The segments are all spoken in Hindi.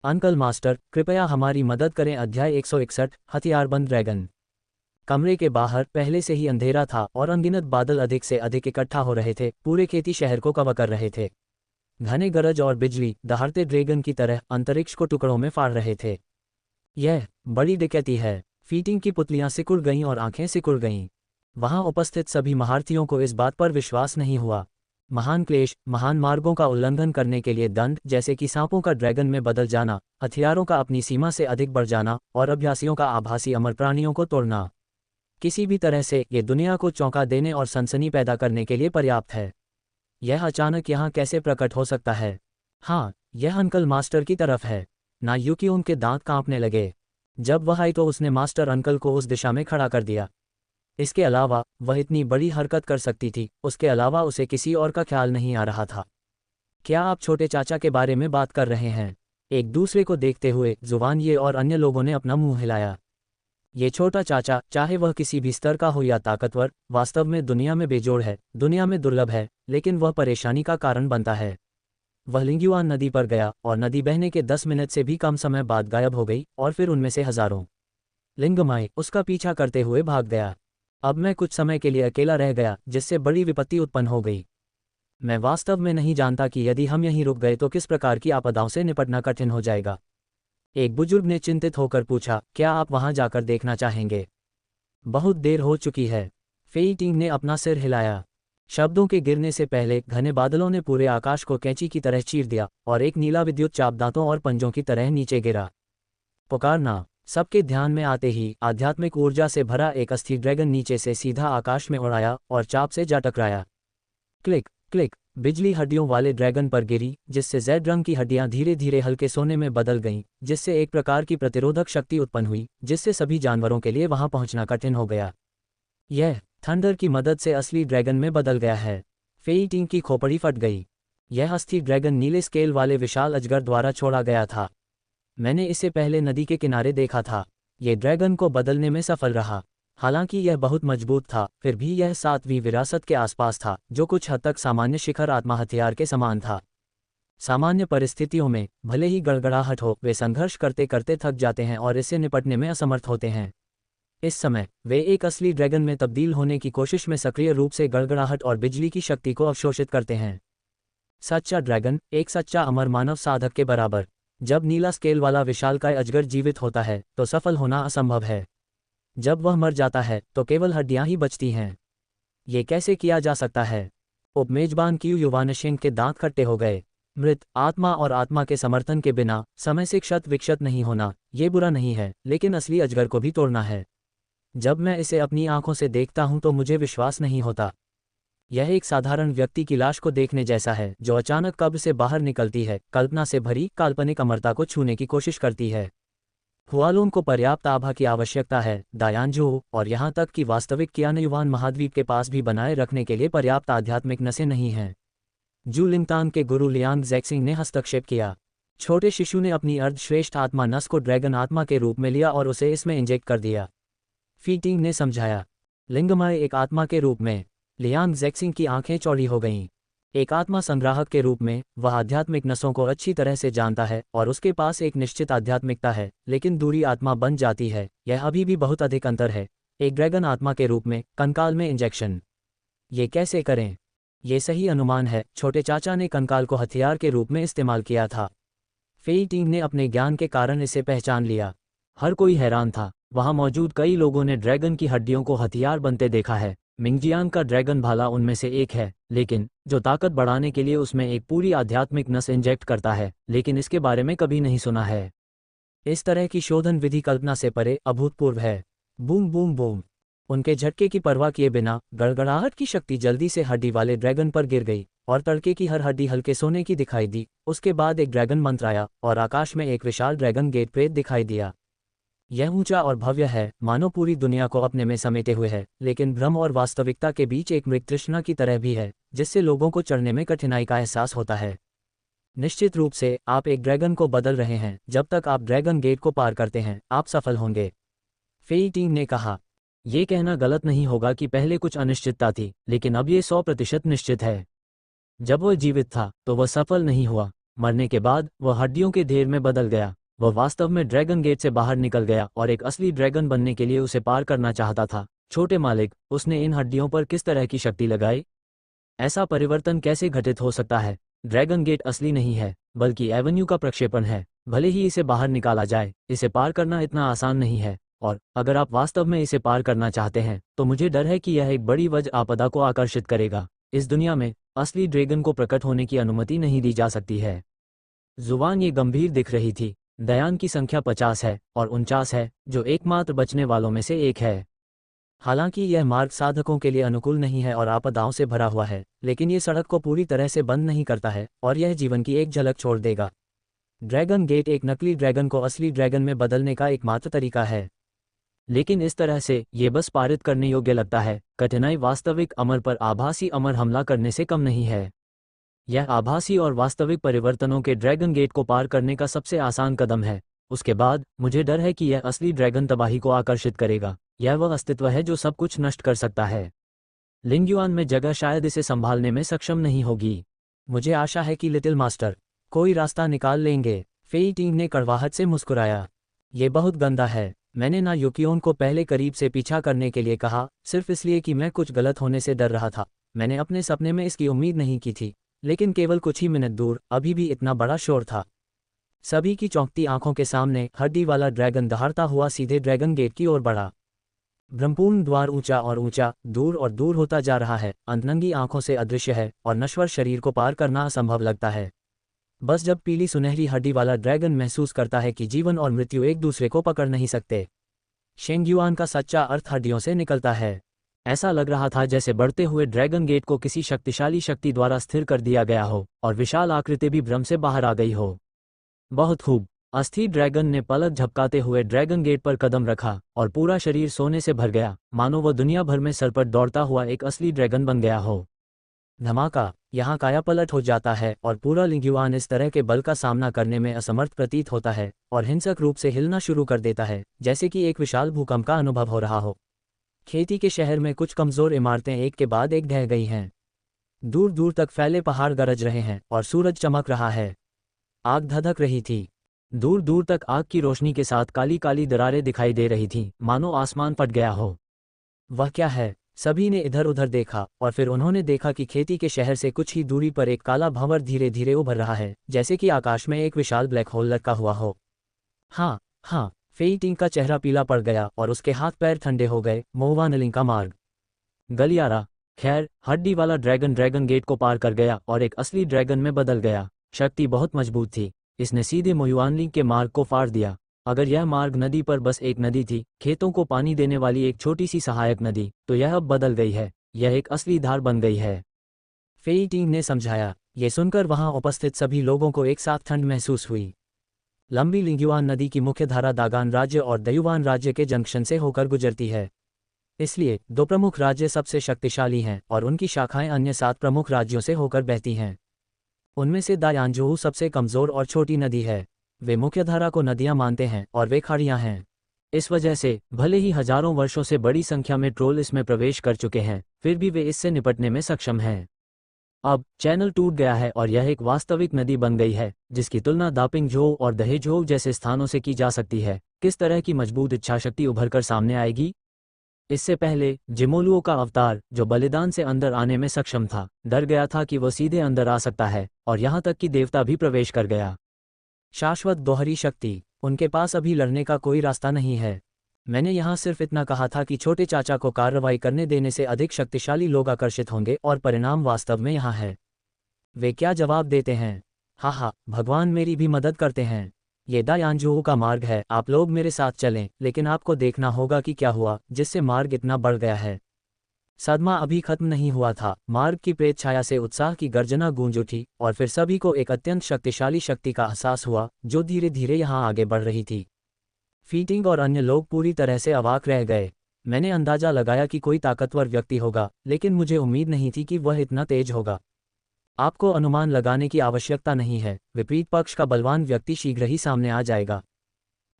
अंकल मास्टर, कृपया हमारी मदद करें। अध्याय 161, हथियारबंद ड्रैगन। कमरे के बाहर पहले से ही अंधेरा था और अनगिनत बादल अधिक से अधिक इकट्ठा हो रहे थे, पूरे खेती शहर को कवर कर रहे थे। घने गरज और बिजली दहाड़ते ड्रैगन की तरह अंतरिक्ष को टुकड़ों में फाड़ रहे थे। यह बड़ी डकैती है। फीटिंग की पुतलियां सिकुड़ गईं और आंखें सिकुड़ गईं। वहां उपस्थित सभी महारथियों को इस बात पर विश्वास नहीं हुआ। महान क्लेश, महान मार्गों का उल्लंघन करने के लिए दंड, जैसे कि सांपों का ड्रैगन में बदल जाना, हथियारों का अपनी सीमा से अधिक बढ़ जाना और अभ्यासियों का आभासी अमर प्राणियों को तोड़ना, किसी भी तरह से ये दुनिया को चौंका देने और सनसनी पैदा करने के लिए पर्याप्त है। यह अचानक यहाँ कैसे प्रकट हो सकता है? हाँ, यह अंकल मास्टर की तरफ है। नायुकी उनके दांत कांपने लगे। जब वह आई तो उसने मास्टर अंकल को उस दिशा में खड़ा कर दिया। इसके अलावा वह इतनी बड़ी हरकत कर सकती थी, उसके अलावा उसे किसी और का ख्याल नहीं आ रहा था। क्या आप छोटे चाचा के बारे में बात कर रहे हैं? एक दूसरे को देखते हुए जुबान ये और अन्य लोगों ने अपना मुंह हिलाया। ये छोटा चाचा, चाहे वह किसी भी स्तर का हो या ताकतवर, वास्तव में दुनिया में बेजोड़ है, दुनिया में दुर्लभ है, लेकिन वह परेशानी का कारण बनता है। वह लिंग्युआन नदी पर गया और नदी बहने के 10 मिनट से भी कम समय बाद गायब हो गई और फिर उनमें से हजारों लिंगमाई उसका पीछा करते हुए भाग गया। अब मैं कुछ समय के लिए अकेला रह गया, जिससे बड़ी विपत्ति उत्पन्न हो गई। मैं वास्तव में नहीं जानता कि यदि हम यहीं रुक गए तो किस प्रकार की आपदाओं से निपटना कठिन हो जाएगा। एक बुजुर्ग ने चिंतित होकर पूछा, क्या आप वहां जाकर देखना चाहेंगे? बहुत देर हो चुकी है। फेई टिंग ने अपना सिर हिलाया। शब्दों के गिरने से पहले घने बादलों ने पूरे आकाश को कैंची की तरह चीर दिया और एक नीला विद्युत चाप दांतों और पंजों की तरह नीचे गिरा। पुकारना। सबके ध्यान में आते ही आध्यात्मिक ऊर्जा से भरा एक अस्थिर ड्रैगन नीचे से सीधा आकाश में उड़ाया और चाप से जा टकराया। क्लिक क्लिक, बिजली हड्डियों वाले ड्रैगन पर गिरी, जिससे ज़ेड रंग की हड्डियां धीरे धीरे हल्के सोने में बदल गईं, जिससे एक प्रकार की प्रतिरोधक शक्ति उत्पन्न हुई, जिससे सभी जानवरों के लिए वहां पहुंचना कठिन हो गया। यह थंडर की मदद से असली ड्रैगन में बदल गया है। फेई टिंग की खोपड़ी फट गई। यह अस्थिर ड्रैगन नीले स्केल वाले विशाल अजगर द्वारा छोड़ा गया था। मैंने इसे पहले नदी के किनारे देखा था। ये ड्रैगन को बदलने में सफल रहा। हालांकि यह बहुत मजबूत था, फिर भी यह 7वीं विरासत के आसपास था, जो कुछ हद तक सामान्य शिखर आत्मा हथियार के समान था। सामान्य परिस्थितियों में भले ही गड़गड़ाहट हो, वे संघर्ष करते करते थक जाते हैं और इससे निपटने में असमर्थ होते हैं। इस समय वे एक असली ड्रैगन में तब्दील होने की कोशिश में सक्रिय रूप से गड़गड़ाहट और बिजली की शक्ति को अवशोषित करते हैं। सच्चा ड्रैगन, एक सच्चा अमर मानव साधक के बराबर। जब नीला स्केल वाला विशालकाय अजगर जीवित होता है तो सफल होना असंभव है। जब वह मर जाता है तो केवल हड्डियां ही बचती हैं। ये कैसे किया जा सकता है? उपमेजबान क्यू युवानशिंग के दांत खट्टे हो गए। मृत आत्मा और आत्मा के समर्थन के बिना समय से क्षत विक्षत नहीं होना, ये बुरा नहीं है, लेकिन असली अजगर को भी तोड़ना है। जब मैं इसे अपनी आंखों से देखता हूं तो मुझे विश्वास नहीं होता। यह एक साधारण व्यक्ति की लाश को देखने जैसा है, जो अचानक कब्र से बाहर निकलती है, कल्पना से भरी काल्पनिक अमरता को छूने की कोशिश करती है। हुआलुन को पर्याप्त आभा की आवश्यकता है, दायानजो, और यहाँ तक कि वास्तविक कियानयुवान महाद्वीप के पास भी बनाए रखने के लिए पर्याप्त आध्यात्मिक नसें नहीं हैं। जू लिंगतान के गुरु लियांग ज़ैक्सिंग ने हस्तक्षेप किया। छोटे शिशु ने अपनी अर्धश्रेष्ठ आत्मा नस को ड्रैगन आत्मा के रूप में लिया और उसे इसमें इंजेक्ट कर दिया। फीटिंग ने समझाया। लिंगमय एक आत्मा के रूप में। लियांग ज़ैक्सिंग की आंखें चौड़ी हो गईं। एक आत्मा संग्राहक के रूप में वह आध्यात्मिक नसों को अच्छी तरह से जानता है और उसके पास एक निश्चित आध्यात्मिकता है, लेकिन दूरी आत्मा बन जाती है। यह अभी भी बहुत अधिक अंतर है। एक ड्रैगन आत्मा के रूप में कंकाल में इंजेक्शन। ये कैसे करें? ये सही अनुमान है। छोटे चाचा ने कंकाल को हथियार के रूप में इस्तेमाल किया था। फेई टिंग ने अपने ज्ञान के कारण इसे पहचान लिया। हर कोई हैरान था। वहां मौजूद कई लोगों ने ड्रैगन की हड्डियों को हथियार बनते देखा है। मिंगजियांग का ड्रैगन भाला उनमें से एक है, लेकिन जो ताकत बढ़ाने के लिए उसमें एक पूरी आध्यात्मिक नस इंजेक्ट करता है, लेकिन इसके बारे में कभी नहीं सुना है। इस तरह की शोधन विधि कल्पना से परे अभूतपूर्व है। Boom boom boom. उनके झटके की परवाह किए बिना गड़गड़ाहट की शक्ति जल्दी से हड्डी वाले ड्रैगन पर गिर गई और तड़के की हर हड्डी हल्के सोने की दिखाई दी। उसके बाद एक ड्रैगन मंत्र आया और आकाश में एक विशाल ड्रैगन गेट प्रेत दिखाई दिया। यह ऊंचा और भव्य है, मानो पूरी दुनिया को अपने में समेटे हुए है, लेकिन भ्रम और वास्तविकता के बीच एक मृग तृष्णा की तरह भी है, जिससे लोगों को चढ़ने में कठिनाई का एहसास होता है। निश्चित रूप से आप एक ड्रैगन को बदल रहे हैं। जब तक आप ड्रैगन गेट को पार करते हैं, आप सफल होंगे। फेई टिंग ने कहा। यह कहना गलत नहीं होगा कि पहले कुछ अनिश्चितता थी, लेकिन अब यह 100% निश्चित है। जब वह जीवित था तो वह सफल नहीं हुआ, मरने के बाद वह हड्डियों के ढेर में बदल गया। वह वास्तव में ड्रैगन गेट से बाहर निकल गया और एक असली ड्रैगन बनने के लिए उसे पार करना चाहता था। छोटे मालिक, उसने इन हड्डियों पर किस तरह की शक्ति लगाई? ऐसा परिवर्तन कैसे घटित हो सकता है? ड्रैगन गेट असली नहीं है, बल्कि एवेन्यू का प्रक्षेपण है। भले ही इसे बाहर निकाला जाए, इसे पार करना इतना आसान नहीं है, और अगर आप वास्तव में इसे पार करना चाहते हैं तो मुझे डर है कि यह एक बड़ी वज्र आपदा को आकर्षित करेगा। इस दुनिया में असली ड्रैगन को प्रकट होने की अनुमति नहीं दी जा सकती है। जुबान ये गंभीर दिख रही थी। दयान की संख्या 50 है और 49 है, जो एकमात्र बचने वालों में से एक है। हालांकि यह मार्ग साधकों के लिए अनुकूल नहीं है और आपदाओं से भरा हुआ है, लेकिन ये सड़क को पूरी तरह से बंद नहीं करता है और यह जीवन की एक झलक छोड़ देगा। ड्रैगन गेट एक नकली ड्रैगन को असली ड्रैगन में बदलने का एकमात्र तरीका है, लेकिन इस तरह से ये बस पारित करने योग्य लगता है। कठिनाई वास्तविक अमर पर आभासी अमर हमला करने से कम नहीं है। यह आभासी और वास्तविक परिवर्तनों के ड्रैगन गेट को पार करने का सबसे आसान कदम है। उसके बाद मुझे डर है कि यह असली ड्रैगन तबाही को आकर्षित करेगा। यह वह अस्तित्व है जो सब कुछ नष्ट कर सकता है। लिंग्युआन में जगह शायद इसे संभालने में सक्षम नहीं होगी। मुझे आशा है कि लिटिल मास्टर कोई रास्ता निकाल लेंगे। फेई टिंग ने कड़वाहट से मुस्कुराया। ये बहुत गंदा है। मैंने ना युकियोन को पहले करीब से पीछा करने के लिए कहा, सिर्फ इसलिए कि मैं कुछ गलत होने से डर रहा था। मैंने अपने सपने में इसकी उम्मीद नहीं की थी, लेकिन केवल कुछ ही मिनट दूर अभी भी इतना बड़ा शोर था। सभी की चौंकती आंखों के सामने हड्डी वाला ड्रैगन दहाड़ता हुआ सीधे ड्रैगन गेट की ओर बढ़ा। ब्रह्मपूर्ण द्वार ऊंचा और ऊंचा, दूर और दूर होता जा रहा है, अंतनंगी आंखों से अदृश्य है और नश्वर शरीर को पार करना असंभव लगता है। बस जब पीली सुनहरी हड्डी वाला ड्रैगन महसूस करता है कि जीवन और मृत्यु एक दूसरे को पकड़ नहीं सकते। शेंग्युआन का सच्चा अर्थ हड्डियों से निकलता है। ऐसा लग रहा था जैसे बढ़ते हुए ड्रैगन गेट को किसी शक्तिशाली शक्ति द्वारा स्थिर कर दिया गया हो और विशाल आकृति भी भ्रम से बाहर आ गई हो। बहुत खूब। अस्थिर ड्रैगन ने पलक झपकाते हुए ड्रैगन गेट पर कदम रखा और पूरा शरीर सोने से भर गया, मानो वह दुनिया भर में सरपट दौड़ता हुआ एक असली ड्रैगन बन गया हो। धमाका! यहाँ कायापलट हो जाता है और पूरा लिंग्युआन इस तरह के बल का सामना करने में असमर्थ प्रतीत होता है और हिंसक रूप से हिलना शुरू कर देता है, जैसे कि एक विशाल भूकंप का अनुभव हो रहा हो। खेती के शहर में कुछ कमजोर इमारतें एक के बाद एक ढह गई हैं। दूर दूर तक फैले पहाड़ गरज रहे हैं और सूरज चमक रहा है। आग धधक रही थी। दूर दूर तक आग की रोशनी के साथ काली काली दरारें दिखाई दे रही थीं, मानो आसमान फट गया हो। वह क्या है? सभी ने इधर उधर देखा और फिर उन्होंने देखा कि खेती के शहर से कुछ ही दूरी पर एक काला भंवर धीरे धीरे उभर रहा है, जैसे कि आकाश में एक विशाल ब्लैक होल लटका हुआ हो। हाँ, फेई टिंग का चेहरा पीला पड़ गया और उसके हाथ पैर ठंडे हो गए। मोहवानलिंग का मार्ग। गलियारा। खैर, हड्डी वाला ड्रैगन ड्रैगन गेट को पार कर गया और एक असली ड्रैगन में बदल गया। शक्ति बहुत मजबूत थी। इसने सीधे मोयुआनलिंग के मार्ग को फाड़ दिया। अगर यह मार्ग नदी पर बस एक नदी थी, खेतों को पानी देने वाली एक छोटी सी सहायक नदी, तो यह अब बदल गई है। यह एक असली धार बन गई है। फेई टिंग ने समझाया। ये सुनकर वहां उपस्थित सभी लोगों को एक साथ ठंड महसूस हुई। लंबी लिंग्युआन नदी की मुख्य धारा दागान राज्य और दयुवान राज्य के जंक्शन से होकर गुजरती है। इसलिए दो प्रमुख राज्य सबसे शक्तिशाली हैं और उनकी शाखाएं अन्य 7 प्रमुख राज्यों से होकर बहती हैं। उनमें से दायानजोहू सबसे कमजोर और छोटी नदी है। वे मुख्यधारा को नदियां मानते हैं और वे खाड़ियां हैं। इस वजह से भले ही हजारों वर्षों से बड़ी संख्या में ट्रोल इसमें प्रवेश कर चुके हैं, फिर भी वे इससे निपटने में सक्षम हैं। अब चैनल टूट गया है और यह एक वास्तविक नदी बन गई है, जिसकी तुलना दापिंगझोउ और दहेझोउ जैसे स्थानों से की जा सकती है। किस तरह की मजबूत इच्छाशक्ति उभरकर सामने आएगी? इससे पहले जिमोलुओ का अवतार, जो बलिदान से अंदर आने में सक्षम था, डर गया था कि वह सीधे अंदर आ सकता है, और यहाँ तक कि देवता भी प्रवेश कर गया। शाश्वत दोहरी शक्ति। उनके पास अभी लड़ने का कोई रास्ता नहीं है। मैंने यहाँ सिर्फ इतना कहा था कि छोटे चाचा को कार्रवाई करने देने से अधिक शक्तिशाली लोग आकर्षित होंगे, और परिणाम वास्तव में यहाँ है। वे क्या जवाब देते हैं? हाँ, भगवान मेरी भी मदद करते हैं। ये दायानजोहू का मार्ग है, आप लोग मेरे साथ चलें, लेकिन आपको देखना होगा कि क्या हुआ जिससे मार्ग इतना बढ़ गया है। सदमा अभी खत्म नहीं हुआ था। मार्ग की प्रेत छाया से उत्साह की गर्जना गूंज उठी और फिर सभी को एक अत्यंत शक्तिशाली शक्ति का एहसास हुआ, जो धीरे धीरे यहाँ आगे बढ़ रही थी। फीटिंग और अन्य लोग पूरी तरह से अवाक रह गए। मैंने अंदाजा लगाया कि कोई ताकतवर व्यक्ति होगा, लेकिन मुझे उम्मीद नहीं थी कि वह इतना तेज होगा। आपको अनुमान लगाने की आवश्यकता नहीं है, विपरीत पक्ष का बलवान व्यक्ति शीघ्र ही सामने आ जाएगा।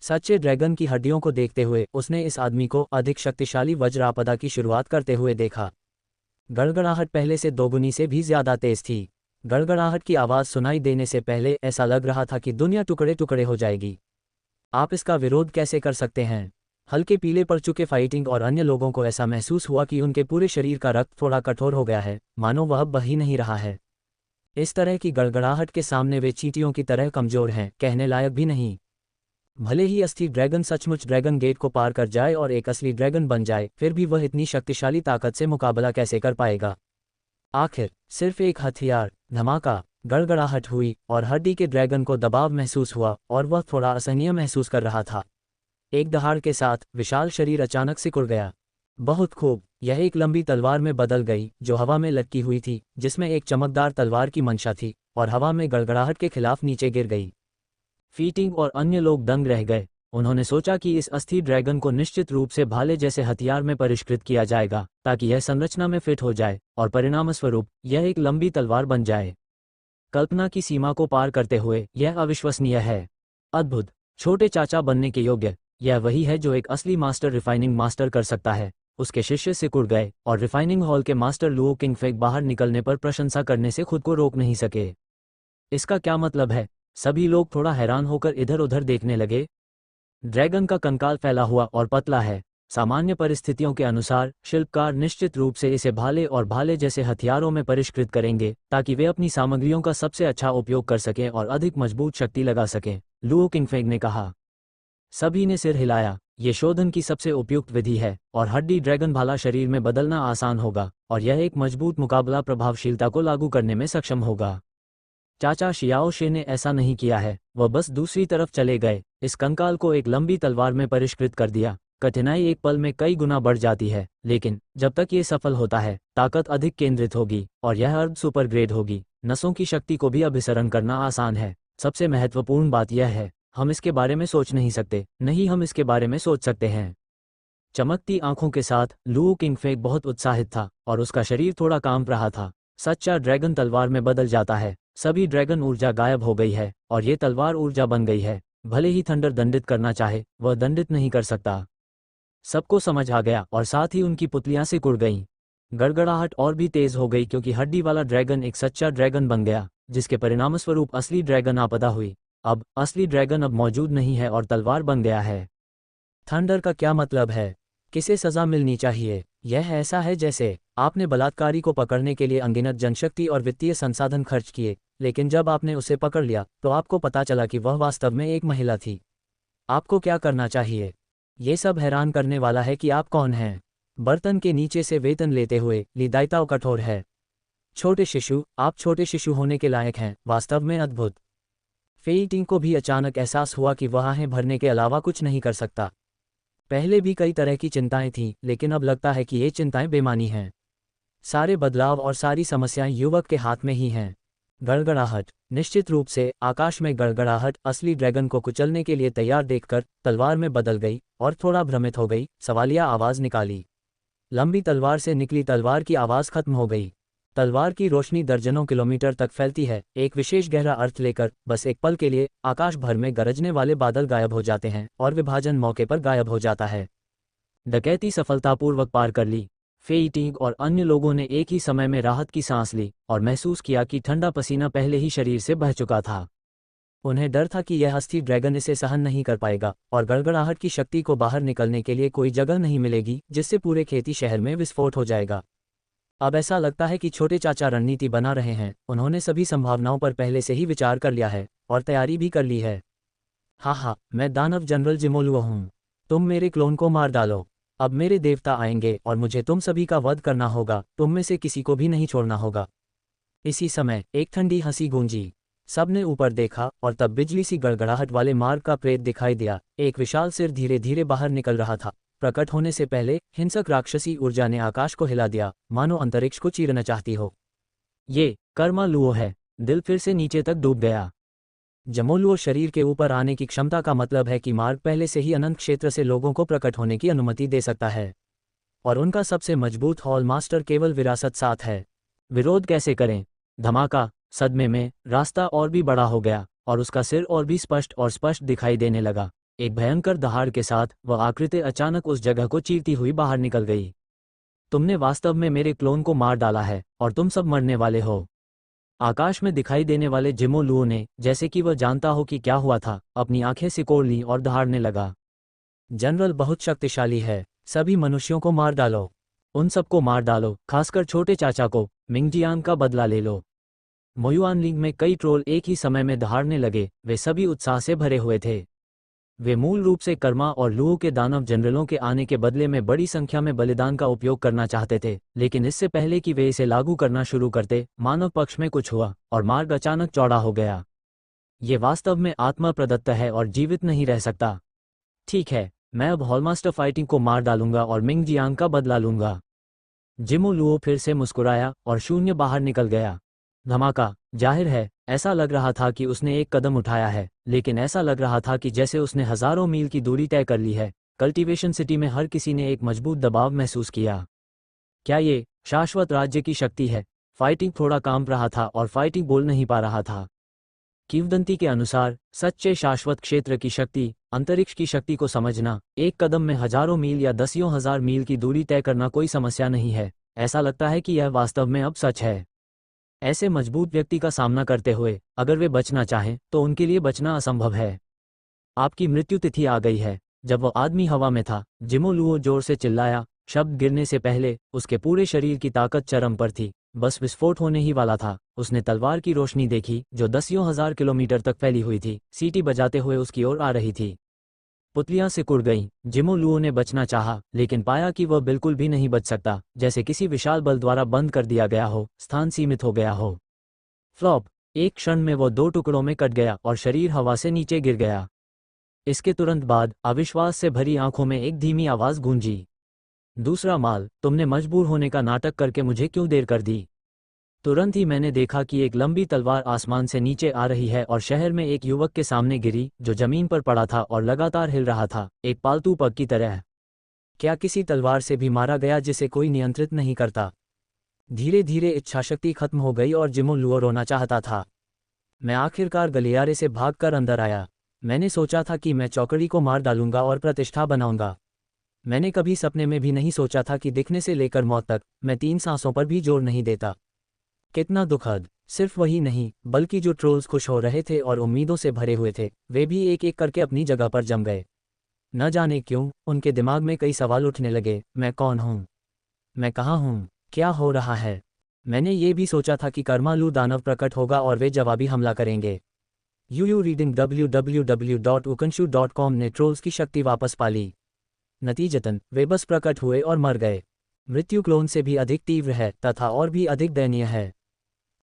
सच्चे ड्रैगन की हड्डियों को देखते हुए उसने इस आदमी को अधिक शक्तिशाली वज्र आपदा की शुरुआत करते हुए देखा। गड़गड़ाहट पहले से दोगुनी से भी ज्यादा तेज थी। गड़गड़ाहट की आवाज़ सुनाई देने से पहले ऐसा लग रहा था कि दुनिया टुकड़े टुकड़े हो जाएगी। आप इसका विरोध कैसे कर सकते हैं? हल्के पीले पड़ चुके फाइटिंग और अन्य लोगों को ऐसा महसूस हुआ कि उनके पूरे शरीर का रक्त थोड़ा कठोर हो गया है, मानो वह बह ही नहीं रहा है। इस तरह की गड़गड़ाहट के सामने वे चींटियों की तरह कमजोर हैं, कहने लायक भी नहीं। भले ही अस्थि ड्रैगन सचमुच ड्रैगन गेट को पार कर जाए और एक असली ड्रैगन बन जाए, फिर भी वह इतनी शक्तिशाली ताकत से मुकाबला कैसे कर पाएगा? आखिर सिर्फ एक हथियार, धमाका, गड़गड़ाहट हुई और हड्डी के ड्रैगन को दबाव महसूस हुआ और वह थोड़ा असहनीय महसूस कर रहा था। एक दहाड़ के साथ विशाल शरीर अचानक सिकुड़ गया। बहुत खूब, यह एक लंबी तलवार में बदल गई जो हवा में लटकी हुई थी, जिसमें एक चमकदार तलवार की मंशा थी, और हवा में गड़गड़ाहट के खिलाफ नीचे गिर गई। फीटिंग और अन्य लोग दंग रह गए। उन्होंने सोचा कि इस अस्थि ड्रैगन को निश्चित रूप से भाले जैसे हथियार में परिष्कृत किया जाएगा ताकि यह संरचना में फिट हो जाए और परिणामस्वरूप यह एक लंबी तलवार बन जाए। कल्पना की सीमा को पार करते हुए यह अविश्वसनीय है। अद्भुत, छोटे चाचा बनने के योग्य, यह वही है जो एक असली मास्टर रिफाइनिंग मास्टर कर सकता है। उसके शिष्य सिकुड़ गए और रिफाइनिंग हॉल के मास्टर लुओ किंगफेंग बाहर निकलने पर प्रशंसा करने से खुद को रोक नहीं सके। इसका क्या मतलब है? सभी लोग थोड़ा हैरान होकर इधर उधर देखने लगे। ड्रैगन का कंकाल फैला हुआ और पतला है। सामान्य परिस्थितियों के अनुसार शिल्पकार निश्चित रूप से इसे भाले और भाले जैसे हथियारों में परिष्कृत करेंगे ताकि वे अपनी सामग्रियों का सबसे अच्छा उपयोग कर सकें और अधिक मजबूत शक्ति लगा सकें, लुओ किंगफेंग ने कहा। सभी ने सिर हिलाया। ये शोधन की सबसे उपयुक्त विधि है और हड्डी ड्रैगन भाला शरीर में बदलना आसान होगा और यह एक मजबूत मुकाबला प्रभावशीलता को लागू करने में सक्षम होगा। चाचा शियाओ शे ने ऐसा नहीं किया है, वह बस दूसरी तरफ चले गए, इस कंकाल को एक लंबी तलवार में परिष्कृत कर दिया। कठिनाई एक पल में कई गुना बढ़ जाती है, लेकिन जब तक ये सफल होता है ताकत अधिक केंद्रित होगी और यह अर्ध सुपर ग्रेड होगी। नसों की शक्ति को भी अभिसरण करना आसान है। सबसे महत्वपूर्ण बात यह है, हम इसके बारे में सोच नहीं सकते, नहीं हम इसके बारे में सोच सकते हैं। चमकती आंखों के साथ लुओ किंगफेंग बहुत उत्साहित था और उसका शरीर थोड़ा कांप रहा था। सच्चा ड्रैगन तलवार में बदल जाता है। सभी ड्रैगन ऊर्जा गायब हो गई है और ये तलवार ऊर्जा बन गई है। भले ही थंडर दंडित करना चाहे, वह दंडित नहीं कर सकता। सबको समझ आ गया और साथ ही उनकी पुतलियां सिकुड़ गईं। गड़गड़ाहट और भी तेज हो गई क्योंकि हड्डी वाला ड्रैगन एक सच्चा ड्रैगन बन गया, जिसके परिणामस्वरूप असली ड्रैगन आपदा हुई। अब असली ड्रैगन अब मौजूद नहीं है और तलवार बन गया है। थंडर का क्या मतलब है? किसे सजा मिलनी चाहिए? यह ऐसा है जैसे आपने बलात्कारी को पकड़ने के लिए अनगिनत जनशक्ति और वित्तीय संसाधन खर्च किए, लेकिन जब आपने उसे पकड़ लिया तो आपको पता चला कि वह वास्तव में एक महिला थी। आपको क्या करना चाहिए? ये सब हैरान करने वाला है कि आप कौन हैं। बर्तन के नीचे से वेतन लेते हुए लिदाइताओ कठोर है। छोटे शिशु, आप छोटे शिशु होने के लायक हैं, वास्तव में अद्भुत। फेइटिंग को भी अचानक एहसास हुआ कि वह आहें भरने के अलावा कुछ नहीं कर सकता। पहले भी कई तरह की चिंताएं थीं, लेकिन अब लगता है कि ये चिंताएं बेमानी हैं। सारे बदलाव और सारी समस्याएं युवक के हाथ में ही हैं। गड़गड़ाहट, निश्चित रूप से आकाश में गड़गड़ाहट असली ड्रैगन को कुचलने के लिए तैयार देखकर तलवार में बदल गई और थोड़ा भ्रमित हो गई, सवालिया आवाज निकाली। लंबी तलवार से निकली तलवार की आवाज खत्म हो गई। तलवार की रोशनी दर्जनों किलोमीटर तक फैलती है, एक विशेष गहरा अर्थ लेकर। बस एक पल के लिए आकाश भर में गरजने वाले बादल गायब हो जाते हैं और विभाजन मौके पर गायब हो जाता है। डकैती सफलतापूर्वक पार कर ली। फेइटिंग और अन्य लोगों ने एक ही समय में राहत की सांस ली और महसूस किया कि ठंडा पसीना पहले ही शरीर से बह चुका था। उन्हें डर था कि यह अस्थि ड्रैगन इसे सहन नहीं कर पाएगा और गड़गड़ाहट की शक्ति को बाहर निकलने के लिए कोई जगह नहीं मिलेगी, जिससे पूरे खेती शहर में विस्फोट हो जाएगा। अब ऐसा लगता है कि छोटे चाचा रणनीति बना रहे हैं। उन्होंने सभी संभावनाओं पर पहले से ही विचार कर लिया है और तैयारी भी कर ली है। हाँ, मैं दानव जनरल जिमोलुओ हूँ। तुम मेरे क्लोन को मार डालो। अब मेरे देवता आएंगे और मुझे तुम सभी का वध करना होगा, तुम में से किसी को भी नहीं छोड़ना होगा। इसी समय एक ठंडी हंसी गूंजी। सबने ऊपर देखा और तब बिजली सी गड़गड़ाहट वाले मार्ग का प्रेत दिखाई दिया। एक विशाल सिर धीरे धीरे बाहर निकल रहा था। प्रकट होने से पहले हिंसक राक्षसी ऊर्जा ने आकाश को हिला दिया, मानो अंतरिक्ष को चीरना चाहती हो। ये कर्मा लुओ है। दिल फिर से नीचे तक डूब गया। जमोलुओ शरीर के ऊपर आने की क्षमता का मतलब है कि मार्ग पहले से ही अनंत क्षेत्र से लोगों को प्रकट होने की अनुमति दे सकता है, और उनका सबसे मजबूत हॉल मास्टर केवल विरासत साथ है। विरोध कैसे करें? धमाका, सदमे में रास्ता और भी बड़ा हो गया और उसका सिर और भी स्पष्ट दिखाई देने लगा। एक भयंकर दहाड़ के साथ वह आकृति अचानक उस जगह को चीरती हुई बाहर निकल गई। तुमने वास्तव में मेरे क्लोन को मार डाला है और तुम सब मरने वाले हो। आकाश में दिखाई देने वाले जिमो लुओ ने, जैसे कि वह जानता हो कि क्या हुआ था, अपनी आंखें सिकोड़ लीं और दहाड़ने लगा। जनरल बहुत शक्तिशाली है, सभी मनुष्यों को मार डालो, उन सबको मार डालो, खासकर छोटे चाचा को, मिंगजियान का बदला ले लो। मोयुआनलिंग में कई ट्रोल एक ही समय में दहाड़ने लगे, वे सभी उत्साह से भरे हुए थे। वे मूल रूप से कर्मा और लुओ के दानव जनरलों के आने के बदले में बड़ी संख्या में बलिदान का उपयोग करना चाहते थे, लेकिन इससे पहले कि वे इसे लागू करना शुरू करते, मानव पक्ष में कुछ हुआ और मार्ग अचानक चौड़ा हो गया। ये वास्तव में आत्मा प्रदत्त है और जीवित नहीं रह सकता। ठीक है, मैं अब हॉलमास्टर फाइटिंग को मार डालूंगा और मिंगजियांग का बदला लूंगा। जिमो लुओ फिर से मुस्कुराया और शून्य बाहर निकल गया। धमाका। जाहिर है, ऐसा लग रहा था कि उसने एक कदम उठाया है, लेकिन ऐसा लग रहा था कि जैसे उसने हजारों मील की दूरी तय कर ली है। कल्टीवेशन सिटी में हर किसी ने एक मजबूत दबाव महसूस किया। क्या ये शाश्वत राज्य की शक्ति है? फाइटिंग थोड़ा कांप रहा था और फाइटिंग बोल नहीं पा रहा था। किंवदंती के अनुसार सच्चे शाश्वत क्षेत्र की शक्ति, अंतरिक्ष की शक्ति को समझना, एक कदम में हजारों मील या दसियों हजार मील की दूरी तय करना कोई समस्या नहीं है। ऐसा लगता है कि यह वास्तव में अब सच है। ऐसे मजबूत व्यक्ति का सामना करते हुए अगर वे बचना चाहें तो उनके लिए बचना असंभव है। आपकी मृत्यु तिथि आ गई है। जब वह आदमी हवा में था, जिमो लुओ जोर से चिल्लाया। शब्द गिरने से पहले उसके पूरे शरीर की ताकत चरम पर थी, बस विस्फोट होने ही वाला था। उसने तलवार की रोशनी देखी जो दसियों हजार किलोमीटर तक फैली हुई थी, सीटी बजाते हुए उसकी ओर आ रही थी। पुतलियां सिकुड़ गईं। जिमो लुओ ने बचना चाहा, लेकिन पाया कि वह बिल्कुल भी नहीं बच सकता, जैसे किसी विशाल बल द्वारा बंद कर दिया गया हो, स्थान सीमित हो गया हो। फ्लॉप। एक क्षण में वो दो टुकड़ों में कट गया और शरीर हवा से नीचे गिर गया। इसके तुरंत बाद अविश्वास से भरी आंखों में एक धीमी आवाज गूंजी। दूसरा माल, तुमने मजबूर होने का नाटक करके मुझे क्यों देर कर दी? तुरंत ही मैंने देखा कि एक लंबी तलवार आसमान से नीचे आ रही है और शहर में एक युवक के सामने गिरी जो जमीन पर पड़ा था और लगातार हिल रहा था, एक पालतू पग की तरह। क्या किसी तलवार से भी मारा गया जिसे कोई नियंत्रित नहीं करता? धीरे धीरे इच्छाशक्ति खत्म हो गई और जिमो लुओ रोना चाहता था। मैं आखिरकार गलियारे से भागकर अंदर आया। मैंने सोचा था कि मैं चौकड़ी को मार डालूंगा और प्रतिष्ठा बनाऊंगा। मैंने कभी सपने में भी नहीं सोचा था कि दिखने से लेकर मौत तक मैं 3 सांसों पर भी जोर नहीं देता। कितना दुखद। सिर्फ वही नहीं, बल्कि जो ट्रोल्स खुश हो रहे थे और उम्मीदों से भरे हुए थे, वे भी एक एक करके अपनी जगह पर जम गए। न जाने क्यों उनके दिमाग में कई सवाल उठने लगे। मैं कौन हूँ? मैं कहाँ हूँ? क्या हो रहा है? मैंने ये भी सोचा था कि कर्मालू दानव प्रकट होगा और वे जवाबी हमला करेंगे। यूयू रीडिंग www.ukanshu.com ने ट्रोल्स की शक्ति वापस पाली। नतीजतन वे बस प्रकट हुए और मर गए। मृत्यु क्लोन से भी अधिक तीव्र है तथा और भी अधिक दयनीय है।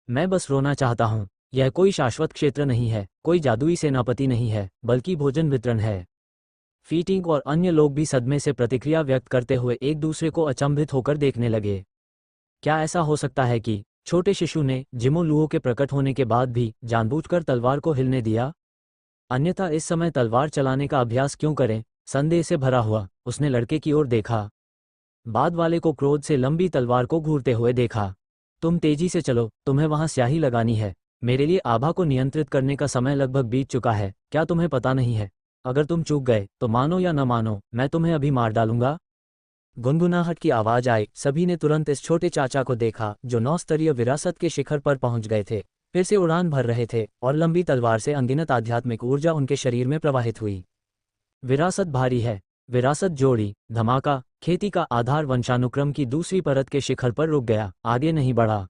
मैं बस रोना चाहता हूँ। यह कोई शाश्वत क्षेत्र नहीं है, कोई जादुई सेनापति नहीं है, बल्कि भोजन वितरण है। फीटिंग और अन्य लोग भी सदमे से प्रतिक्रिया व्यक्त करते हुए एक दूसरे को अचंभित होकर देखने लगे। क्या ऐसा हो सकता है कि छोटे शिशु ने जिमो लुओ के प्रकट होने के बाद भी जानबूझकर तलवार को हिलने दिया? अन्यथा इस समय तलवार चलाने का अभ्यास क्यों करें? संदेह से भरा हुआ उसने लड़के की ओर देखा। बाद वाले को क्रोध से लंबी तलवार को घूरते हुए देखा। तुम तेजी से चलो, तुम्हें वहां स्याही लगानी है। मेरे लिए आभा को नियंत्रित करने का समय लगभग बीत चुका है। क्या तुम्हें पता नहीं है? अगर तुम चूक गए तो मानो या न मानो, मैं तुम्हें अभी मार डालूंगा। गुनगुनाहट की आवाज आई। सभी ने तुरंत इस छोटे चाचा को देखा जो 9 स्तरीय विरासत के शिखर पर पहुंच गए थे, फिर से उड़ान भर रहे थे और लंबी तलवार से अनगिनत आध्यात्मिक ऊर्जा उनके शरीर में प्रवाहित हुई। विरासत भारी है। विरासत जोड़ी। धमाका। खेती का आधार वंशानुक्रम की दूसरी परत के शिखर पर रुक गया, आगे नहीं बढ़ा।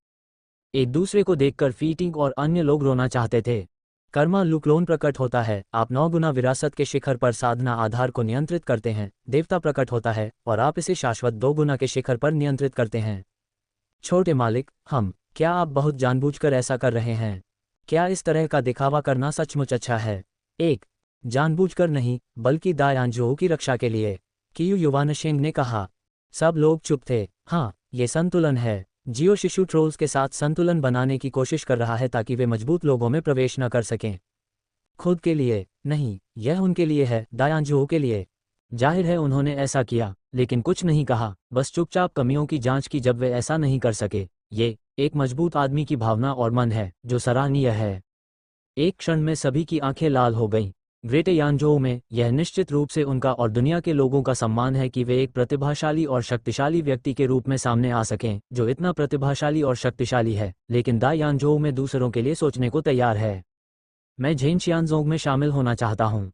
एक दूसरे को देखकर फीटिंग और अन्य लोग रोना चाहते थे। कर्मा लू क्लोन प्रकट होता है। आप 9 गुना विरासत के शिखर पर साधना आधार को नियंत्रित करते हैं। देवता प्रकट होता है और आप इसे शाश्वत 2 गुना के शिखर पर नियंत्रित करते हैं। छोटे मालिक, क्या आप बहुत जानबूझकर ऐसा कर रहे हैं? क्या इस तरह का दिखावा करना सचमुच अच्छा है? एक, जानबूझकर नहीं, बल्कि दायानजोऊ की रक्षा के लिए, कियू युवानशेंग ने कहा। सब लोग चुप थे। हाँ, ये संतुलन है। जियो शिशु ट्रोल्स के साथ संतुलन बनाने की कोशिश कर रहा है ताकि वे मजबूत लोगों में प्रवेश न कर सकें। खुद के लिए नहीं, यह उनके लिए है, दायानजोऊ के लिए। जाहिर है उन्होंने ऐसा किया, लेकिन कुछ नहीं कहा, बस चुपचाप कमियों की जांच की जब वे ऐसा नहीं कर सके। ये एक मजबूत आदमी की भावना और मन है जो सराहनीय है। एक क्षण में सभी की आंखें लाल हो गईं। ग्रेट यानजोऊ में यह निश्चित रूप से उनका और दुनिया के लोगों का सम्मान है कि वे एक प्रतिभाशाली और शक्तिशाली व्यक्ति के रूप में सामने आ सकें जो इतना प्रतिभाशाली और शक्तिशाली है लेकिन दा यानजोऊ में दूसरों के लिए सोचने को तैयार है। मैं झेनशियानजोंग में शामिल होना चाहता हूँ।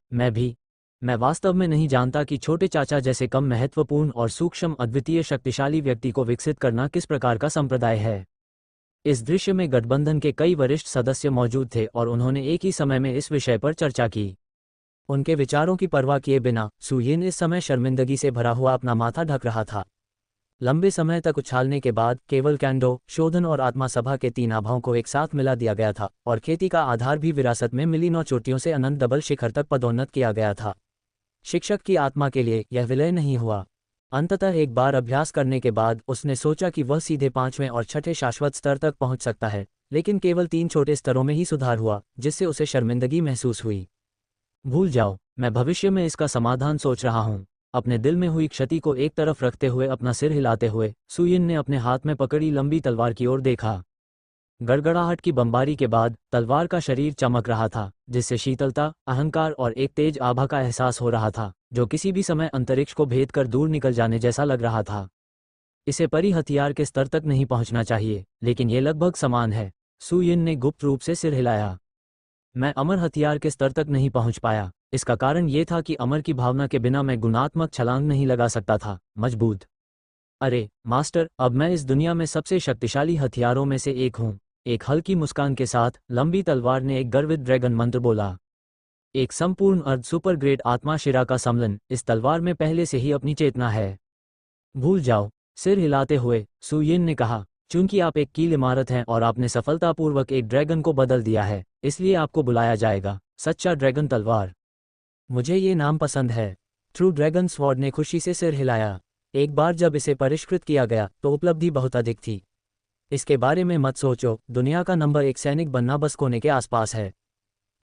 मैं वास्तव में नहीं जानता कि छोटे चाचा जैसे कम महत्वपूर्ण और सूक्ष्म अद्वितीय शक्तिशाली व्यक्ति को विकसित करना किस प्रकार का संप्रदाय है। इस दृश्य में गठबंधन के कई वरिष्ठ सदस्य मौजूद थे और उन्होंने एक ही समय में इस विषय पर चर्चा की। उनके विचारों की परवाह किए बिना सू यिन इस समय शर्मिंदगी से भरा हुआ अपना माथा ढक रहा था। लंबे समय तक उछालने के बाद केवल कैंडो, शोधन और आत्मा सभा के तीन आभाओं को एक साथ मिला दिया गया था और खेती का आधार भी विरासत में मिली 9 चोटियों से अनंत डबल शिखर तक पदोन्नत किया गया था। शिक्षक की आत्मा के लिए यह विलय नहीं हुआ। अंततः एक बार अभ्यास करने के बाद उसने सोचा कि वह सीधे 5वें और 6ठे शाश्वत स्तर तक पहुंच सकता है, लेकिन केवल 3 छोटे स्तरों में ही सुधार हुआ जिससे उसे शर्मिंदगी महसूस हुई। भूल जाओ, मैं भविष्य में इसका समाधान सोच रहा हूँ। अपने दिल में हुई क्षति को एक तरफ रखते हुए अपना सिर हिलाते हुए सू यिन ने अपने हाथ में पकड़ी लंबी तलवार की ओर देखा। गड़गड़ाहट की बमबारी के बाद तलवार का शरीर चमक रहा था जिससे शीतलता, अहंकार और एक तेज आभा का एहसास हो रहा था जो किसी भी समय अंतरिक्ष को भेद कर दूर निकल जाने जैसा लग रहा था। इसे परी हथियार के स्तर तक नहीं पहुंचना चाहिए, लेकिन ये लगभग समान है। सू यिन ने गुप्त रूप से सिर हिलाया। मैं अमर हथियार के स्तर तक नहीं पहुंच पाया। इसका कारण ये था कि अमर की भावना के बिना मैं गुणात्मक छलांग नहीं लगा सकता था। मजबूत। अरे मास्टर, अब मैं इस दुनिया में सबसे शक्तिशाली हथियारों में से एक हूँ। एक हल्की मुस्कान के साथ लंबी तलवार ने एक गर्वित ड्रैगन मंत्र बोला। एक संपूर्ण अर्ध सुपर ग्रेड आत्मा शिरा का सम्मिलन इस तलवार में पहले से ही अपनी चेतना है। भूल जाओ, सिर हिलाते हुए सू यिन ने कहा, चूंकि आप एक कील इमारत हैं और आपने सफलतापूर्वक एक ड्रैगन को बदल दिया है, इसलिए आपको बुलाया जाएगा सच्चा ड्रैगन तलवार। मुझे ये नाम पसंद है। ट्रू ड्रैगन स्वॉर्ड ने खुशी से सिर हिलाया। एक बार जब इसे परिष्कृत किया गया तो उपलब्धि बहुत अधिक थी। इसके बारे में मत सोचो, दुनिया का नंबर 1 सैनिक बनना बस कोने के आसपास है।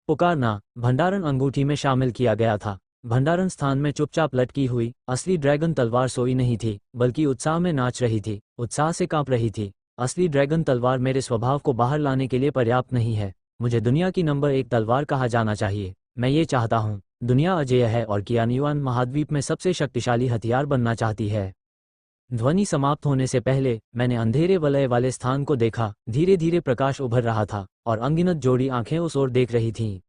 पुकारना भंडारण अंगूठी में शामिल किया गया था। भंडारण स्थान में चुपचाप लटकी हुई असली ड्रैगन तलवार सोई नहीं थी, बल्कि उत्साह में नाच रही थी, उत्साह से कांप रही थी। असली ड्रैगन तलवार मेरे स्वभाव को बाहर लाने के लिए पर्याप्त नहीं है। मुझे दुनिया की नंबर 1 तलवार कहा जाना चाहिए। मैं ये चाहता हूँ। दुनिया अजेय है और कियानियुआन महाद्वीप में सबसे शक्तिशाली हथियार बनना चाहती है। ध्वनि समाप्त होने से पहले मैंने अंधेरे वलय वाले स्थान को देखा। धीरे धीरे प्रकाश उभर रहा था और अनगिनत जोड़ी आंखें उस ओर देख रही थीं।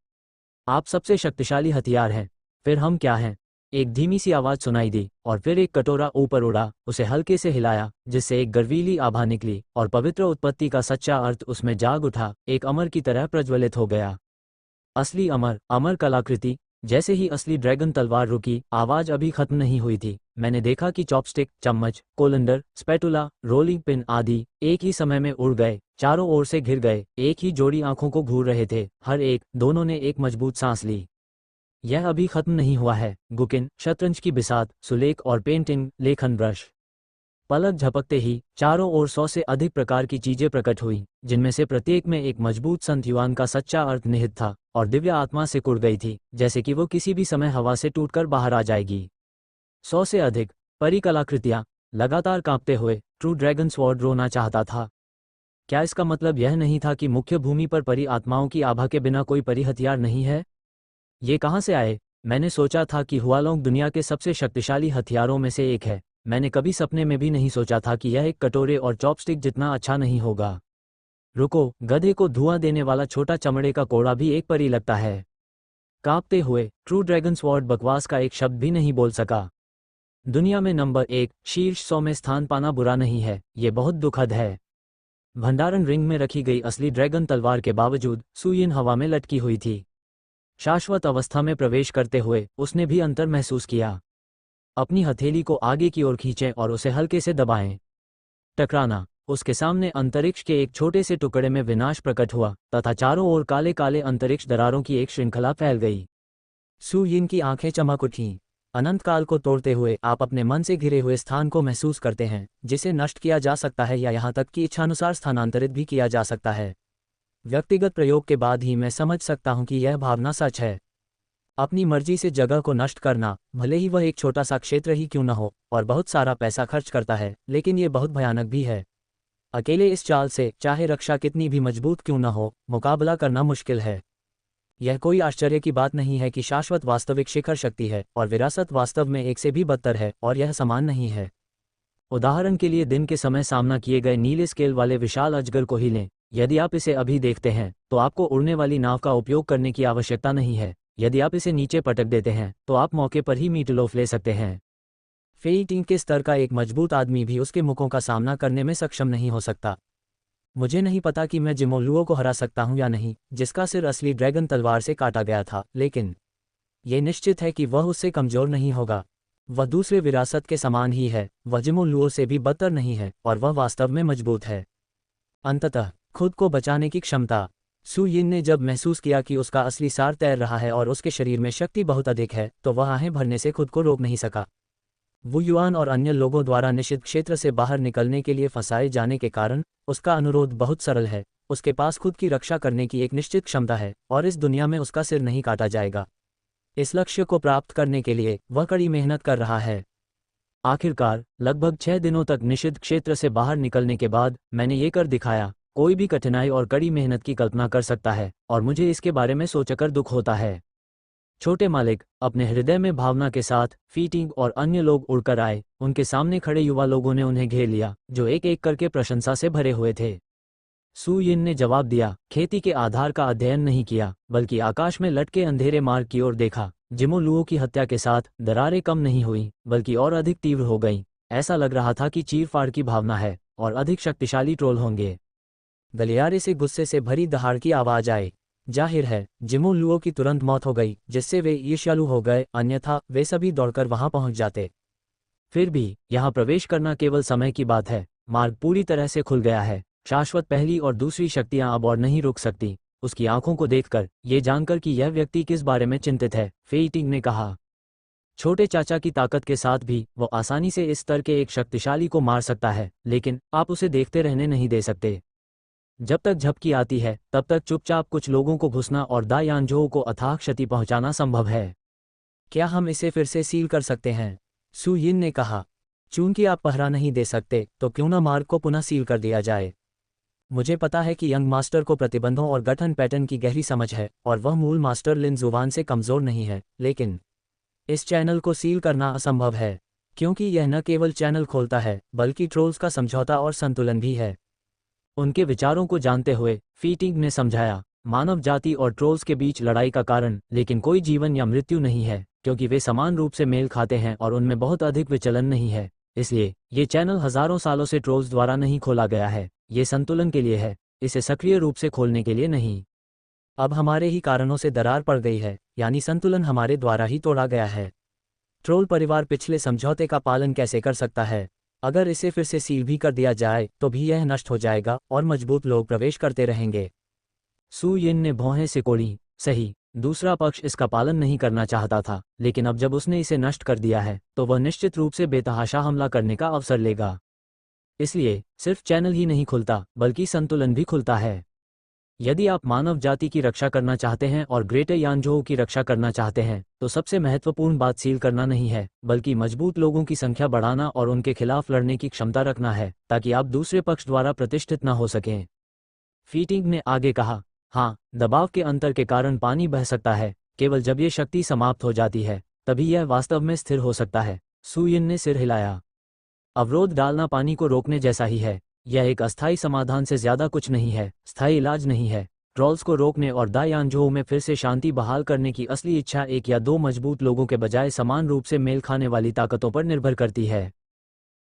आप सबसे शक्तिशाली हथियार हैं। फिर हम क्या हैं? एक धीमी सी आवाज सुनाई दी और फिर एक कटोरा ऊपर उड़ा, उसे हल्के से हिलाया जिससे एक गर्वीली आभा निकली और पवित्र उत्पत्ति का सच्चा अर्थ उसमें जाग उठा, एक अमर की तरह प्रज्वलित हो गया। असली अमर, अमर कलाकृति। जैसे ही असली ड्रैगन तलवार रुकी, आवाज अभी खत्म नहीं हुई थी। मैंने देखा कि चॉपस्टिक, चम्मच, कोलंडर, स्पैटुला, रोलिंग पिन आदि एक ही समय में उड़ गए, चारों ओर से घिर गए, एक ही जोड़ी आंखों को घूर रहे थे। हर एक, दोनों ने एक मजबूत सांस ली। यह अभी खत्म नहीं हुआ है। गुकिन, शतरंज की बिसात, सुलेख और पेंटिंग, लेखन ब्रश। पलक झपकते ही चारों ओर 100 से अधिक प्रकार की चीजें प्रकट हुई, जिनमें से प्रत्येक में एक मजबूत संत युआन का सच्चा अर्थ निहित था और दिव्य आत्मा से कुड़ गई थी, जैसे कि वो किसी भी समय हवा से टूटकर बाहर आ जाएगी। 100 से अधिक परी कलाकृतियां। लगातार कांपते हुए ट्रू ड्रैगन स्वॉर्ड रोना चाहता था। क्या इसका मतलब यह नहीं था कि मुख्य भूमि पर परी आत्माओं की आभा के बिना कोई परी हथियार नहीं है? ये कहाँ से आए? मैंने सोचा था कि हुआलोंग दुनिया के सबसे शक्तिशाली हथियारों में से एक है। मैंने कभी सपने में भी नहीं सोचा था कि यह एक कटोरे और चॉपस्टिक जितना अच्छा नहीं होगा। रुको, गधे को धुआं देने वाला छोटा चमड़े का कोड़ा भी एक परी लगता है। कांपते हुए ट्रू ड्रैगन स्वॉर्ड बकवास का एक शब्द भी नहीं बोल सका। दुनिया में नंबर 1 शीर्ष 100 में स्थान पाना बुरा नहीं है, ये बहुत दुखद है। भंडारण रिंग में रखी गई असली ड्रैगन तलवार के बावजूद सू यिन हवा में लटकी हुई थी। शाश्वत अवस्था में प्रवेश करते हुए उसने भी अंतर महसूस किया। अपनी हथेली को आगे की ओर खींचें और उसे हल्के से दबाएं। टकराना। उसके सामने अंतरिक्ष के एक छोटे से टुकड़े में विनाश प्रकट हुआ तथा चारों ओर काले काले अंतरिक्ष दरारों की एक श्रृंखला फैल गई। सू यिन की आंखें चमक उठीं। अनंत काल को तोड़ते हुए आप अपने मन से घिरे हुए स्थान को महसूस करते हैं, जिसे नष्ट किया जा सकता है या यहाँ तक कि इच्छानुसार स्थानांतरित भी किया जा सकता है। व्यक्तिगत प्रयोग के बाद ही मैं समझ सकता हूँ कि यह भावना सच है। अपनी मर्जी से जगह को नष्ट करना, भले ही वह एक छोटा सा क्षेत्र ही क्यों न हो और बहुत सारा पैसा खर्च करता है, लेकिन ये बहुत भयानक भी है। अकेले इस चाल से, चाहे रक्षा कितनी भी मजबूत क्यों न हो, मुकाबला करना मुश्किल है। यह कोई आश्चर्य की बात नहीं है कि शाश्वत वास्तविक शिखर शक्ति है और विरासत वास्तव में एक से भी बदतर है और यह समान नहीं है। उदाहरण के लिए दिन के समय सामना किए गए नीले स्केल वाले विशाल अजगर को ही लें। यदि आप इसे अभी देखते हैं तो आपको उड़ने वाली नाव का उपयोग करने की आवश्यकता नहीं है। यदि आप इसे नीचे पटक देते हैं तो आप मौके पर ही मीटलोफ ले सकते हैं। फेई टिंग के स्तर का एक मजबूत आदमी भी उसके मुखों का सामना करने में सक्षम नहीं हो सकता। मुझे नहीं पता कि मैं जिमोलुओ को हरा सकता हूं या नहीं, जिसका सिर असली ड्रैगन तलवार से काटा गया था, लेकिन यह निश्चित है कि वह उससे कमजोर नहीं होगा। वह दूसरे विरासत के समान ही है, वह जिमोलुओ से भी बदतर नहीं है और वह वास्तव में मजबूत है। अंततः खुद को बचाने की क्षमता। सु यिन ने जब महसूस किया कि उसका असली सार तैर रहा है और उसके शरीर में शक्ति बहुत अधिक है, तो वह आहें भरने से खुद को रोक नहीं सका। वु युआन और अन्य लोगों द्वारा निषिद्ध क्षेत्र से बाहर निकलने के लिए फंसाए जाने के कारण उसका अनुरोध बहुत सरल है। उसके पास खुद की रक्षा करने की एक निश्चित क्षमता है और इस दुनिया में उसका सिर नहीं काटा जाएगा। इस लक्ष्य को प्राप्त करने के लिए वह कड़ी मेहनत कर रहा है। आखिरकार लगभग 6 दिनों तक निषिद्ध क्षेत्र से बाहर निकलने के बाद मैंने ये कर दिखाया। कोई भी कठिनाई और कड़ी मेहनत की कल्पना कर सकता है और मुझे इसके बारे में सोचकर दुख होता है। छोटे मालिक अपने हृदय में भावना के साथ फीटिंग और अन्य लोग उड़कर आए। उनके सामने खड़े युवा लोगों ने उन्हें घेर लिया, जो एक एक करके प्रशंसा से भरे हुए थे। सु यिन ने जवाब दिया, खेती के आधार का अध्ययन नहीं किया, बल्कि आकाश में लटके अंधेरे मार्ग की ओर देखा। जिमोलुओ की हत्या के साथ दरारें कम नहीं हुई, बल्कि और अधिक तीव्र हो गईं। ऐसा लग रहा था कि चीरफाड़ की भावना है और अधिक शक्तिशाली ट्रोल होंगे। गलियारे से गुस्से से भरी दहाड़ की आवाज आए। जाहिर है जिमोलुओ की तुरंत मौत हो गई, जिससे वे ईर्ष्यालु हो गए, अन्यथा वे सभी दौड़कर वहां पहुंच जाते। फिर भी यहां प्रवेश करना केवल समय की बात है। मार्ग पूरी तरह से खुल गया है। शाश्वत पहली और दूसरी शक्तियां अब और नहीं रुक सकती। उसकी आंखों को देखकर, ये जानकर कि यह व्यक्ति किस बारे में चिंतित है, फेई टिंग ने कहा। छोटे चाचा की ताकत के साथ भी वो आसानी से इस स्तर के एक शक्तिशाली को मार सकता है, लेकिन आप उसे देखते रहने नहीं दे सकते। जब तक झपकी आती है तब तक चुपचाप कुछ लोगों को घुसना और दा यानजो को अथाह क्षति पहुंचाना संभव है। क्या हम इसे फिर से सील कर सकते हैं? सु यिन ने कहा। चूंकि आप पहरा नहीं दे सकते तो क्यों न मार्ग को पुनः सील कर दिया जाए। मुझे पता है कि यंग मास्टर को प्रतिबंधों और गठन पैटर्न की गहरी समझ है और वह मूल मास्टर लिन जुवान से कमजोर नहीं है, लेकिन इस चैनल को सील करना असंभव है, क्योंकि यह न केवल चैनल खोलता है बल्कि ट्रोल्स का समझौता और संतुलन भी है। उनके विचारों को जानते हुए फीटिंग ने समझाया, मानव जाति और ट्रोल्स के बीच लड़ाई का कारण लेकिन कोई जीवन या मृत्यु नहीं है, क्योंकि वे समान रूप से मेल खाते हैं और उनमें बहुत अधिक विचलन नहीं है। इसलिए ये चैनल हजारों सालों से ट्रोल्स द्वारा नहीं खोला गया है। ये संतुलन के लिए है, इसे सक्रिय रूप से खोलने के लिए नहीं। अब हमारे ही कारणों से दरार पड़ गई है, यानी संतुलन हमारे द्वारा ही तोड़ा गया है। ट्रोल परिवार पिछले समझौते का पालन कैसे कर सकता है? अगर इसे फिर से सील भी कर दिया जाए तो भी यह नष्ट हो जाएगा और मजबूत लोग प्रवेश करते रहेंगे। सु यिन ने भौहें सिकोड़ी। सही, दूसरा पक्ष इसका पालन नहीं करना चाहता था, लेकिन अब जब उसने इसे नष्ट कर दिया है तो वह निश्चित रूप से बेतहाशा हमला करने का अवसर लेगा। इसलिए सिर्फ चैनल ही नहीं खुलता बल्कि संतुलन भी खुलता है। यदि आप मानव जाति की रक्षा करना चाहते हैं और ग्रेटर यानजो की रक्षा करना चाहते हैं तो सबसे महत्वपूर्ण बात सील करना नहीं है, बल्कि मजबूत लोगों की संख्या बढ़ाना और उनके खिलाफ लड़ने की क्षमता रखना है, ताकि आप दूसरे पक्ष द्वारा प्रतिष्ठित न हो सकें। फीटिंग ने आगे कहा, हाँ, दबाव के अंतर के कारण पानी बह सकता है, केवल जब ये शक्ति समाप्त हो जाती है तभी यह वास्तव में स्थिर हो सकता है। सु यिन ने सिर हिलाया। अवरोध डालना पानी को रोकने जैसा ही है। यह एक अस्थायी समाधान से ज्यादा कुछ नहीं है, स्थायी इलाज नहीं है। ट्रोल्स को रोकने और दा यानजो में फिर से शांति बहाल करने की असली इच्छा एक या दो मजबूत लोगों के बजाय समान रूप से मेल खाने वाली ताकतों पर निर्भर करती है।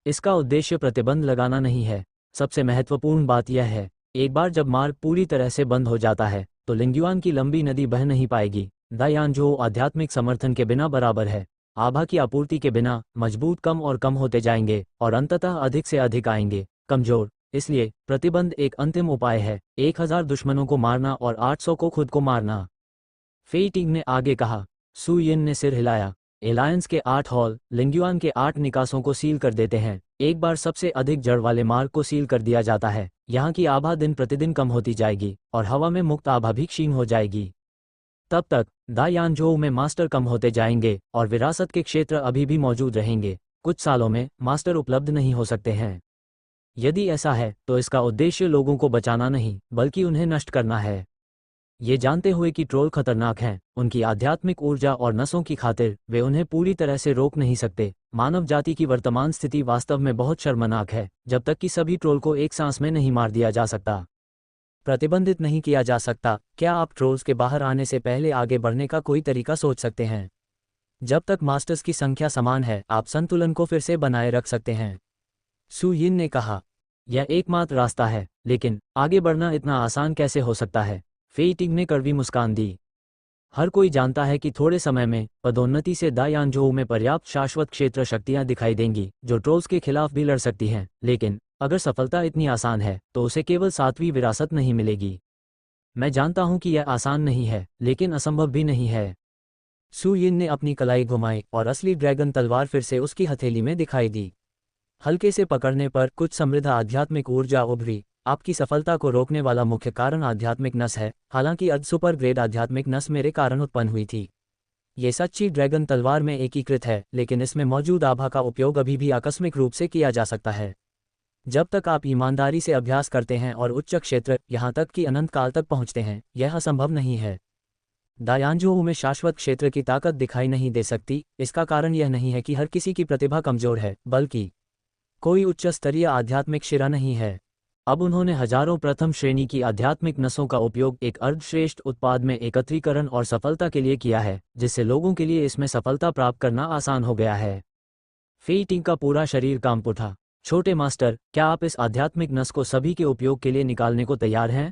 इसका उद्देश्य प्रतिबंध लगाना नहीं है। सबसे महत्वपूर्ण बात यह है, एक बार जब मार्ग पूरी तरह से बंद हो जाता है तो लिंग्युआन की लंबी नदी बह नहीं पाएगी। दा यानजो आध्यात्मिक समर्थन के बिना बराबर है। आभा की आपूर्ति के बिना मजबूत कम और कम होते जाएंगे और अंततः अधिक से अधिक आएंगे, कमजोर। इसलिए प्रतिबंध एक अंतिम उपाय है, 1000 दुश्मनों को मारना और 800 को खुद को मारना। फेई टिंग ने आगे कहा। सु यिन ने सिर हिलाया। एलायंस के 8 हॉल लिंग्युआन के 8 निकासों को सील कर देते हैं। एक बार सबसे अधिक जड़ वाले मार्ग को सील कर दिया जाता है, यहाँ की आभा दिन प्रतिदिन कम होती जाएगी और हवा में मुक्त आभा भी क्षीण हो जाएगी। तब तक दा यानजो में मास्टर कम होते जाएंगे और विरासत के क्षेत्र अभी भी मौजूद रहेंगे। कुछ सालों में मास्टर उपलब्ध नहीं हो सकते हैं। यदि ऐसा है तो इसका उद्देश्य लोगों को बचाना नहीं बल्कि उन्हें नष्ट करना है। ये जानते हुए कि ट्रोल खतरनाक हैं, उनकी आध्यात्मिक ऊर्जा और नसों की खातिर वे उन्हें पूरी तरह से रोक नहीं सकते। मानव जाति की वर्तमान स्थिति वास्तव में बहुत शर्मनाक है, जब तक कि सभी ट्रोल को एक सांस में नहीं मार दिया जा सकता, प्रतिबंधित नहीं किया जा सकता। क्या आप ट्रोल्स के बाहर आने से पहले आगे बढ़ने का कोई तरीका सोच सकते हैं? जब तक मास्टर्स की संख्या समान है, आप संतुलन को फिर से बनाए रख सकते हैं, सू यिन ने कहा। यह एकमात्र रास्ता है, लेकिन आगे बढ़ना इतना आसान कैसे हो सकता है? फेई टिंग ने कड़वी मुस्कान दी। हर कोई जानता है कि थोड़े समय में पदोन्नति से दायानजोऊ में पर्याप्त शाश्वत क्षेत्र शक्तियां दिखाई देंगी जो ट्रोल्स के खिलाफ भी लड़ सकती हैं, लेकिन अगर सफलता इतनी आसान है तो उसे केवल 7वीं विरासत नहीं मिलेगी। मैं जानता हूं कि यह आसान नहीं है, लेकिन असंभव भी नहीं है। सू यिन ने अपनी कलाई घुमाई और असली ड्रैगन तलवार फिर से उसकी हथेली में दिखाई दी। हल्के से पकड़ने पर कुछ समृद्ध आध्यात्मिक ऊर्जा उभरी। आपकी सफलता को रोकने वाला मुख्य कारण आध्यात्मिक नस है, हालांकि सुपर ग्रेड आध्यात्मिक नस मेरे कारण उत्पन्न हुई थी। ये सच्ची ड्रैगन तलवार में एकीकृत है, लेकिन इसमें मौजूद आभा का उपयोग अभी भी आकस्मिक रूप से किया जा सकता है। जब तक आप ईमानदारी से अभ्यास करते हैं और उच्च क्षेत्र, यहां तक कि अनंत काल तक पहुंचते हैं, यह असंभव नहीं है। दायानजोऊ में शाश्वत क्षेत्र की ताकत दिखाई नहीं दे सकती। इसका कारण यह नहीं है कि हर किसी की प्रतिभा कमजोर है, बल्कि कोई उच्च स्तरीय आध्यात्मिक शिरा नहीं है। अब उन्होंने हजारों प्रथम श्रेणी की आध्यात्मिक नसों का उपयोग एक अर्धश्रेष्ठ उत्पाद में एकत्रीकरण और सफलता के लिए किया है, जिससे लोगों के लिए इसमें सफलता प्राप्त करना आसान हो गया है। फेई टिंग का पूरा शरीर कांप उठा। छोटे मास्टर, क्या आप इस आध्यात्मिक नस को सभी के उपयोग के लिए निकालने को तैयार हैं?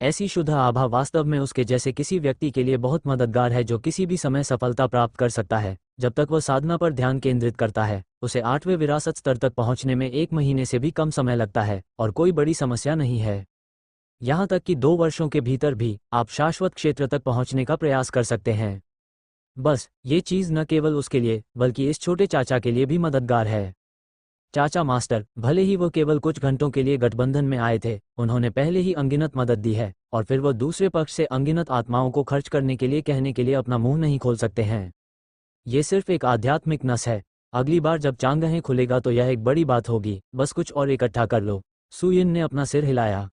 ऐसी शुद्ध आभा वास्तव में उसके जैसे किसी व्यक्ति के लिए बहुत मददगार है जो किसी भी समय सफलता प्राप्त कर सकता है, जब तक वह साधना पर ध्यान केंद्रित करता है। उसे 8वें विरासत स्तर तक पहुंचने में 1 महीने से भी कम समय लगता है और कोई बड़ी समस्या नहीं है। यहां तक कि 2 वर्षों के भीतर भी आप शाश्वत क्षेत्र तक पहुंचने का प्रयास कर सकते हैं। बस ये चीज न केवल उसके लिए बल्कि इस छोटे चाचा के लिए भी मददगार है। चाचा मास्टर, भले ही वो केवल कुछ घंटों के लिए गठबंधन में आए थे, उन्होंने पहले ही अनगिनत मदद दी है, और फिर वो दूसरे पक्ष से अनगिनत आत्माओं को खर्च करने के लिए कहने के लिए अपना मुंह नहीं खोल सकते हैं। ये सिर्फ एक आध्यात्मिक नस है। अगली बार जब चांगहें खुलेगा तो यह एक बड़ी बात होगी। बस कुछ और इकट्ठा कर लो। सू यिन ने अपना सिर हिलाया।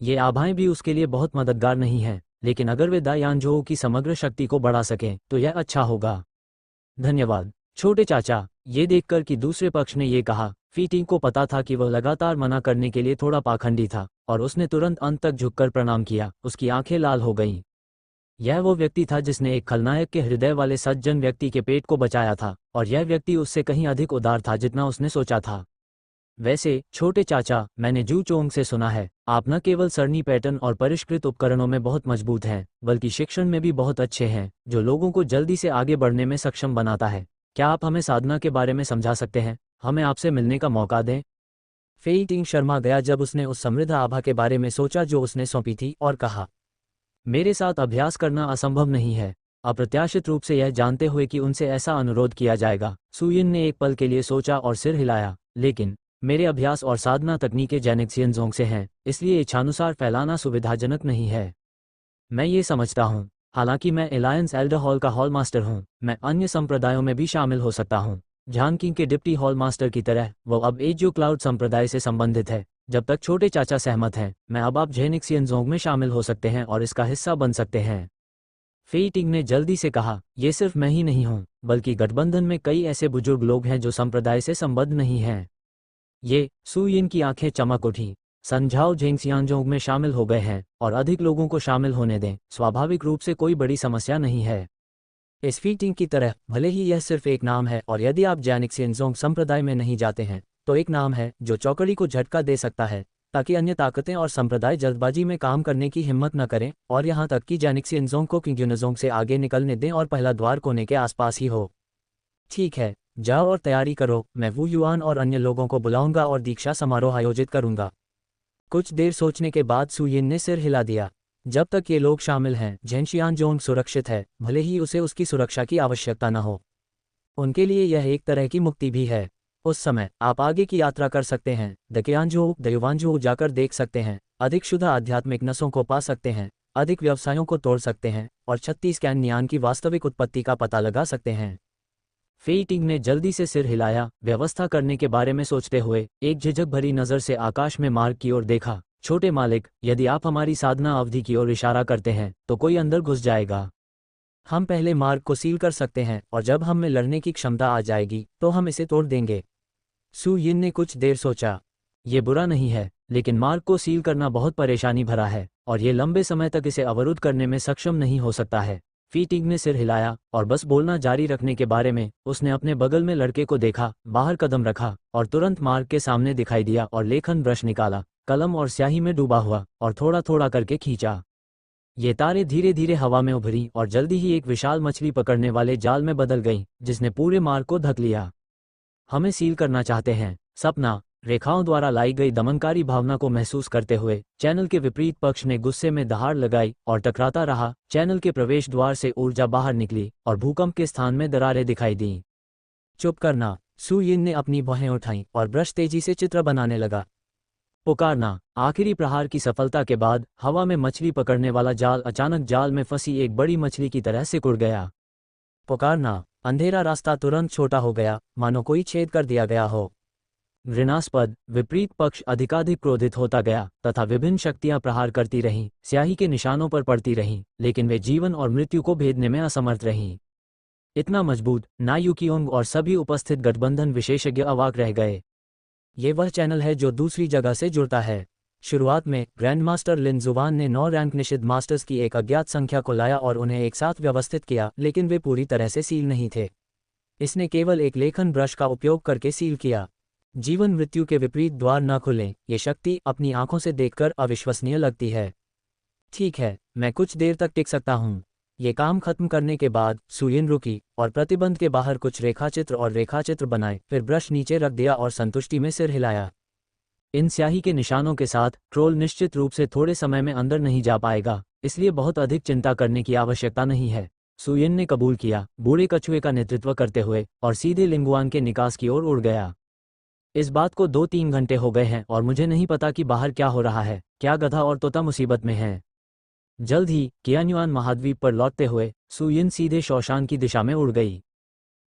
ये आभाएं भी उसके लिए बहुत मददगार नहीं हैं, लेकिन अगर वे दायानजोऊ की समग्र शक्ति को बढ़ा सकें तो यह अच्छा होगा। धन्यवाद छोटे चाचा। ये देखकर कि दूसरे पक्ष ने ये कहा, फी टिंग को पता था कि वह लगातार मना करने के लिए थोड़ा पाखंडी था, और उसने तुरंत अंत तक झुककर प्रणाम किया। उसकी आंखें लाल हो गईं। यह वो व्यक्ति था जिसने एक खलनायक के हृदय वाले सज्जन व्यक्ति के पेट को बचाया था, और यह व्यक्ति उससे कहीं अधिक उदार था जितना उसने सोचा था। वैसे छोटे चाचा, मैंने जू चोंग से सुना है, आप न केवल सरनी पैटर्न और परिष्कृत उपकरणों में बहुत मजबूत हैं, बल्कि शिक्षण में भी बहुत अच्छे हैं, जो लोगों को जल्दी से आगे बढ़ने में सक्षम बनाता है। क्या आप हमें साधना के बारे में समझा सकते हैं? हमें आपसे मिलने का मौका दें। फेई टिंग शर्मा गया जब उसने उस समृद्ध आभा के बारे में सोचा जो उसने सौंपी थी, और कहा, मेरे साथ अभ्यास करना असंभव नहीं है। अप्रत्याशित रूप से यह जानते हुए कि उनसे ऐसा अनुरोध किया जाएगा, सू यिन ने एक पल के लिए सोचा और सिर हिलाया। लेकिन मेरे अभ्यास और साधना तकनीकें जेनेक्सियन जोंग से हैं, इसलिए इच्छानुसार फैलाना सुविधाजनक नहीं है। मैं ये समझता हूँ। हालांकि मैं एलायंस एल्डर हॉल का हॉल मास्टर हूँ, मैं अन्य संप्रदायों में भी शामिल हो सकता हूँ। झांकिंग के डिप्टी हॉल मास्टर की तरह वो अब एजो क्लाउड संप्रदाय से संबंधित है। जब तक छोटे चाचा सहमत हैं, मैं अब आप जेनेक्सियन जोंग में शामिल हो सकते हैं और इसका हिस्सा बन सकते हैं। फेई टिंग ने जल्दी से कहा, ये सिर्फ मैं ही नहीं हूँ, बल्कि गठबंधन में कई ऐसे बुजुर्ग लोग हैं जो संप्रदाय से संबद्ध नहीं हैं। ये सू यिन की आंखें चमक उठी। संझाओ झेंगसियांजोंग में शामिल हो गए हैं, और अधिक लोगों को शामिल होने दें। स्वाभाविक रूप से कोई बड़ी समस्या नहीं है। इस फी टिंग की तरह भले ही यह सिर्फ एक नाम है, और यदि आप जेनेक्सियनजोंग संप्रदाय में नहीं जाते हैं तो एक नाम है जो चौकड़ी को झटका दे सकता है, ताकि अन्य ताकतें और संप्रदाय जल्दबाजी में काम करने की हिम्मत न करें, और यहाँ तक कि जेनेक्सियनजोंग को किंग्युनजोंग से आगे निकलने दें और पहला द्वार कोने के आसपास ही हो। ठीक है, जाओ और तैयारी करो। मैं वू युआन और अन्य लोगों को बुलाऊंगा और दीक्षा समारोह आयोजित करूंगा। कुछ देर सोचने के बाद सू यिन ने सिर हिला दिया। जब तक ये लोग शामिल हैं, झेंशियांजोंग सुरक्षित है, भले ही उसे उसकी सुरक्षा की आवश्यकता न हो। उनके लिए यह एक तरह की मुक्ति भी है। उस समय आप आगे की यात्रा कर सकते हैं, दकियांजोऊ दयुवांजोऊ जाकर देख सकते हैं, अधिक शुद्ध आध्यात्मिक नसों को पा सकते हैं, अधिक व्यवसायों को तोड़ सकते हैं, और 36 कैन्यान की वास्तविक उत्पत्ति का पता लगा सकते हैं। फेई टिंग ने जल्दी से सिर हिलाया, व्यवस्था करने के बारे में सोचते हुए एक झिझक भरी नज़र से आकाश में मार्ग की ओर देखा। छोटे मालिक, यदि आप हमारी साधना अवधि की ओर इशारा करते हैं तो कोई अंदर घुस जाएगा। हम पहले मार्ग को सील कर सकते हैं और जब हम में लड़ने की क्षमता आ जाएगी तो हम इसे तोड़ देंगे। सु यिन ने कुछ देर सोचा। ये बुरा नहीं है, लेकिन मार्ग को सील करना बहुत परेशानी भरा है और ये लंबे समय तक इसे अवरुद्ध करने में सक्षम नहीं हो सकता है। फी टिंग ने सिर हिलाया और बस बोलना जारी रखने के बारे में। उसने अपने बगल में लड़के को देखा, बाहर कदम रखा और तुरंत मार्ग के सामने दिखाई दिया और लेखन ब्रश निकाला, कलम और स्याही में डूबा हुआ और थोड़ा थोड़ा करके खींचा। ये तारे धीरे धीरे हवा में उभरी और जल्दी ही एक विशाल मछली पकड़ने वाले जाल में बदल गई, जिसने पूरे मार्ग को ढक लिया। हमें सील करना चाहते हैं, सपना। रेखाओं द्वारा लाई गई दमनकारी भावना को महसूस करते हुए चैनल के विपरीत पक्ष ने गुस्से में दहाड़ लगाई और टकराता रहा। चैनल के प्रवेश द्वार से ऊर्जा बाहर निकली और भूकंप के स्थान में दरारें दिखाई दीं। चुप करना, सु यिन ने अपनी भौहें उठाईं और ब्रश तेजी से चित्र बनाने लगा। पुकारना। आखिरी प्रहार की सफलता के बाद हवा में मछली पकड़ने वाला जाल अचानक जाल में फंसी एक बड़ी मछली की तरह सिकुड़ गया। पुकारना। अंधेरा रास्ता तुरंत छोटा हो गया, मानो कोई छेद कर दिया गया हो। घृणास्पद। विपरीत पक्ष अधिकाधिक क्रोधित होता गया तथा विभिन्न शक्तियां प्रहार करती रहीं, स्याही के निशानों पर पड़ती रहीं, लेकिन वे जीवन और मृत्यु को भेदने में असमर्थ रहीं। इतना मजबूत, ना यूकियोंग और सभी उपस्थित गठबंधन विशेषज्ञ अवाक रह गए। ये वह चैनल है जो दूसरी जगह से जुड़ता है। शुरुआत में ग्रैंड मास्टर लिन जुवान ने 9 रैंक निषिद्ध मास्टर्स की एक अज्ञात संख्या को लाया और उन्हें एक साथ व्यवस्थित किया, लेकिन वे पूरी तरह से सील नहीं थे। इसने केवल एक लेखन ब्रश का उपयोग करके सील किया। जीवन मृत्यु के विपरीत द्वार न खुलें, ये शक्ति अपनी आंखों से देखकर अविश्वसनीय लगती है। ठीक है, मैं कुछ देर तक टिक सकता हूँ। ये काम खत्म करने के बाद सु यिन रुकी और प्रतिबंध के बाहर कुछ रेखाचित्र बनाए, फिर ब्रश नीचे रख दिया और संतुष्टि में सिर हिलाया। इन स्याही के निशानों के साथ ट्रोल निश्चित रूप से थोड़े समय में अंदर नहीं जा पाएगा, इसलिए बहुत अधिक चिंता करने की आवश्यकता नहीं है। सु यिन ने कबूल किया, बूढ़े कछुए का नेतृत्व करते हुए, और सीधे लिंगुआन के निकास की ओर उड़ गया। इस बात को 2-3 घंटे हो गए हैं और मुझे नहीं पता कि बाहर क्या हो रहा है। क्या गधा और तोता मुसीबत में है? जल्द ही कियान्युआन महाद्वीप पर लौटते हुए सु यिन सीधे शौशान की दिशा में उड़ गई।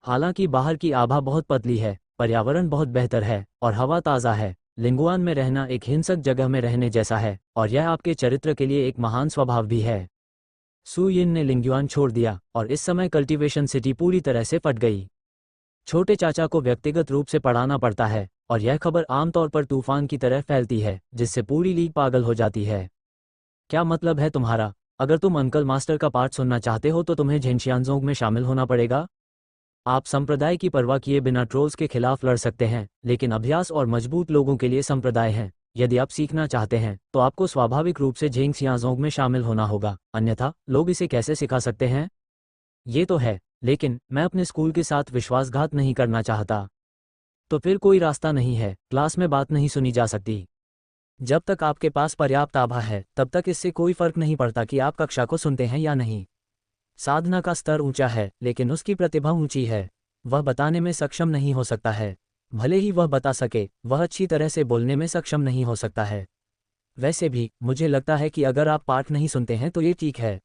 हालांकि बाहर की आभा बहुत पतली है, पर्यावरण बहुत बेहतर है और हवा ताज़ा है। लिंगुआन में रहना एक हिंसक जगह में रहने जैसा है और यह आपके चरित्र के लिए एक महान स्वभाव भी है। सु यिन ने लिंगुआन छोड़ दिया और इस समय कल्टीवेशन सिटी पूरी तरह से फट गई। छोटे चाचा को व्यक्तिगत रूप से पढ़ाना पड़ता है और यह खबर आमतौर पर तूफान की तरह फैलती है, जिससे पूरी लीग पागल हो जाती है। क्या मतलब है तुम्हारा? अगर तुम अंकल मास्टर का पाठ सुनना चाहते हो तो तुम्हें झेंशियांजोंग में शामिल होना पड़ेगा। आप संप्रदाय की परवाह किए बिना ट्रोल्स के खिलाफ लड़ सकते हैं, लेकिन अभ्यास और मजबूत लोगों के लिए संप्रदाय हैं। यदि आप सीखना चाहते हैं तो आपको स्वाभाविक रूप से झेंशियांजोंग में शामिल होना होगा, अन्यथा लोग इसे कैसे सिखा सकते हैं? ये तो है, लेकिन मैं अपने स्कूल के साथ विश्वासघात नहीं करना चाहता। तो फिर कोई रास्ता नहीं है, क्लास में बात नहीं सुनी जा सकती। जब तक आपके पास पर्याप्त आभा है तब तक इससे कोई फर्क नहीं पड़ता कि आप कक्षा को सुनते हैं या नहीं। साधना का स्तर ऊंचा है, लेकिन उसकी प्रतिभा ऊंची है। वह बताने में सक्षम नहीं हो सकता है। भले ही वह बता सके, वह अच्छी तरह से बोलने में सक्षम नहीं हो सकता है। वैसे भी मुझे लगता है कि अगर आप पाठ नहीं सुनते हैं तो ये ठीक है।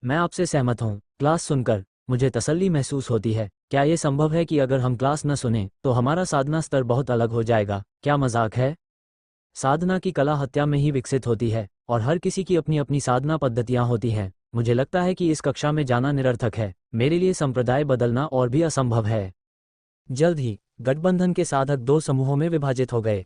मैं आपसे सहमत हूँ। क्लास सुनकर मुझे तसल्ली महसूस होती है। क्या ये संभव है कि अगर हम क्लास न सुने तो हमारा साधना स्तर बहुत अलग हो जाएगा? क्या मजाक है? साधना की कला हत्या में ही विकसित होती है और हर किसी की अपनी अपनी साधना पद्धतियां होती हैं। मुझे लगता है कि इस कक्षा में जाना निरर्थक है। मेरे लिए संप्रदाय बदलना और भी असंभव है। जल्द ही गठबंधन के साधक 2 समूहों में विभाजित हो गए।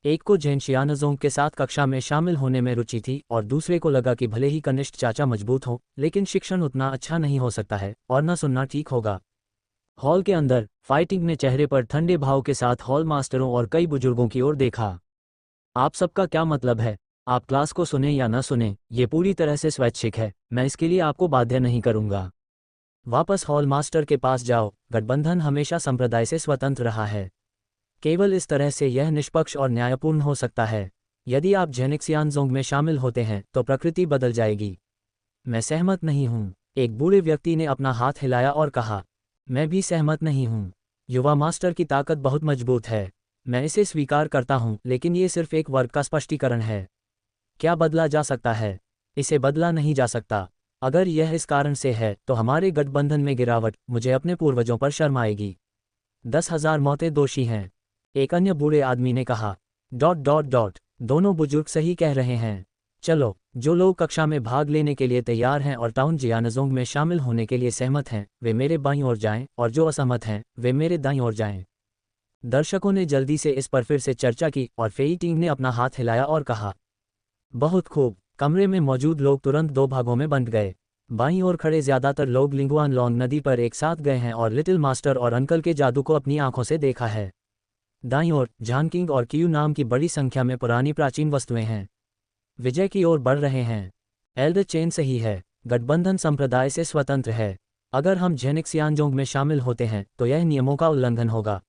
एक को झेंशियानजोंग के साथ कक्षा में शामिल होने में रुचि थी और दूसरे को लगा कि भले ही कनिष्ठ चाचा मजबूत हो, लेकिन शिक्षण उतना अच्छा नहीं हो सकता है और न सुनना ठीक होगा। हॉल के अंदर फाइटिंग ने चेहरे पर ठंडे भाव के साथ हॉल मास्टरों और कई बुजुर्गों की ओर देखा। आप सबका क्या मतलब है? आप क्लास को सुने या न सुने, ये पूरी तरह से स्वैच्छिक है। मैं इसके लिए आपको बाध्य नहीं करूंगा। वापस हॉल मास्टर के पास जाओ। गठबंधन हमेशा संप्रदाय से स्वतंत्र रहा है। केवल इस तरह से यह निष्पक्ष और न्यायपूर्ण हो सकता है। यदि आप झेनिक्सियानजोंग में शामिल होते हैं तो प्रकृति बदल जाएगी। मैं सहमत नहीं हूँ। एक बूढ़े व्यक्ति ने अपना हाथ हिलाया और कहा, मैं भी सहमत नहीं हूँ। युवा मास्टर की ताकत बहुत मजबूत है। मैं इसे स्वीकार करता हूँ, लेकिन ये सिर्फ एक वर्ग का स्पष्टीकरण है। क्या बदला जा सकता है? इसे बदला नहीं जा सकता। अगर यह इस कारण से है तो हमारे गठबंधन में गिरावट मुझे अपने पूर्वजों पर शर्म आएगी। 10,000 मौतें दोषी हैं, एक अन्य बूढ़े आदमी ने कहा। दोनों बुजुर्ग सही कह रहे हैं। चलो, जो लोग कक्षा में भाग लेने के लिए तैयार हैं और टाउन जियानजोंग में शामिल होने के लिए सहमत हैं, वे मेरे बाईं ओर जाएं, और जो असहमत हैं, वे मेरे दाईं ओर जाएं। दर्शकों ने जल्दी से इस पर फिर से चर्चा की और फेई टिंग ने अपना हाथ हिलाया और कहा, बहुत खूब। कमरे में मौजूद लोग तुरंत दो भागों में बंट गए। बाईं ओर खड़े ज्यादातर लोग लिंगुआन लॉन्ग नदी पर एक साथ गए हैं और लिटिल मास्टर और अंकल के जादू को अपनी आंखों से देखा है। दाईं ओर झानकिंग और कियू नाम की बड़ी संख्या में पुरानी प्राचीन वस्तुएं हैं। विजय की ओर बढ़ रहे हैं। एल्डर चेन सही है, गठबंधन संप्रदाय से स्वतंत्र है। अगर हम झेनिक्सियानजोंग में शामिल होते हैं तो यह नियमों का उल्लंघन होगा।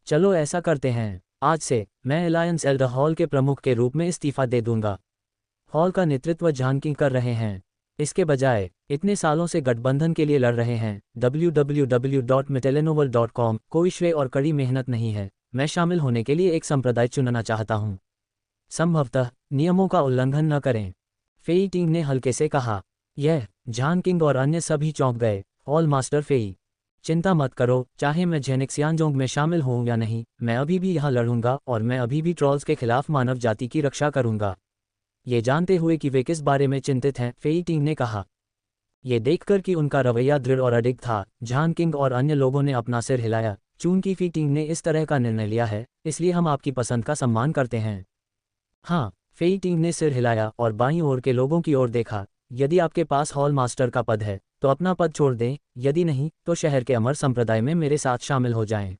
चलो ऐसा करते हैं। आज से मैं अलायंस एल्डर हॉल के प्रमुख के रूप में इस्तीफा दे दूंगा। हॉल का नेतृत्व झानकिंग कर रहे हैं। इसके बजाय इतने सालों से गठबंधन के लिए लड़ रहे हैं। www.metelenovel.com कोई श्रेय और कड़ी मेहनत नहीं है। मैं शामिल होने के लिए एक संप्रदाय चुनना चाहता हूँ। संभवतः नियमों का उल्लंघन न करें, फेई टिंग ने हल्के से कहा। यह झानकिंग और अन्य सभी चौंक गए। हॉल मास्टर फेई, चिंता मत करो, चाहे मैं झेनिक्सियानजोंग में शामिल हूँ या नहीं, मैं अभी भी यहाँ लड़ूंगा और मैं अभी भी ट्रॉल्स के खिलाफ मानव जाति की रक्षा करूंगा। ये जानते हुए कि वे किस बारे में चिंतित हैं, फेई टिंग ने कहा। ये देखकर कि उनका रवैया दृढ़ और अडिग था, झानकिंग और अन्य लोगों ने अपना सिर हिलाया। चूंकि फेई टिंग ने इस तरह का निर्णय लिया है, इसलिए हम आपकी पसंद का सम्मान करते हैं। हाँ, फेई टिंग ने सिर हिलाया और बाईं ओर के लोगों की ओर देखा। यदि आपके पास हॉल मास्टर का पद है तो अपना पद छोड़ दें, यदि नहीं तो शहर के अमर संप्रदाय में मेरे साथ शामिल हो जाएं।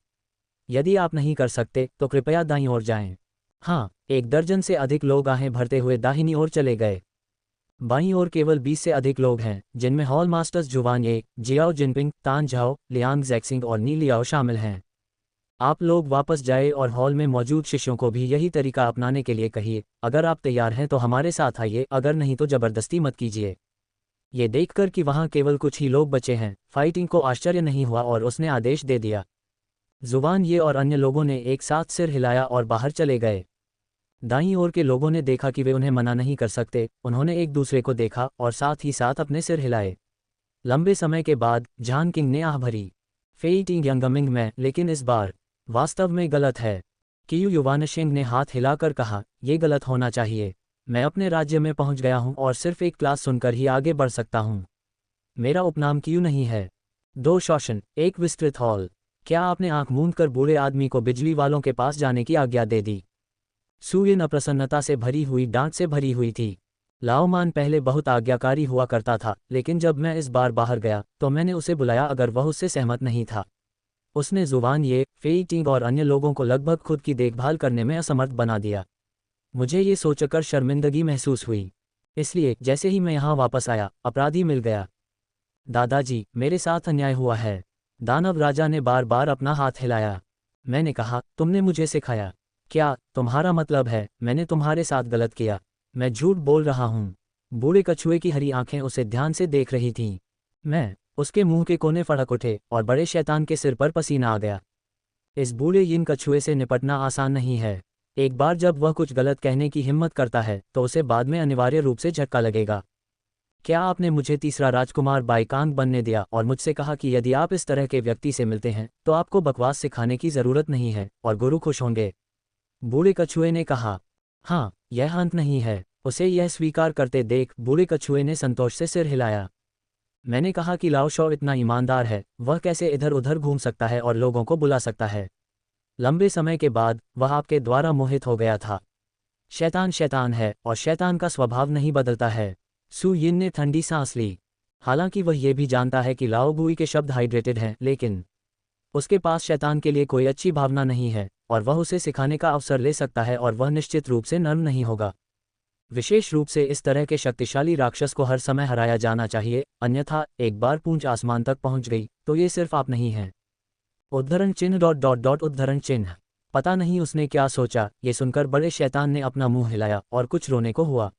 यदि आप नहीं कर सकते तो कृपया दाईं ओर जाएं। हाँ, 1 दर्जन से अधिक लोग आहें भरते हुए दाहिनी ओर चले गए। बाईं ओर केवल 20 से अधिक लोग हैं, जिनमें हॉल मास्टर्स जुवान ये, जियाओ जिनपिंग, तान झाओ, लियांग जैक्सिंग और नी लियाओ शामिल हैं। आप लोग वापस जाए और हॉल में मौजूद शिष्यों को भी यही तरीका अपनाने के लिए कहिए। अगर आप तैयार हैं तो हमारे साथ आइए, अगर नहीं तो जबरदस्ती मत कीजिए। ये देखकर कि वहाँ केवल कुछ ही लोग बचे हैं, फाइटिंग को आश्चर्य नहीं हुआ और उसने आदेश दे दिया। जुबान ये और अन्य लोगों ने एक साथ सिर हिलाया और बाहर चले गए। दाईं ओर के लोगों ने देखा कि वे उन्हें मना नहीं कर सकते। उन्होंने एक दूसरे को देखा और साथ ही साथ अपने सिर हिलाए। लंबे समय के बाद झानकिंग ने आह भरी, फेई टिंग यंगमिंग में, लेकिन इस बार वास्तव में गलत है। कियू युवानशिंग ने हाथ हिलाकर कहा, यह गलत होना चाहिए। मैं अपने राज्य में पहुंच गया हूं और सिर्फ एक क्लास सुनकर ही आगे बढ़ सकता हूं। मेरा उपनाम कियू नहीं है। 2 शोशन, एक विस्तृत हॉल। क्या आपने आंख मूंद कर बूढ़े आदमी को बिजली वालों के पास जाने की आज्ञा दे दी? सुयिन अप्रसन्नता से भरी हुई डांट से भरी हुई थी। लाओमान पहले बहुत आज्ञाकारी हुआ करता था, लेकिन जब मैं इस बार बाहर गया तो मैंने उसे बुलाया अगर वह उससे सहमत नहीं था। उसने जुबान ये, फेई टिंग और अन्य लोगों को लगभग खुद की देखभाल करने में असमर्थ बना दिया। मुझे ये सोचकर शर्मिंदगी महसूस हुई। इसलिए जैसे ही मैं यहाँ वापस आया, अपराधी मिल गया। दादाजी, मेरे साथ अन्याय हुआ है। दानव राजा ने बार बार अपना हाथ हिलाया। मैंने कहा, तुमने मुझे सिखाया। क्या तुम्हारा मतलब है मैंने तुम्हारे साथ गलत किया? मैं झूठ बोल रहा हूँ। बूढ़े कछुए की हरी आंखें उसे ध्यान से देख रही थीं। उसके मुंह के कोने फड़क उठे और बड़े शैतान के सिर पर पसीना आ गया। इस बूढ़े यिन कछुए से निपटना आसान नहीं है। एक बार जब वह कुछ गलत कहने की हिम्मत करता है तो उसे बाद में अनिवार्य रूप से झटका लगेगा। क्या आपने मुझे तीसरा राजकुमार बाईकांग बनने दिया और मुझसे कहा कि यदि आप इस तरह के व्यक्ति से मिलते हैं तो आपको बकवास सिखाने की जरूरत नहीं है और गुरु खुश होंगे? बूढ़े कछुए ने कहा। हाँ, यह अंत नहीं है। उसे यह स्वीकार करते देख बूढ़े कछुए ने संतोष से सिर हिलाया। मैंने कहा कि लाओ शॉ इतना ईमानदार है, वह कैसे इधर उधर घूम सकता है और लोगों को बुला सकता है। लंबे समय के बाद वह आपके द्वारा मोहित हो गया था। शैतान शैतान है और शैतान का स्वभाव नहीं बदलता है। सु यिन ने ठंडी सांस ली। हालांकि वह यह भी जानता है कि लाओ बुई के शब्द हाइड्रेटेड हैं, लेकिन उसके पास शैतान के लिए कोई अच्छी भावना नहीं है और वह उसे सिखाने का अवसर ले सकता है और वह निश्चित रूप से नर्म नहीं होगा। विशेष रूप से इस तरह के शक्तिशाली राक्षस को हर समय हराया जाना चाहिए, अन्यथा एक बार पूंछ आसमान तक पहुंच गई तो ये सिर्फ आप नहीं हैं। उद्धरण चिन्ह उद्धरण चिन्ह। पता नहीं उसने क्या सोचा। ये सुनकर बड़े शैतान ने अपना मुंह हिलाया और कुछ रोने को हुआ।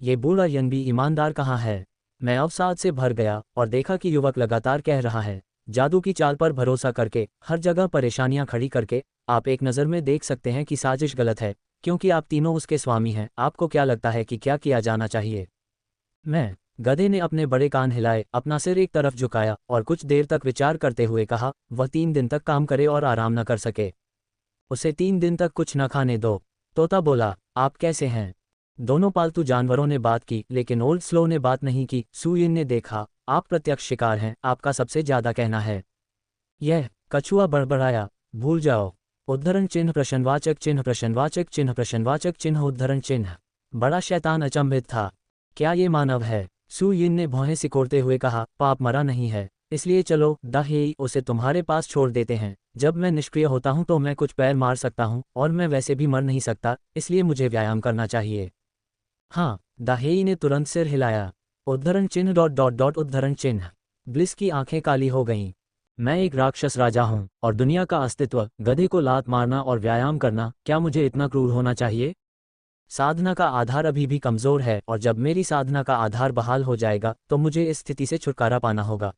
ये बूढ़ा यन भी ईमानदार कहाँ है? मैं अवसाद से भर गया और देखा कि युवक लगातार कह रहा है, जादू की चाल पर भरोसा करके, हर जगह परेशानियां खड़ी करके, आप एक नज़र में देख सकते हैं कि साजिश गलत है, क्योंकि आप तीनों उसके स्वामी हैं। आपको क्या लगता है कि क्या किया जाना चाहिए? गधे ने अपने बड़े कान हिलाए, अपना सिर एक तरफ झुकाया और कुछ देर तक विचार करते हुए कहा, वह 3 दिन तक काम करे और आराम न कर सके। उसे 3 दिन तक कुछ न खाने दो। तोता बोला, आप कैसे हैं? दोनों पालतू जानवरों ने बात की, लेकिन ओल्ड स्लो ने बात नहीं की। सू यिन ने देखा, आप प्रत्यक्ष शिकार हैं, आपका सबसे ज्यादा कहना है। यह कछुआ बड़बड़ाया, भूल जाओ। उद्धरण चिन्ह प्रश्नवाचक चिन्ह प्रश्नवाचक चिन्ह प्रश्नवाचक चिन्ह उद्धरण चिन्ह। बड़ा शैतान अचंभित था। क्या ये मानव है? सू यिन ने भौहें सिकोड़ते हुए कहा, पाप मरा नहीं है, इसलिए चलो द हेई उसे तुम्हारे पास छोड़ देते हैं। जब मैं निष्क्रिय होता हूं तो मैं कुछ पैर मार सकता हूं, और मैं वैसे भी मर नहीं सकता, इसलिए मुझे व्यायाम करना चाहिए। हाँ, द हेई ने तुरंत सिर हिलाया। उद्धरण चिन्ह डॉट डॉट डॉट उद्धरण चिन्ह। ब्लिस की आंखें काली हो गईं। मैं एक राक्षस राजा हूं, और दुनिया का अस्तित्व, गधे को लात मारना और व्यायाम करना, क्या मुझे इतना क्रूर होना चाहिए? साधना का आधार अभी भी कमजोर है, और जब मेरी साधना का आधार बहाल हो जाएगा तो मुझे इस स्थिति से छुटकारा पाना होगा।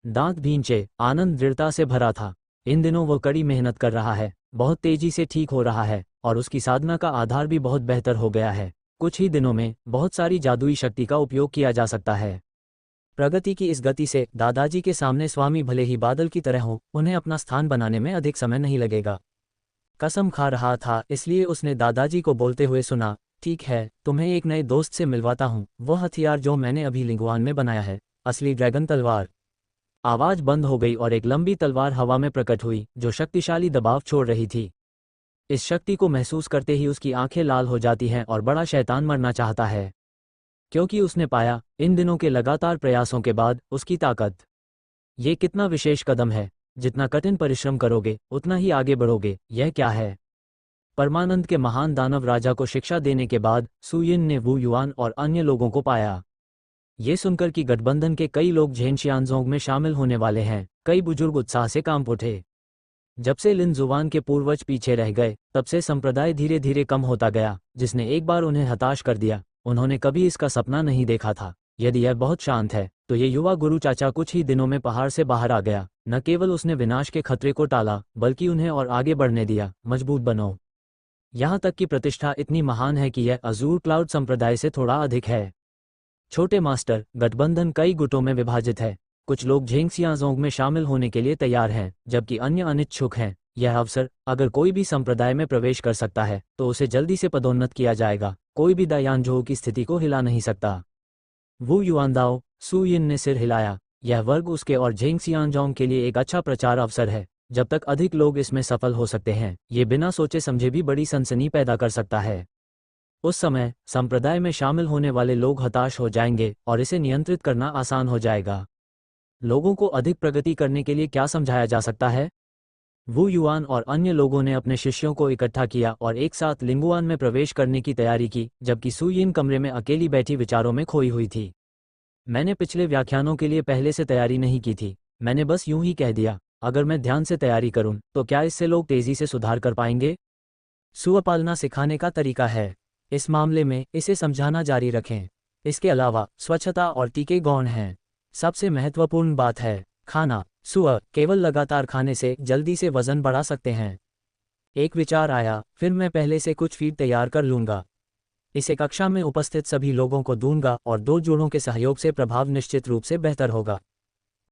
दांत भींचे, आनंद दृढ़ता से भरा था। इन दिनों वो कड़ी मेहनत कर रहा है, बहुत तेजी से ठीक हो रहा है, और उसकी साधना का आधार भी बहुत बेहतर हो गया है। कुछ ही दिनों में बहुत सारी जादुई शक्ति का उपयोग किया जा सकता है। प्रगति की इस गति से दादाजी के सामने स्वामी भले ही बादल की तरह हो, उन्हें अपना स्थान बनाने में अधिक समय नहीं लगेगा। कसम खा रहा था, इसलिए उसने दादाजी को बोलते हुए सुना, ठीक है, तुम्हें एक नए दोस्त से मिलवाता हूँ, वह हथियार जो मैंने अभी लिंगुआन में बनाया है, असली ड्रैगन तलवार। आवाज बंद हो गई और एक लंबी तलवार हवा में प्रकट हुई, जो शक्तिशाली दबाव छोड़ रही थी। इस शक्ति को महसूस करते ही उसकी आंखें लाल हो जाती हैं और बड़ा शैतान मरना चाहता है, क्योंकि उसने पाया, इन दिनों के लगातार प्रयासों के बाद, उसकी ताकत। ये कितना विशेष कदम है। जितना कठिन परिश्रम करोगे, उतना ही आगे बढ़ोगे। यह क्या है? परमानंद के महान दानव राजा को शिक्षा देने के बाद सू यिन ने वू युआन और अन्य लोगों को पाया। ये सुनकर कि गठबंधन के कई लोग झेनशियांजोंग में शामिल होने वाले हैं, कई बुजुर्ग उत्साह से कांप उठे। जब से लिन जुवान के पूर्वज पीछे रह गए, तब से संप्रदाय धीरे धीरे कम होता गया, जिसने एक बार उन्हें हताश कर दिया। उन्होंने कभी इसका सपना नहीं देखा था। यदि यह बहुत शांत है, तो ये युवा गुरु चाचा कुछ ही दिनों में पहाड़ से बाहर आ गया। न केवल उसने विनाश के खतरे को टाला, बल्कि उन्हें और आगे बढ़ने दिया। मजबूत बनो। यहाँ तक कि प्रतिष्ठा इतनी महान है कि यह अजूर क्लाउड संप्रदाय से थोड़ा अधिक है। छोटे मास्टर, गठबंधन कई गुटों में विभाजित है। कुछ लोग झेंगसियांजोंग में शामिल होने के लिए तैयार हैं, जबकि अन्य अनिच्छुक हैं। यह अवसर, अगर कोई भी संप्रदाय में प्रवेश कर सकता है, तो उसे जल्दी से पदोन्नत किया जाएगा। कोई भी दायानझोउ की स्थिति को हिला नहीं सकता। वू युआनदाओ, सू यिन ने सिर हिलाया। यह वर्ग उसके और झेंगसियांजोंग के लिए एक अच्छा प्रचार अवसर है। जब तक अधिक लोग इसमें सफल हो सकते हैं, ये बिना सोचे समझे भी बड़ी सनसनी पैदा कर सकता है। उस समय संप्रदाय में शामिल होने वाले लोग हताश हो जाएंगे, और इसे नियंत्रित करना आसान हो जाएगा। लोगों को अधिक प्रगति करने के लिए क्या समझाया जा सकता है? वू युआन और अन्य लोगों ने अपने शिष्यों को इकट्ठा किया और एक साथ लिंगुआन में प्रवेश करने की तैयारी की, जबकि सू यिन कमरे में अकेली बैठी विचारों में खोई हुई थी। मैंने पिछले व्याख्यानों के लिए पहले से तैयारी नहीं की थी। मैंने बस यूं ही कह दिया, अगर मैं ध्यान से तैयारी करूं, तो क्या इससे लोग तेजी से सुधार कर पाएंगे? सुअपालना सिखाने का तरीका है। इस मामले में इसे समझाना जारी रखें। इसके अलावा स्वच्छता और टीके गौण हैं। सबसे महत्वपूर्ण बात है खाना। सुअ केवल लगातार खाने से जल्दी से वजन बढ़ा सकते हैं। एक विचार आया, फिर मैं पहले से कुछ फीड तैयार कर लूंगा। इसे कक्षा में उपस्थित सभी लोगों को दूंगा, और दो जोड़ों के सहयोग से प्रभाव निश्चित रूप से बेहतर होगा।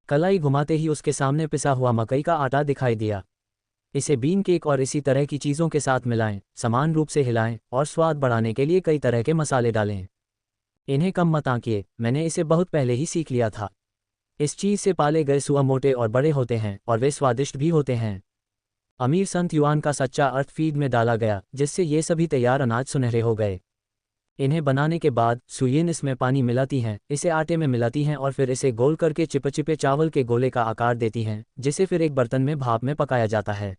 कलाई घुमाते ही उसके सामने पिसा हुआ मकई का आटा दिखाई दिया। इसे बीन केक और इसी तरह की चीज़ों के साथ मिलाएं, समान रूप से हिलाएं, और स्वाद बढ़ाने के लिए कई तरह के मसाले डालें। इन्हें कम मत आंकिए, मैंने इसे बहुत पहले ही सीख लिया था। इस चीज़ से पाले गए सुअ मोटे और बड़े होते हैं, और वे स्वादिष्ट भी होते हैं। अमीर संत युआन का सच्चा अर्थ फीड में डाला गया, जिससे ये सभी तैयार अनाज सुनहरे हो गए। इन्हें बनाने के बाद सू यिन इसमें पानी मिलाती हैं, इसे आटे में मिलाती हैं, और फिर इसे गोल करके चिपचिपे चावल के गोले का आकार देती हैं, जिसे फिर एक बर्तन में भाप में पकाया जाता है।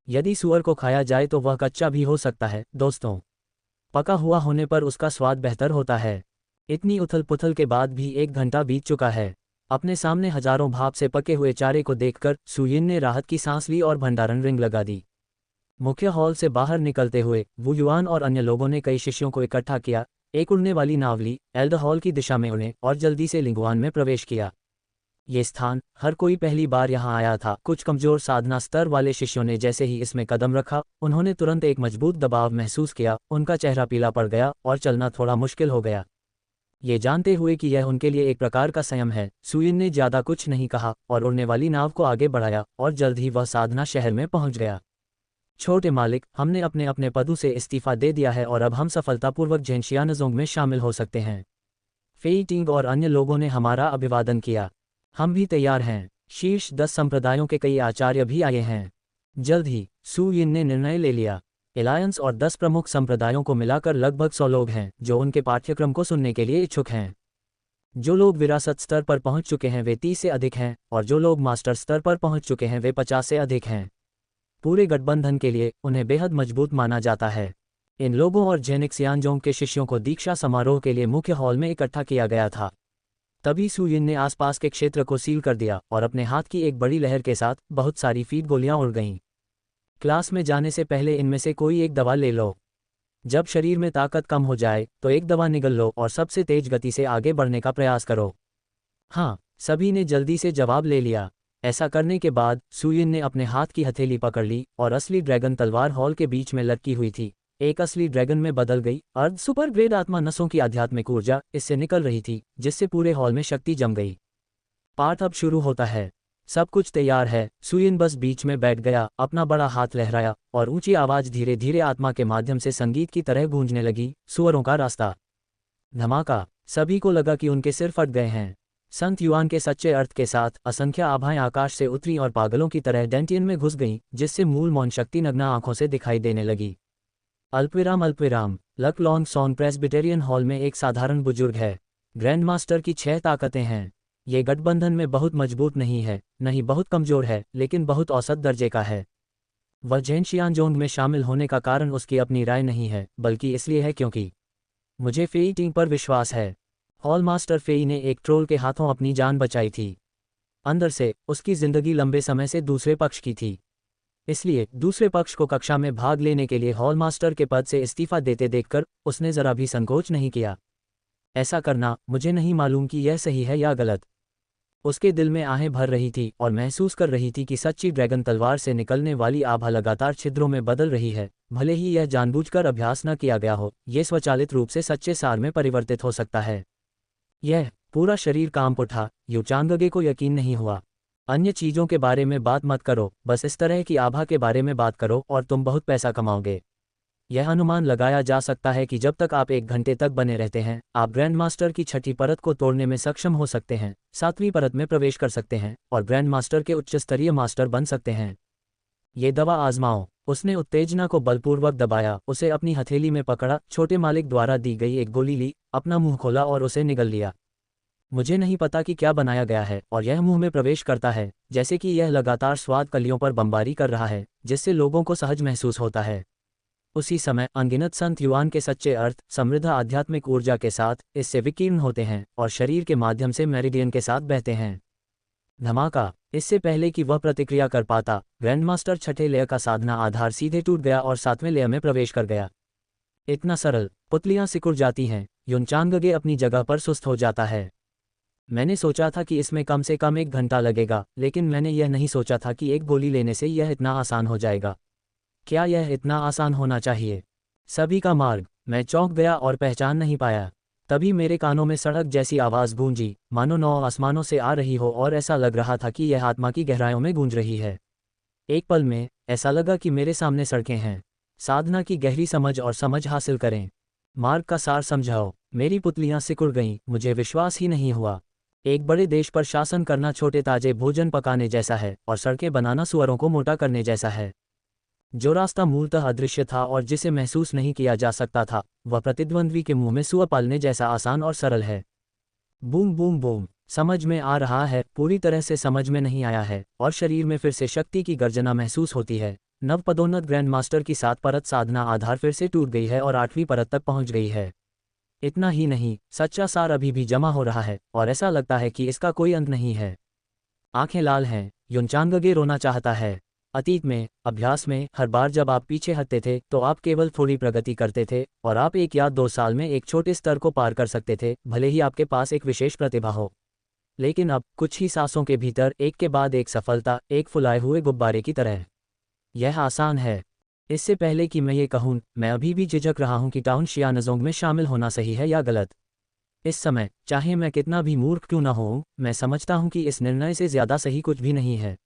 यदि सूअर को खाया जाए तो वह कच्चा भी हो सकता है दोस्तों। पका हुआ होने पर उसका स्वाद बेहतर होता है। इतनी उथल पुथल के बाद भी 1 घंटा बीत चुका है। अपने सामने हजारों भाप से पके हुए चारे को देखकर सू यिन ने राहत की सांस ली और भंडारण रिंग लगा दी। मुख्य हॉल से बाहर निकलते हुए वू युआन और अन्य लोगों ने कई शिष्यों को इकट्ठा किया, एक उड़ने वाली नाव ली, एल्डर हॉल की दिशा में उड़े और जल्दी से लिंगुआन में प्रवेश किया। ये स्थान, हर कोई पहली बार यहाँ आया था। कुछ कमजोर साधना स्तर वाले शिष्यों ने जैसे ही इसमें कदम रखा, उन्होंने तुरंत एक मजबूत दबाव महसूस किया। उनका चेहरा पीला पड़ गया और चलना थोड़ा मुश्किल हो गया। ये जानते हुए कि यह उनके लिए एक प्रकार का संयम है, सू यिन ने ज्यादा कुछ नहीं कहा और उड़ने वाली नाव को आगे बढ़ाया, और जल्द ही वह साधना शहर में पहुंच गया। छोटे मालिक, हमने अपने अपने पदों से इस्तीफा दे दिया है और अब हम सफलतापूर्वक झेंशियानज़ोंग में शामिल हो सकते हैं। फेई टिंग और अन्य लोगों ने हमारा अभिवादन किया। हम भी तैयार हैं। शीर्ष 10 संप्रदायों के कई आचार्य भी आए हैं। जल्द ही सू यिन ने निर्णय ले लिया। एलायंस और 10 प्रमुख संप्रदायों को मिलाकर लगभग 100 लोग हैं जो उनके पाठ्यक्रम को सुनने के लिए इच्छुक हैं। जो लोग विरासत स्तर पर पहुंच चुके हैं वे 30 से अधिक हैं और जो लोग मास्टर स्तर पर पहुंच चुके हैं वे 50 से अधिक हैं। पूरे गठबंधन के लिए उन्हें बेहद मजबूत माना जाता है। इन लोगों और जेनिक सियानजोंग के शिष्यों को दीक्षा समारोह के लिए मुख्य हॉल में इकट्ठा किया गया था। तभी सू यिन ने आसपास के क्षेत्र को सील कर दिया और अपने हाथ की एक बड़ी लहर के साथ बहुत सारी फीड गोलियां उड़ गईं। क्लास में जाने से पहले इनमें से कोई एक दवा ले लो। जब शरीर में ताकत कम हो जाए तो एक दवा निगल लो और सबसे तेज गति से आगे बढ़ने का प्रयास करो। हाँ, सभी ने जल्दी से जवाब ले लिया। ऐसा करने के बाद सू यिन ने अपने हाथ की हथेली पकड़ ली और असली ड्रैगन तलवार हॉल के बीच में लटकी हुई थी एक असली ड्रैगन में बदल गई। अर्ध सुपर ग्रेड आत्मा नसों की आध्यात्मिक ऊर्जा इससे निकल रही थी जिससे पूरे हॉल में शक्ति जम गई। पाठ अब शुरू होता है। सब कुछ तैयार है। सू यिन बस बीच में बैठ गया, अपना बड़ा हाथ लहराया और ऊंची आवाज धीरे धीरे आत्मा के माध्यम से संगीत की तरह गूंजने लगी। सुअरों का रास्ता। धमाका। सभी को लगा कि उनके सिर फट गए हैं। संत युआन के सच्चे अर्थ के साथ असंख्य आभाएं आकाश से उतरी और पागलों की तरह डेंटियन में घुस गईं, जिससे मूल मौन शक्ति नग्न आंखों से दिखाई देने लगी। अल्पविराम। लक लॉन्ग सॉन प्रेस्बिटेरियन हॉल में एक साधारण बुजुर्ग है। ग्रैंड मास्टर की 6 ताकतें हैं। ये गठबंधन में बहुत मजबूत नहीं है, नहीं बहुत कमजोर है, लेकिन बहुत औसत दर्जे का है। वह झेंशियानज़ोंग में शामिल होने का कारण उसकी अपनी राय नहीं है, बल्कि इसलिए है क्योंकि मुझे फेई टिंग पर विश्वास है। हॉल मास्टर फेई ने एक ट्रोल के हाथों अपनी जान बचाई थी। अंदर से उसकी जिंदगी लंबे समय से दूसरे पक्ष की थी। इसलिए दूसरे पक्ष को कक्षा में भाग लेने के लिए हॉल मास्टर के पद से इस्तीफा देते देखकर उसने जरा भी संकोच नहीं किया। ऐसा करना, मुझे नहीं मालूम कि यह सही है या गलत। उसके दिल में आहें भर रही थी और महसूस कर रही थी कि सच्ची ड्रैगन तलवार से निकलने वाली आभा लगातार छिद्रों में बदल रही है। भले ही यह जानबूझकर अभ्यास न किया गया हो, यह स्वचालित रूप से सच्चे सार में परिवर्तित हो सकता है। यह पूरा शरीर कांप उठा। यू चांगगे को यकीन नहीं हुआ। अन्य चीजों के बारे में बात मत करो, बस इस तरह की आभा के बारे में बात करो और तुम बहुत पैसा कमाओगे। यह अनुमान लगाया जा सकता है कि जब तक आप 1 घंटे तक बने रहते हैं, आप ग्रैंड मास्टर की 6ठी परत को तोड़ने में सक्षम हो सकते हैं, 7वीं परत में प्रवेश कर सकते हैं और ग्रैंड मास्टर के उच्च स्तरीय मास्टर बन सकते हैं। ये दवा आजमाओ। उसने उत्तेजना को बलपूर्वक दबाया, उसे अपनी हथेली में पकड़ा, छोटे मालिक द्वारा दी गई एक गोली ली, अपना मुंह खोला और उसे निगल लिया। मुझे नहीं पता कि क्या बनाया गया है और यह मुंह में प्रवेश करता है, जैसे कि यह लगातार स्वाद कलियों पर बमबारी कर रहा है, जिससे लोगों को सहज महसूस होता है। उसी समय अनगिनत संत युआन के सच्चे अर्थ समृद्ध आध्यात्मिक ऊर्जा के साथ इससे विकीर्ण होते हैं और शरीर के माध्यम से मेरिडियन के साथ बहते हैं। धमाका। इससे पहले कि वह प्रतिक्रिया कर पाता, ग्रैंडमास्टर 6ठे लेयर का साधना आधार सीधे टूट गया और 7वें लेयर में प्रवेश कर गया। इतना सरल। पुतलियां सिकुड़ जाती हैं। युनचांगगे अपनी जगह पर सुस्त हो जाता है। मैंने सोचा था कि इसमें कम से कम 1 घंटा लगेगा, लेकिन मैंने यह नहीं सोचा था कि एक गोली लेने से यह इतना आसान हो जाएगा। क्या यह इतना आसान होना चाहिए? सभी का मार्ग। मैं चौंक गया और पहचान नहीं पाया। तभी मेरे कानों में सड़क जैसी आवाज़ गूंजी, मानो 9 आसमानों से आ रही हो, और ऐसा लग रहा था कि यह आत्मा की गहराइयों में गूंज रही है। एक पल में ऐसा लगा कि मेरे सामने सड़कें हैं। साधना की गहरी समझ और समझ हासिल करें। मार्ग का सार समझाओ। मेरी पुतलियां सिकुड़ गईं, मुझे विश्वास ही नहीं हुआ। एक बड़े देश पर शासन करना छोटे ताजे भोजन पकाने जैसा है और सड़कें बनाना सुअरों को मोटा करने जैसा है। जो रास्ता मूलतः अदृश्य था और जिसे महसूस नहीं किया जा सकता था, वह प्रतिद्वंद्वी के मुंह में सुअर पालने जैसा आसान और सरल है। Boom boom boom. समझ में आ रहा है, पूरी तरह से समझ में नहीं आया है, और शरीर में फिर से शक्ति की गर्जना महसूस होती है। नव पदोन्नत ग्रैंड मास्टर की 7 परत साधना आधार फिर से टूट गई है और 8वीं परत तक पहुंच गई है। इतना ही नहीं, सच्चा सार अभी भी जमा हो रहा है और ऐसा लगता है कि इसका कोई अंत नहीं है। आंखें लाल हैं। युनचांगगे रोना चाहता है। अतीत में, अभ्यास में, हर बार जब आप पीछे हटते थे तो आप केवल थोड़ी प्रगति करते थे और आप 1 या 2 साल में एक छोटे स्तर को पार कर सकते थे, भले ही आपके पास एक विशेष प्रतिभा हो। लेकिन अब कुछ ही सांसों के भीतर एक के बाद एक सफलता, एक फुलाए हुए गुब्बारे की तरह। यह आसान है। इससे पहले कि मैं ये कहूँ, मैं अभी भी झिझक रहा हूँ कि टाउन शियानज़ोंग में शामिल होना सही है या गलत। इस समय, चाहे मैं कितना भी मूर्ख क्यों न हो, मैं समझता हूँ कि इस निर्णय से ज़्यादा सही कुछ भी नहीं है।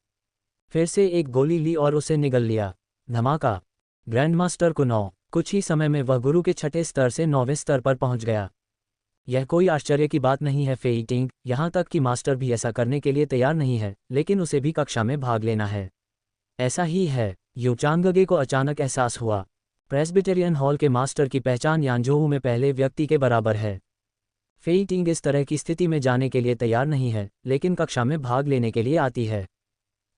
फिर से एक गोली ली और उसे निगल लिया। धमाका। ग्रैंड मास्टर को 9। कुछ ही समय में वह गुरु के छठे स्तर से 9वें स्तर पर पहुंच गया। यह कोई आश्चर्य की बात नहीं है फेई टिंग, यहाँ तक कि मास्टर भी ऐसा करने के लिए तैयार नहीं है, लेकिन उसे भी कक्षा में भाग लेना है। ऐसा ही है। यू चांगगे को अचानक एहसास हुआ। प्रेस्बिटेरियन हॉल के मास्टर की पहचान यानजोहू में पहले व्यक्ति के बराबर है। फेई टिंग इस तरह की स्थिति में जाने के लिए तैयार नहीं है, लेकिन कक्षा में भाग लेने के लिए आती है।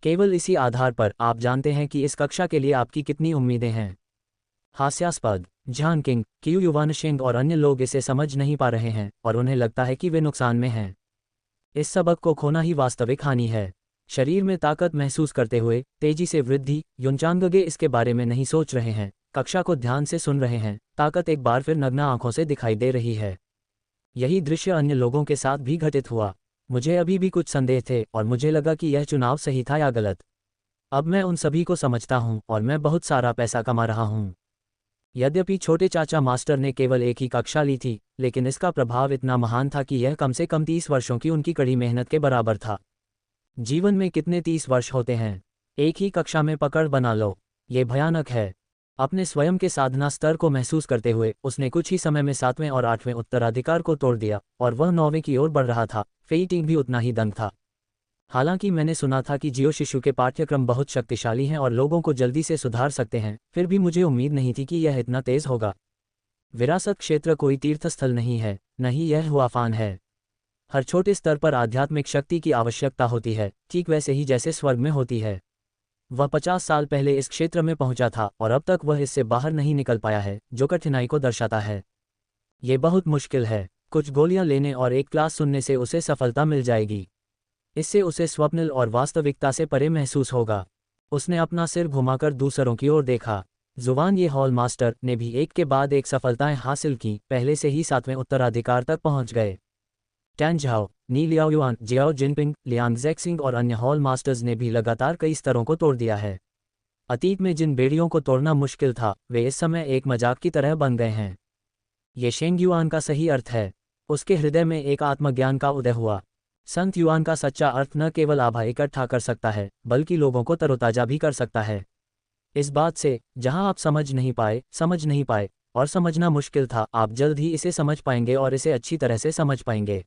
केवल इसी आधार पर आप जानते हैं कि इस कक्षा के लिए आपकी कितनी उम्मीदें हैं। हास्यास्पद। झान किंग, कियू युवानशिंग और अन्य लोग इसे समझ नहीं पा रहे हैं और उन्हें लगता है कि वे नुकसान में हैं। इस सबक को खोना ही वास्तविक हानि है। शरीर में ताकत महसूस करते हुए तेजी से वृद्धि, युनचांगगे इसके बारे में नहीं सोच रहे हैं, कक्षा को ध्यान से सुन रहे हैं। ताकत एक बार फिर नग्न आंखों से दिखाई दे रही है। यही दृश्य अन्य लोगों के साथ भी घटित हुआ। मुझे अभी भी कुछ संदेह थे और मुझे लगा कि यह चुनाव सही था या गलत। अब मैं उन सभी को समझता हूं और मैं बहुत सारा पैसा कमा रहा हूं। यद्यपि छोटे चाचा मास्टर ने केवल एक ही कक्षा ली थी, लेकिन इसका प्रभाव इतना महान था कि यह कम से कम 30 वर्षों की उनकी कड़ी मेहनत के बराबर था। जीवन में कितने 30 वर्ष होते हैं? एक ही कक्षा में पकड़ बना लो। ये भयानक है। अपने स्वयं के साधना स्तर को महसूस करते हुए उसने कुछ ही समय में 7वें और 8वें उत्तराधिकार को तोड़ दिया और वह 9वें की ओर बढ़ रहा था। फेई टिंग भी उतना ही दंग था। हालांकि मैंने सुना था कि जियो शिशु के पाठ्यक्रम बहुत शक्तिशाली हैं और लोगों को जल्दी से सुधार सकते हैं, फिर भी मुझे उम्मीद नहीं थी कि यह इतना तेज होगा। विरासत क्षेत्र कोई तीर्थस्थल नहीं है, नहीं यह हुआफान है। हर छोटे स्तर पर आध्यात्मिक शक्ति की आवश्यकता होती है, ठीक वैसे ही जैसे स्वर्ग में होती है। वह 50 साल पहले इस क्षेत्र में पहुंचा था और अब तक वह इससे बाहर नहीं निकल पाया है, जो कठिनाई को दर्शाता है। ये बहुत मुश्किल है। कुछ गोलियां लेने और एक क्लास सुनने से उसे सफलता मिल जाएगी। इससे उसे स्वप्निल और वास्तविकता से परे महसूस होगा। उसने अपना सिर घुमाकर दूसरों की ओर देखा। जुबान ये हॉल मास्टर ने भी एक के बाद एक सफलताएं हासिल की, पहले से ही 7वें उत्तराधिकार तक पहुंच गए। टैन झाओ, नी लियाओयुआन, जियाओ जिनपिंग, लियांग ज़ेक्सिंग और अन्य हॉल मास्टर्स ने भी लगातार कई स्तरों को तोड़ दिया है। अतीत में जिन बेड़ियों को तोड़ना मुश्किल था, वे इस समय एक मजाक की तरह बन गए हैं। ये शेंग युआन का सही अर्थ है। उसके हृदय में एक आत्मज्ञान का उदय हुआ। संत युआन का सच्चा अर्थ न केवल आभा इकट्ठा कर सकता है, बल्कि लोगों को तरोताजा भी कर सकता है। इस बात से, जहां आप समझ नहीं पाए और समझना मुश्किल था, आप जल्द ही इसे समझ पाएंगे और इसे अच्छी तरह से समझ पाएंगे।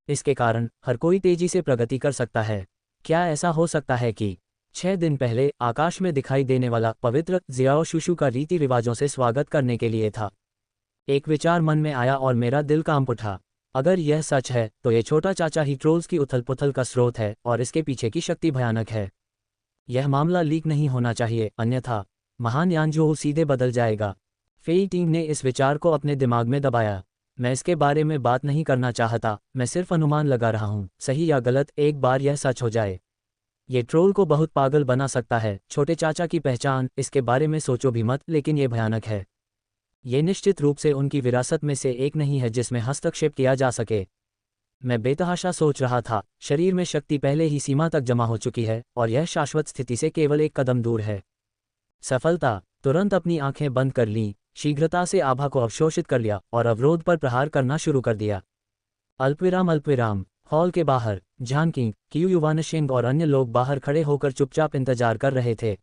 इसके कारण हर कोई तेजी से प्रगति कर सकता है। क्या ऐसा हो सकता है कि 6 दिन पहले आकाश में दिखाई देने वाला पवित्र जियाओ शुशु का रीति रिवाजों से स्वागत करने के लिए था? एक विचार मन में आया और मेरा दिल कांप उठा। अगर यह सच है तो ये छोटा चाचा ही ट्रोल्स की उथल पुथल का स्रोत है और इसके पीछे की शक्ति भयानक है। यह मामला लीक नहीं होना चाहिए, अन्यथा महान यानजोहू सीधे बदल जाएगा। फेई टिंग ने इस विचार को अपने दिमाग में दबाया। मैं इसके बारे में बात नहीं करना चाहता, मैं सिर्फ अनुमान लगा रहा हूँ, सही या गलत। एक बार यह सच हो जाए, ये ट्रोल को बहुत पागल बना सकता है। छोटे चाचा की पहचान, इसके बारे में सोचो भी मत, लेकिन ये भयानक है। ये निश्चित रूप से उनकी विरासत में से एक नहीं है जिसमें हस्तक्षेप किया जा सके। मैं बेतहाशा सोच रहा था, शरीर में शक्ति पहले ही सीमा तक जमा हो चुकी है और यह शाश्वत स्थिति से केवल एक कदम दूर है। सफलता। तुरंत अपनी आंखें बंद कर लीं, शीघ्रता से आभा को अवशोषित कर लिया और अवरोध पर प्रहार करना शुरू कर दिया। अल्पविराम। हॉल के बाहर झान किंग, कियू युवानशिंग और अन्य लोग बाहर खड़े होकर चुपचाप इंतजार कर रहे थे।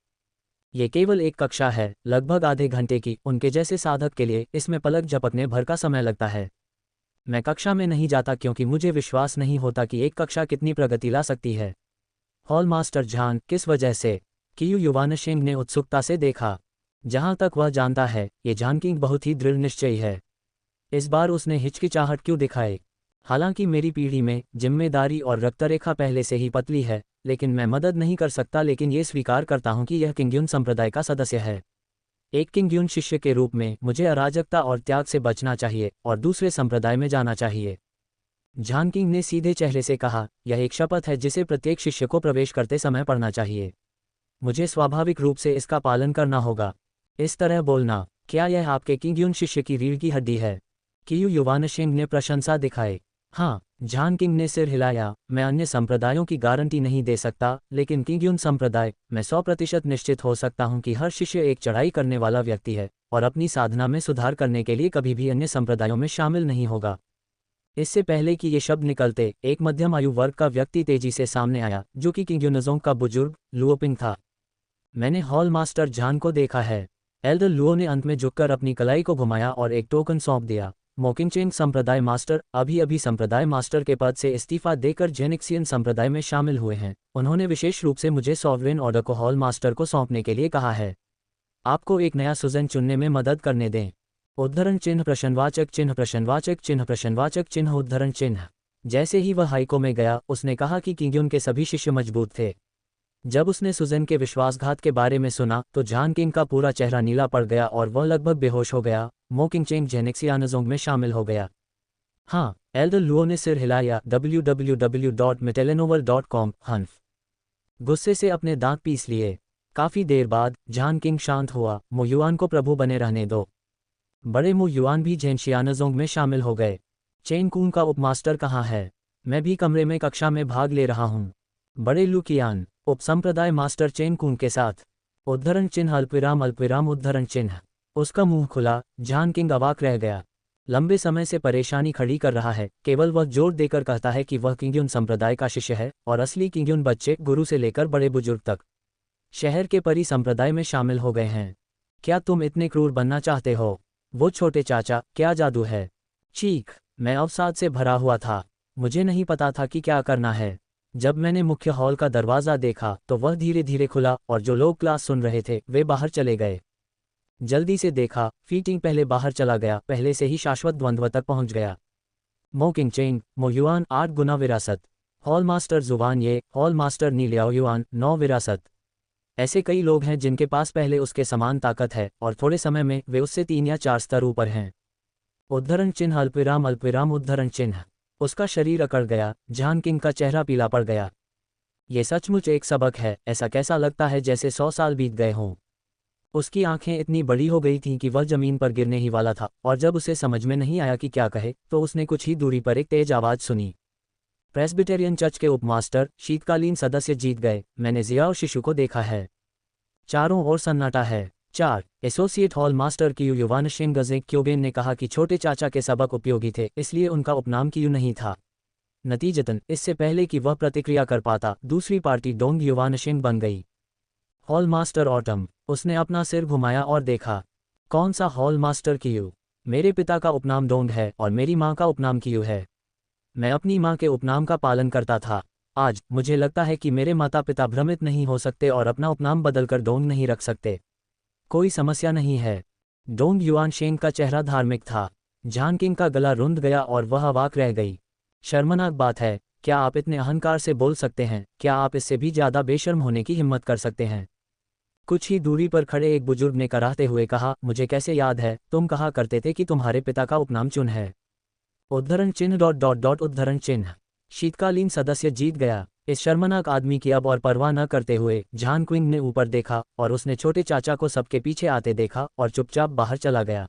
ये केवल एक कक्षा है, लगभग आधे घंटे की। उनके जैसे साधक के लिए इसमें पलक झपकने भर का समय लगता है। मैं कक्षा में नहीं जाता क्योंकि मुझे विश्वास नहीं होता कि एक कक्षा कितनी प्रगति ला सकती है। हॉल मास्टर झान, किस वजह से? कियू युवानशिंग ने उत्सुकता से देखा। जहां तक वह जानता है, ये झान किंग बहुत ही दृढ़ निश्चयी है। इस बार उसने हिचकिचाहट क्यों दिखाई? हालांकि मेरी पीढ़ी में जिम्मेदारी और रक्तरेखा पहले से ही पतली है, लेकिन मैं मदद नहीं कर सकता। लेकिन ये स्वीकार करता हूं कि यह किंग्युन संप्रदाय का सदस्य है। एक किंग्युन शिष्य के रूप में मुझे अराजकता और त्याग से बचना चाहिए और दूसरे संप्रदाय में जाना चाहिए। झान किंग ने सीधे चेहरे से कहा, यह एक शपथ है जिसे प्रत्येक शिष्य को प्रवेश करते समय पढ़ना चाहिए। मुझे स्वाभाविक रूप से इसका पालन करना होगा। इस तरह बोलना, क्या यह आपके किंग्युन शिष्य की रीढ़ की हड्डी है? कियू युवानशिंग ने प्रशंसा दिखाई। हाँ, झान किंग ने सिर हिलाया। मैं अन्य संप्रदायों की गारंटी नहीं दे सकता, लेकिन किंग्युन संप्रदाय, मैं 100% निश्चित हो सकता हूं कि हर शिष्य एक चढ़ाई करने वाला व्यक्ति है और अपनी साधना में सुधार करने के लिए कभी भी अन्य संप्रदायों में शामिल नहीं होगा। इससे पहले कि ये शब्द निकलते, एक मध्यम आयु वर्ग का व्यक्ति तेजी से सामने आया, जो कि किंग्युनजोंग का बुजुर्ग लुओपिंग था। मैंने हॉल मास्टर झान को देखा है। एल्डर लुओ ने अंत में झुककर अपनी कलाई को घुमाया और एक टोकन सौंप दिया। मोकिंगचेंग संप्रदाय मास्टर अभी संप्रदाय मास्टर के पद से इस्तीफा देकर जेनिक्सियन संप्रदाय में शामिल हुए हैं। उन्होंने विशेष रूप से मुझे सॉवरेन ऑर्डर को हॉल मास्टर को सौंपने के लिए कहा है। आपको एक नया सुजन चुनने में मदद करने दें। उद्धरण चिन्ह प्रश्नवाचक चिन्ह प्रश्नवाचक चिन्ह प्रश्नवाचक चिन्ह उद्धरण चिन्ह। जैसे ही वह हाइको में गया उसने कहा कि किंग्युन के सभी शिष्य मजबूत थे। जब उसने सुजन के विश्वासघात के बारे में सुना तो जान किंग का पूरा चेहरा नीला पड़ गया और वह लगभग बेहोश हो गया। मोकिंगचेंग जेनिक्सियानजोंग में शामिल हो गया। हाँ, एल्डर लुओ ने सिर हिलाया। www.metelenovel.com। हन्फ गुस्से से अपने दांत पीस लिए। काफी देर बाद जान किंग शांत हुआ। मो युआन को प्रभु बने रहने दो। बड़े मो युआन भी जेनशियानजोंग में शामिल हो गए। चेन कून का उपमास्टर कहाँ है? मैं भी कमरे में कक्षा में भाग ले रहा हूँ। बड़े लुकियान उपसंप्रदाय मास्टर चेन कून के साथ। उद्धरण चिन्ह अल्पविराम उद्धरण चिन्ह। उसका मुंह खुला। जान किंग अवाक रह गया। लंबे समय से परेशानी खड़ी कर रहा है। केवल वह जोर देकर कहता है कि वह किंग्युन संप्रदाय का शिष्य है और असली किंग्युन बच्चे गुरु से लेकर बड़े बुजुर्ग तक शहर के परी संप्रदाय में शामिल हो गए हैं। क्या तुम इतने क्रूर बनना चाहते हो? वो छोटे चाचा, क्या जादू है? चीख। मैं अवसाद से भरा हुआ था। मुझे नहीं पता था कि क्या करना है। जब मैंने मुख्य हॉल का दरवाज़ा देखा तो वह धीरे धीरे खुला और जो लोग क्लास सुन रहे थे वे बाहर चले गए। जल्दी से देखा, फीटिंग पहले बाहर चला गया, पहले से ही शाश्वत द्वंद्व तक पहुंच गया। मोकिंगचेंग, मो युआन 8 गुना विरासत। हॉल मास्टर जुवान ये, हॉल मास्टर नी लियाओ युआन 9 विरासत। ऐसे कई लोग हैं जिनके पास पहले उसके समान ताकत है और थोड़े समय में वे उससे 3 या 4 स्तर ऊपर हैं। उद्धरण चिन्ह अल्पविराम उद्धरण चिन्ह। उसका शरीर अकड़ गया। जान किंग का चेहरा पीला पड़ गया। ये सचमुच एक सबक है। ऐसा कैसा लगता है जैसे 100 साल बीत गए हों। उसकी आंखें इतनी बड़ी हो गई थीं कि वह जमीन पर गिरने ही वाला था और जब उसे समझ में नहीं आया कि क्या कहे तो उसने कुछ ही दूरी पर एक तेज आवाज़ सुनी। प्रेस्बिटेरियन चर्च के उपमास्टर शीतकालीन सदस्य जीत गए। मैंने जिया और शिशु को देखा है। चारों ओर सन्नाटा है। 4 एसोसिएट हॉल मास्टर कियू युवानशिंग गजेक क्योगेन ने कहा कि छोटे चाचा के सबक उपयोगी थे, इसलिए उनका उपनाम कियू नहीं था। नतीजतन इससे पहले कि वह प्रतिक्रिया कर पाता दूसरी पार्टी डोंग युवानशिंग बन गई। Hall master autumn. उसने अपना सिर घुमाया और देखा। कौन सा हॉल मास्टर कियू? मेरे पिता का उपनाम डोंग है और मेरी माँ का उपनाम कियू है। मैं अपनी माँ के उपनाम का पालन करता था। आज मुझे लगता है कि मेरे माता पिता भ्रमित नहीं हो सकते और अपना उपनाम बदलकर डोंग नहीं रख सकते। कोई समस्या नहीं है। डोंग युआनशेंग का चेहरा धार्मिक था। जान किंग का गला रुंध गया और वह अवाक रह गई। शर्मनाक बात है। क्या आप इतने अहंकार से बोल सकते हैं? क्या आप इससे भी ज्यादा बेशर्म होने की हिम्मत कर सकते हैं? कुछ ही दूरी पर खड़े एक बुजुर्ग ने कराहते हुए कहा, मुझे कैसे याद है, तुम कहा करते थे कि तुम्हारे पिता का उपनाम चुन है। उद्धरण चिन्ह उद्धरण चिन्ह। शीतकालीन सदस्य जीत गया। इस शर्मनाक आदमी की अब और परवाह न करते हुए जान क्विंग ने ऊपर देखा और उसने छोटे चाचा को सबके पीछे आते देखा और चुपचाप बाहर चला गया।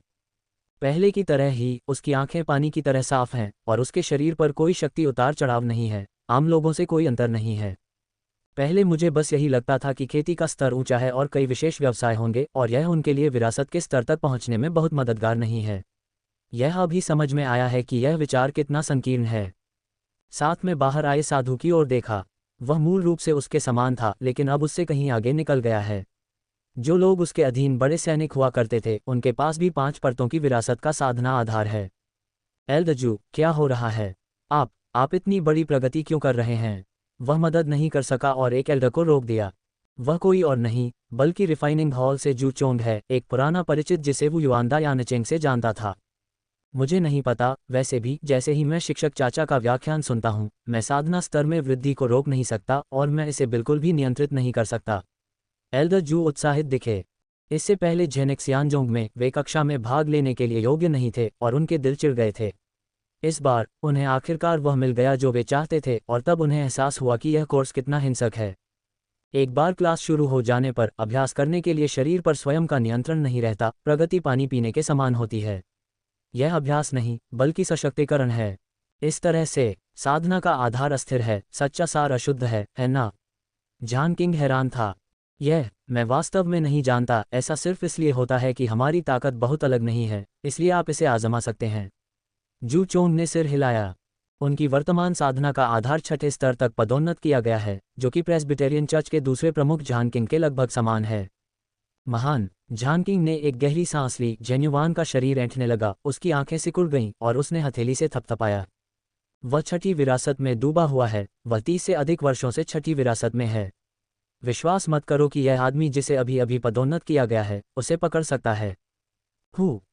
पहले की तरह ही उसकी आंखें पानी की तरह साफ हैं और उसके शरीर पर कोई शक्ति उतार चढ़ाव नहीं है। आम लोगों से कोई अंतर नहीं है। पहले मुझे बस यही लगता था कि खेती का स्तर ऊंचा है और कई विशेष व्यवसाय होंगे और यह उनके लिए विरासत के स्तर तक पहुंचने में बहुत मददगार नहीं है। यह अभी समझ में आया है कि यह विचार कितना संकीर्ण है। साथ में बाहर आए साधु की ओर देखा। वह मूल रूप से उसके समान था लेकिन अब उससे कहीं आगे निकल गया है। जो लोग उसके अधीन बड़े सैनिक हुआ करते थे उनके पास भी 5 परतों की विरासत का साधना आधार है। एल्दजू, क्या हो रहा है? आप इतनी बड़ी प्रगति क्यों कर रहे हैं? वह मदद नहीं कर सका और एक एल्डर को रोक दिया। वह कोई और नहीं बल्कि रिफाइनिंग हॉल से जू चोंग है, एक पुराना परिचित जिसे वो युआनदा यानचेंग से जानता था। मुझे नहीं पता, वैसे भी जैसे ही मैं शिक्षक चाचा का व्याख्यान सुनता हूँ मैं साधना स्तर में वृद्धि को रोक नहीं सकता और मैं इसे बिल्कुल भी नियंत्रित नहीं कर सकता। एल्डर जू उत्साहित दिखे। इससे पहले जेनेक्सियानजोंग में वे कक्षा में भाग लेने के लिए योग्य नहीं थे और उनके दिल चिढ़ गए थे। इस बार उन्हें आखिरकार वह मिल गया जो वे चाहते थे और तब उन्हें एहसास हुआ कि यह कोर्स कितना हिंसक है। एक बार क्लास शुरू हो जाने पर अभ्यास करने के लिए शरीर पर स्वयं का नियंत्रण नहीं रहता। प्रगति पानी पीने के समान होती है। यह अभ्यास नहीं बल्कि सशक्तिकरण है। इस तरह से साधना का आधार अस्थिर है, सच्चा सार अशुद्ध है ना? जान किंग हैरान था। मैं वास्तव में नहीं जानता। ऐसा सिर्फ इसलिए होता है कि हमारी ताकत बहुत अलग नहीं है, इसलिए आप इसे आजमा सकते हैं। जू चोंग ने सिर हिलाया। उनकी वर्तमान साधना का आधार 6ठे स्तर तक पदोन्नत किया गया है, जो कि प्रेस्बिटेरियन चर्च के दूसरे प्रमुख जान किंग के लगभग समान है। महान। झान किंग ने एक गहरी सांस ली। जेन्युवान का शरीर ऐंठने लगा, उसकी आंखें सिकुड़ गईं और उसने हथेली से थपथपाया। वह छठी विरासत में डूबा हुआ है, वह 30 से अधिक वर्षों से छठी विरासत में है। विश्वास मत करो कि यह आदमी जिसे अभी अभी पदोन्नत किया गया है उसे पकड़ सकता है।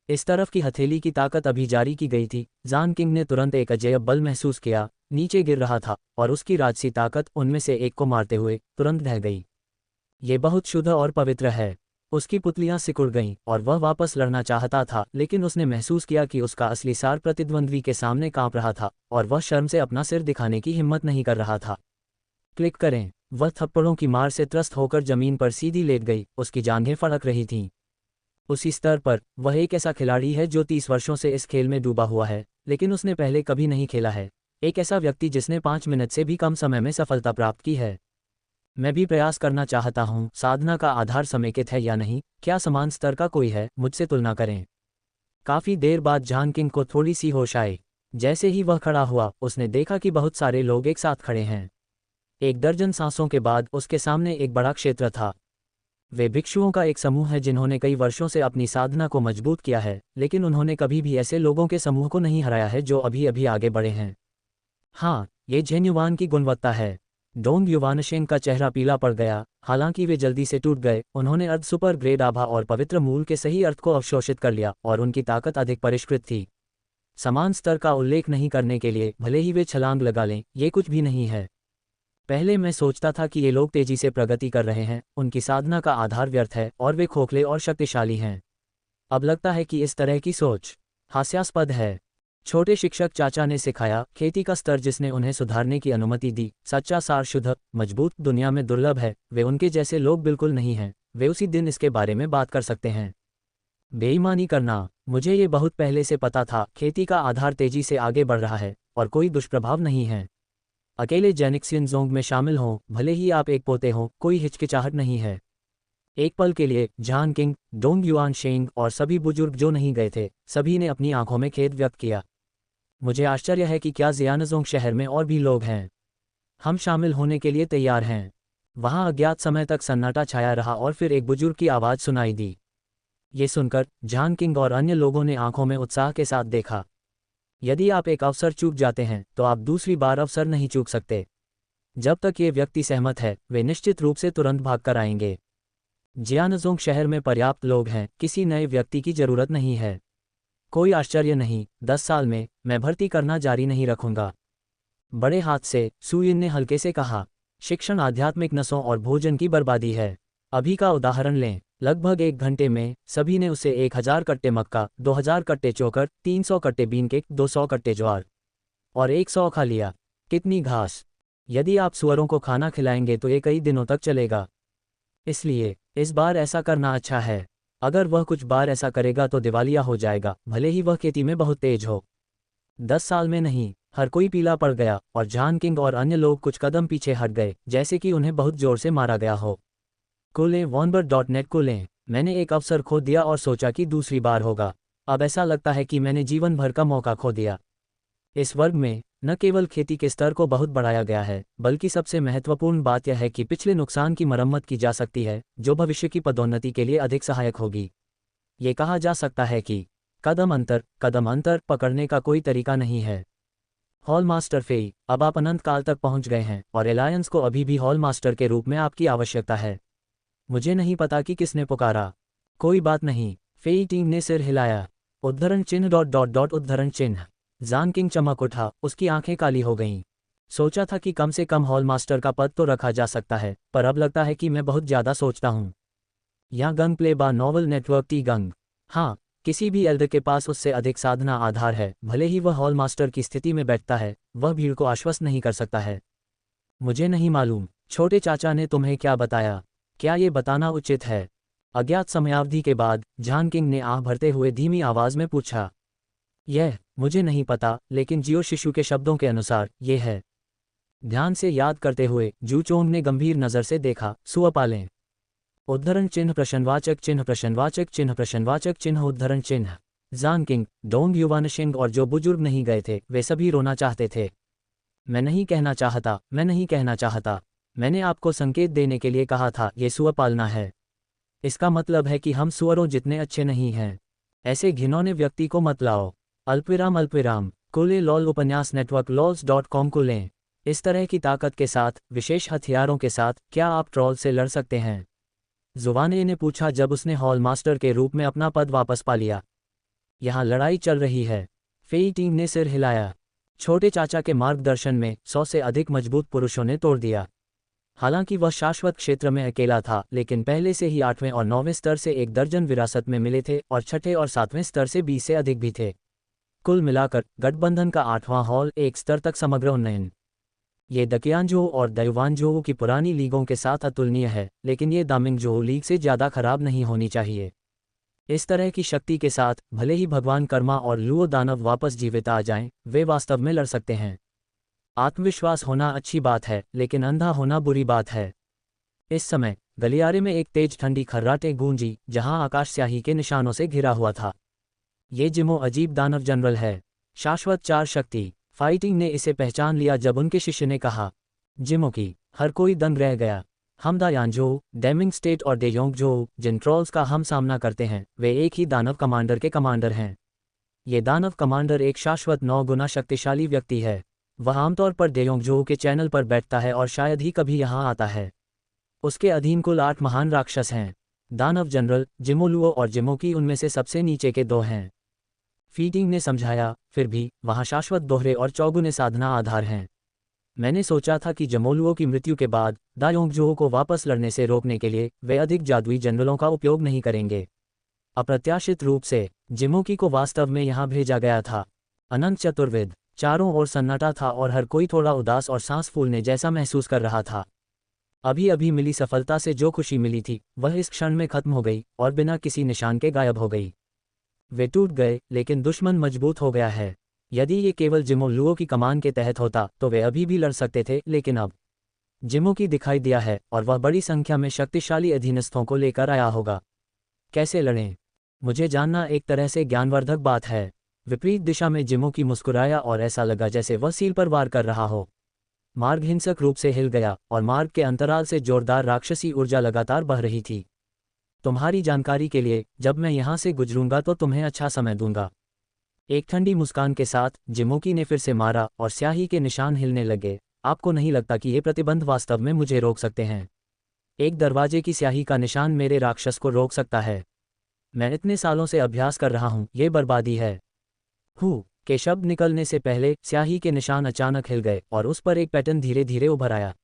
इस तरफ की हथेली की ताकत अभी जारी की गई थी। जान किंग ने तुरंत एक अजैब बल महसूस किया, नीचे गिर रहा था और उसकी राजसी ताकत उनमें से एक को मारते हुए तुरंत ढह गई। ये बहुत शुद्ध और पवित्र है। उसकी पुतलियां सिकुड़ गईं और वह वापस लड़ना चाहता था, लेकिन उसने महसूस किया कि उसका असली सार प्रतिद्वंद्वी के सामने कांप रहा था और वह शर्म से अपना सिर दिखाने की हिम्मत नहीं कर रहा था। क्लिक करें। वह थप्पड़ों की मार से त्रस्त होकर जमीन पर सीधी लेट गई, उसकी जांघें फड़क रही थीं। उसी स्तर पर वह एक ऐसा खिलाड़ी है जो 30 वर्षों से इस खेल में डूबा हुआ है, लेकिन उसने पहले कभी नहीं खेला है। एक ऐसा व्यक्ति जिसने 5 मिनट से भी कम समय में सफलता प्राप्त की है। मैं भी प्रयास करना चाहता हूं। साधना का आधार समेकित है या नहीं, क्या समान स्तर का कोई है, मुझसे तुलना करें। काफी देर बाद झान किंग को थोड़ी सी होश आई। जैसे ही वह खड़ा हुआ, उसने देखा कि बहुत सारे लोग एक साथ खड़े हैं। 1 दर्जन सांसों के बाद उसके सामने एक बड़ा क्षेत्र था। वे भिक्षुओं का एक समूह है जिन्होंने कई वर्षों से अपनी साधना को मजबूत किया है, लेकिन उन्होंने कभी भी ऐसे लोगों के समूह को नहीं हराया है जो अभी अभी आगे बढ़े हैं। हाँ, ये झेन्युवान की गुणवत्ता है। डोंग युवानशेंग का चेहरा पीला पड़ गया, हालांकि वे जल्दी से टूट गए। उन्होंने अर्ध सुपर ग्रेड आभा और पवित्र मूल के सही अर्थ को अवशोषित कर लिया और उनकी ताकत अधिक परिष्कृत थी। समान स्तर का उल्लेख नहीं करने के लिए भले ही वे छलांग लगा लें, ये कुछ भी नहीं है। पहले मैं सोचता था कि ये लोग तेजी से प्रगति कर रहे हैं, उनकी साधना का आधार व्यर्थ है और वे खोखले और शक्तिशाली हैं। अब लगता है कि इस तरह की सोच हास्यास्पद है। छोटे शिक्षक चाचा ने सिखाया, खेती का स्तर जिसने उन्हें सुधारने की अनुमति दी। सच्चा सार शुद्ध, मजबूत दुनिया में दुर्लभ है। वे उनके जैसे लोग बिल्कुल नहीं हैं। वे उसी दिन इसके बारे में बात कर सकते हैं। बेईमानी करना। मुझे ये बहुत पहले से पता था। खेती का आधार तेजी से आगे बढ़ रहा है और कोई दुष्प्रभाव नहीं है। अकेले जेनिक्सियन जोंग में शामिल हों, भले ही आप एक पोते हों, कोई हिचकिचाहट नहीं है। एक पल के लिए झान किंग, डोंग युआन शेंग और सभी बुजुर्ग जो नहीं गए थे, सभी ने अपनी आंखों में खेद व्यक्त किया। मुझे आश्चर्य है कि क्या जियानजोंग शहर में और भी लोग हैं। हम शामिल होने के लिए तैयार हैं। वहां अज्ञात समय तक सन्नाटा छाया रहा और फिर एक बुजुर्ग की आवाज़ सुनाई दी। ये सुनकर झान किंग और अन्य लोगों ने आंखों में उत्साह के साथ देखा। यदि आप एक अवसर चूक जाते हैं तो आप दूसरी बार अवसर नहीं चूक सकते। जब तक ये व्यक्ति सहमत है, वे निश्चित रूप से तुरंत भाग कर आएंगे। जियानजोंग शहर में पर्याप्त लोग हैं, किसी नए व्यक्ति की जरूरत नहीं है। कोई आश्चर्य नहीं, 10 साल में मैं भर्ती करना जारी नहीं रखूंगा। बड़े हाथ से सुयिन ने हल्के से कहा। शिक्षण आध्यात्मिक नसों और भोजन की बर्बादी है। अभी का उदाहरण लें। लगभग 1 घंटे में सभी ने उसे 1000 कट्टे मक्का, 2000 कट्टे चोकर, 300 कट्टे बीन केक, 200 कट्टे ज्वार और 100 खा लिया। कितनी घास। यदि आप सुअरों को खाना खिलाएंगे तो ये कई दिनों तक चलेगा। इसलिए इस बार ऐसा करना अच्छा है। अगर वह कुछ बार ऐसा करेगा तो दिवालिया हो जाएगा, भले ही वह खेती में बहुत तेज हो। 10 साल में नहीं। हर कोई पीला पड़ गया और झान किंग और अन्य लोग कुछ कदम पीछे हट गए, जैसे कि उन्हें बहुत जोर से मारा गया हो। कुलें वॉनबर्ड.net कुलें। मैंने एक अवसर खो दिया और सोचा कि दूसरी बार होगा। अब ऐसा लगता है कि मैंने जीवन भर का मौका खो दिया। इस वर्ग में न केवल खेती के स्तर को बहुत बढ़ाया गया है, बल्कि सबसे महत्वपूर्ण बात यह है कि पिछले नुकसान की मरम्मत की जा सकती है, जो भविष्य की पदोन्नति के लिए अधिक सहायक होगी। ये कहा जा सकता है कि कदम अंतर पकड़ने का कोई तरीका नहीं है। हॉल मास्टर फेई, अब आप अनंत काल तक पहुंच गए हैं और एलायंस को अभी भी हॉल मास्टर के रूप में आपकी आवश्यकता है। मुझे नहीं पता कि किसने पुकारा। कोई बात नहीं। फेई टीम ने सिर हिलाया। उद्धरण चिन्ह उद्धरण चिन्ह। जान किंग चमक उठा, उसकी आंखें काली हो गईं। सोचा था कि कम से कम हॉल मास्टर का पद तो रखा जा सकता है, पर अब लगता है कि मैं बहुत ज्यादा सोचता हूँ। यहाँ गंग प्ले बा नॉवल नेटवर्क टी गंग। हाँ, किसी भी एल्डर के पास उससे अधिक साधना आधार है, भले ही वह हॉल मास्टर की स्थिति में बैठता है, वह भीड़ को आश्वस्त नहीं कर सकता है। मुझे नहीं मालूम। छोटे चाचा ने तुम्हें क्या बताया? क्या ये बताना उचित है? अज्ञात समयावधि के बाद झान किंग ने आह भरते हुए धीमी आवाज में पूछा। मुझे नहीं पता, लेकिन जियो शिशु के शब्दों के अनुसार ये है। ध्यान से याद करते हुए जूचोंग ने गंभीर नजर से देखा। सुअपालें। उद्धरण चिन्ह प्रश्नवाचक चिन्ह प्रश्नवाचक चिन्ह प्रश्नवाचक चिन्ह उद्धरण चिन्ह। जान किंग, डोंग युवानशिंग और जो बुजुर्ग नहीं गए थे, वे सभी रोना चाहते थे। मैं नहीं कहना चाहता। मैंने आपको संकेत देने के लिए कहा था, ये सुअ पालना है। इसका मतलब है कि हम सुअरों जितने अच्छे नहीं हैं। ऐसे घिनौने व्यक्ति को मत लाओ। अल्पविराम अल्पविराम कुले लॉल उपन्यास नेटवर्क lolz.com को लें। इस तरह की ताकत के साथ, विशेष हथियारों के साथ, क्या आप ट्रॉल से लड़ सकते हैं? जुवाने ने पूछा जब उसने हॉल मास्टर के रूप में अपना पद वापस पा लिया। यहाँ लड़ाई चल रही है। फेई टीम ने सिर हिलाया। छोटे चाचा के मार्गदर्शन में 100 से अधिक मजबूत पुरुषों ने तोड़ दिया। हालांकि वह शाश्वत क्षेत्र में अकेला था, लेकिन पहले से ही 8वें और 9वें स्तर से 1 दर्जन विरासत में मिले थे और 6ठे और 7वें स्तर से 20 से अधिक भी थे। कुल मिलाकर गठबंधन का 8वां हॉल 1 स्तर तक समग्र उन्नयन। ये दकियानजोहू और दयुवानजोहू की पुरानी लीगों के साथ अतुलनीय है, लेकिन ये दामिंगजोहू लीग से ज़्यादा खराब नहीं होनी चाहिए। इस तरह की शक्ति के साथ, भले ही भगवान कर्मा और लुओ दानव वापस जीवित आ जाएं, वे वास्तव में लड़ सकते हैं। आत्मविश्वास होना अच्छी बात है, लेकिन अंधा होना बुरी बात है। इस समय गलियारे में एक तेज ठंडी खर्राटे गूंजी, जहां आकाश स्याही के निशानों से घिरा हुआ था। ये जिमो अजीब दानव जनरल है। शाश्वत 4 शक्ति। फाइटिंग ने इसे पहचान लिया जब उनके शिष्य ने कहा। जिमो की हर कोई दंग रह गया। हम दायानजोहू, डेमिंग स्टेट और डेयोंगजोहू, जिन ट्रॉल्स का हम सामना करते हैं, वे एक ही दानव कमांडर के कमांडर हैं। ये दानव कमांडर एक शाश्वत 9 गुना शक्तिशाली व्यक्ति है। वह आमतौर पर डेयोंगजोहू के चैनल पर बैठता है और शायद ही कभी यहाँ आता है। उसके अधीन कुल 8 महान राक्षस हैं। दानव जनरल, जिमो लुओ और जिमो की उनमें से सबसे नीचे के 2 हैं। फीटिंग ने समझाया, फिर भी वहाँ शाश्वत दोहरे और चौगुने साधना आधार हैं। मैंने सोचा था कि जमोलुओ की मृत्यु के बाद दायोंगजोहू को वापस लड़ने से रोकने के लिए वे अधिक जादुई जनरलों का उपयोग नहीं करेंगे। अप्रत्याशित रूप से जिमोकी को वास्तव में यहाँ भेजा गया था। अनंत चतुर्वेद। चारों ओर सन्नाटा था और हर कोई थोड़ा उदास और सांस फूलने जैसा महसूस कर रहा था। अभी अभी मिली सफलता से जो खुशी मिली थी, वह इस क्षण में खत्म हो गई और बिना किसी निशान के गायब हो गई। वे टूट गए, लेकिन दुश्मन मजबूत हो गया है। यदि ये केवल जिमो लुओ की कमान के तहत होता तो वे अभी भी लड़ सकते थे, लेकिन अब जिमो की दिखाई दिया है और वह बड़ी संख्या में शक्तिशाली अधीनस्थों को लेकर आया होगा। कैसे लड़ें? मुझे जानना एक तरह से ज्ञानवर्धक बात है। विपरीत दिशा में जिमो की मुस्कुराया और ऐसा लगा जैसे वह सील पर वार कर रहा हो। मार्ग हिंसक रूप से हिल गया और मार्ग के अंतराल से जोरदार राक्षसी ऊर्जा लगातार बह रही थी। तुम्हारी जानकारी के लिए, जब मैं यहाँ से गुजरूंगा तो तुम्हें अच्छा समय दूंगा। एक ठंडी मुस्कान के साथ जिमोकी ने फिर से मारा और स्याही के निशान हिलने लगे। आपको नहीं लगता कि ये प्रतिबंध वास्तव में मुझे रोक सकते हैं? एक दरवाजे की स्याही का निशान मेरे राक्षस को रोक सकता है। मैं इतने सालों से अभ्यास कर रहा हूँ, ये बर्बादी है। हु के शब्द निकलने से पहले स्याही के निशान अचानक हिल गए और उस पर एक पैटर्न धीरे धीरे उभर आया।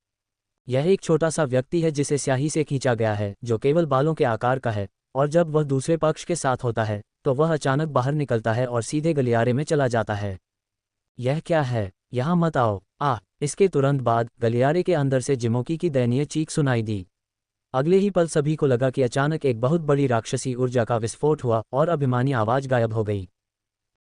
यह एक छोटा सा व्यक्ति है जिसे स्याही से खींचा गया है, जो केवल बालों के आकार का है, और जब वह दूसरे पक्ष के साथ होता है तो वह अचानक बाहर निकलता है और सीधे गलियारे में चला जाता है। यह क्या है? यहाँ मत आओ। इसके तुरंत बाद गलियारे के अंदर से जिमोकी की दयनीय चीख सुनाई दी। अगले ही पल सभी को लगा कि अचानक एक बहुत बड़ी राक्षसी ऊर्जा का विस्फोट हुआ और अभिमानी आवाज गायब हो गई।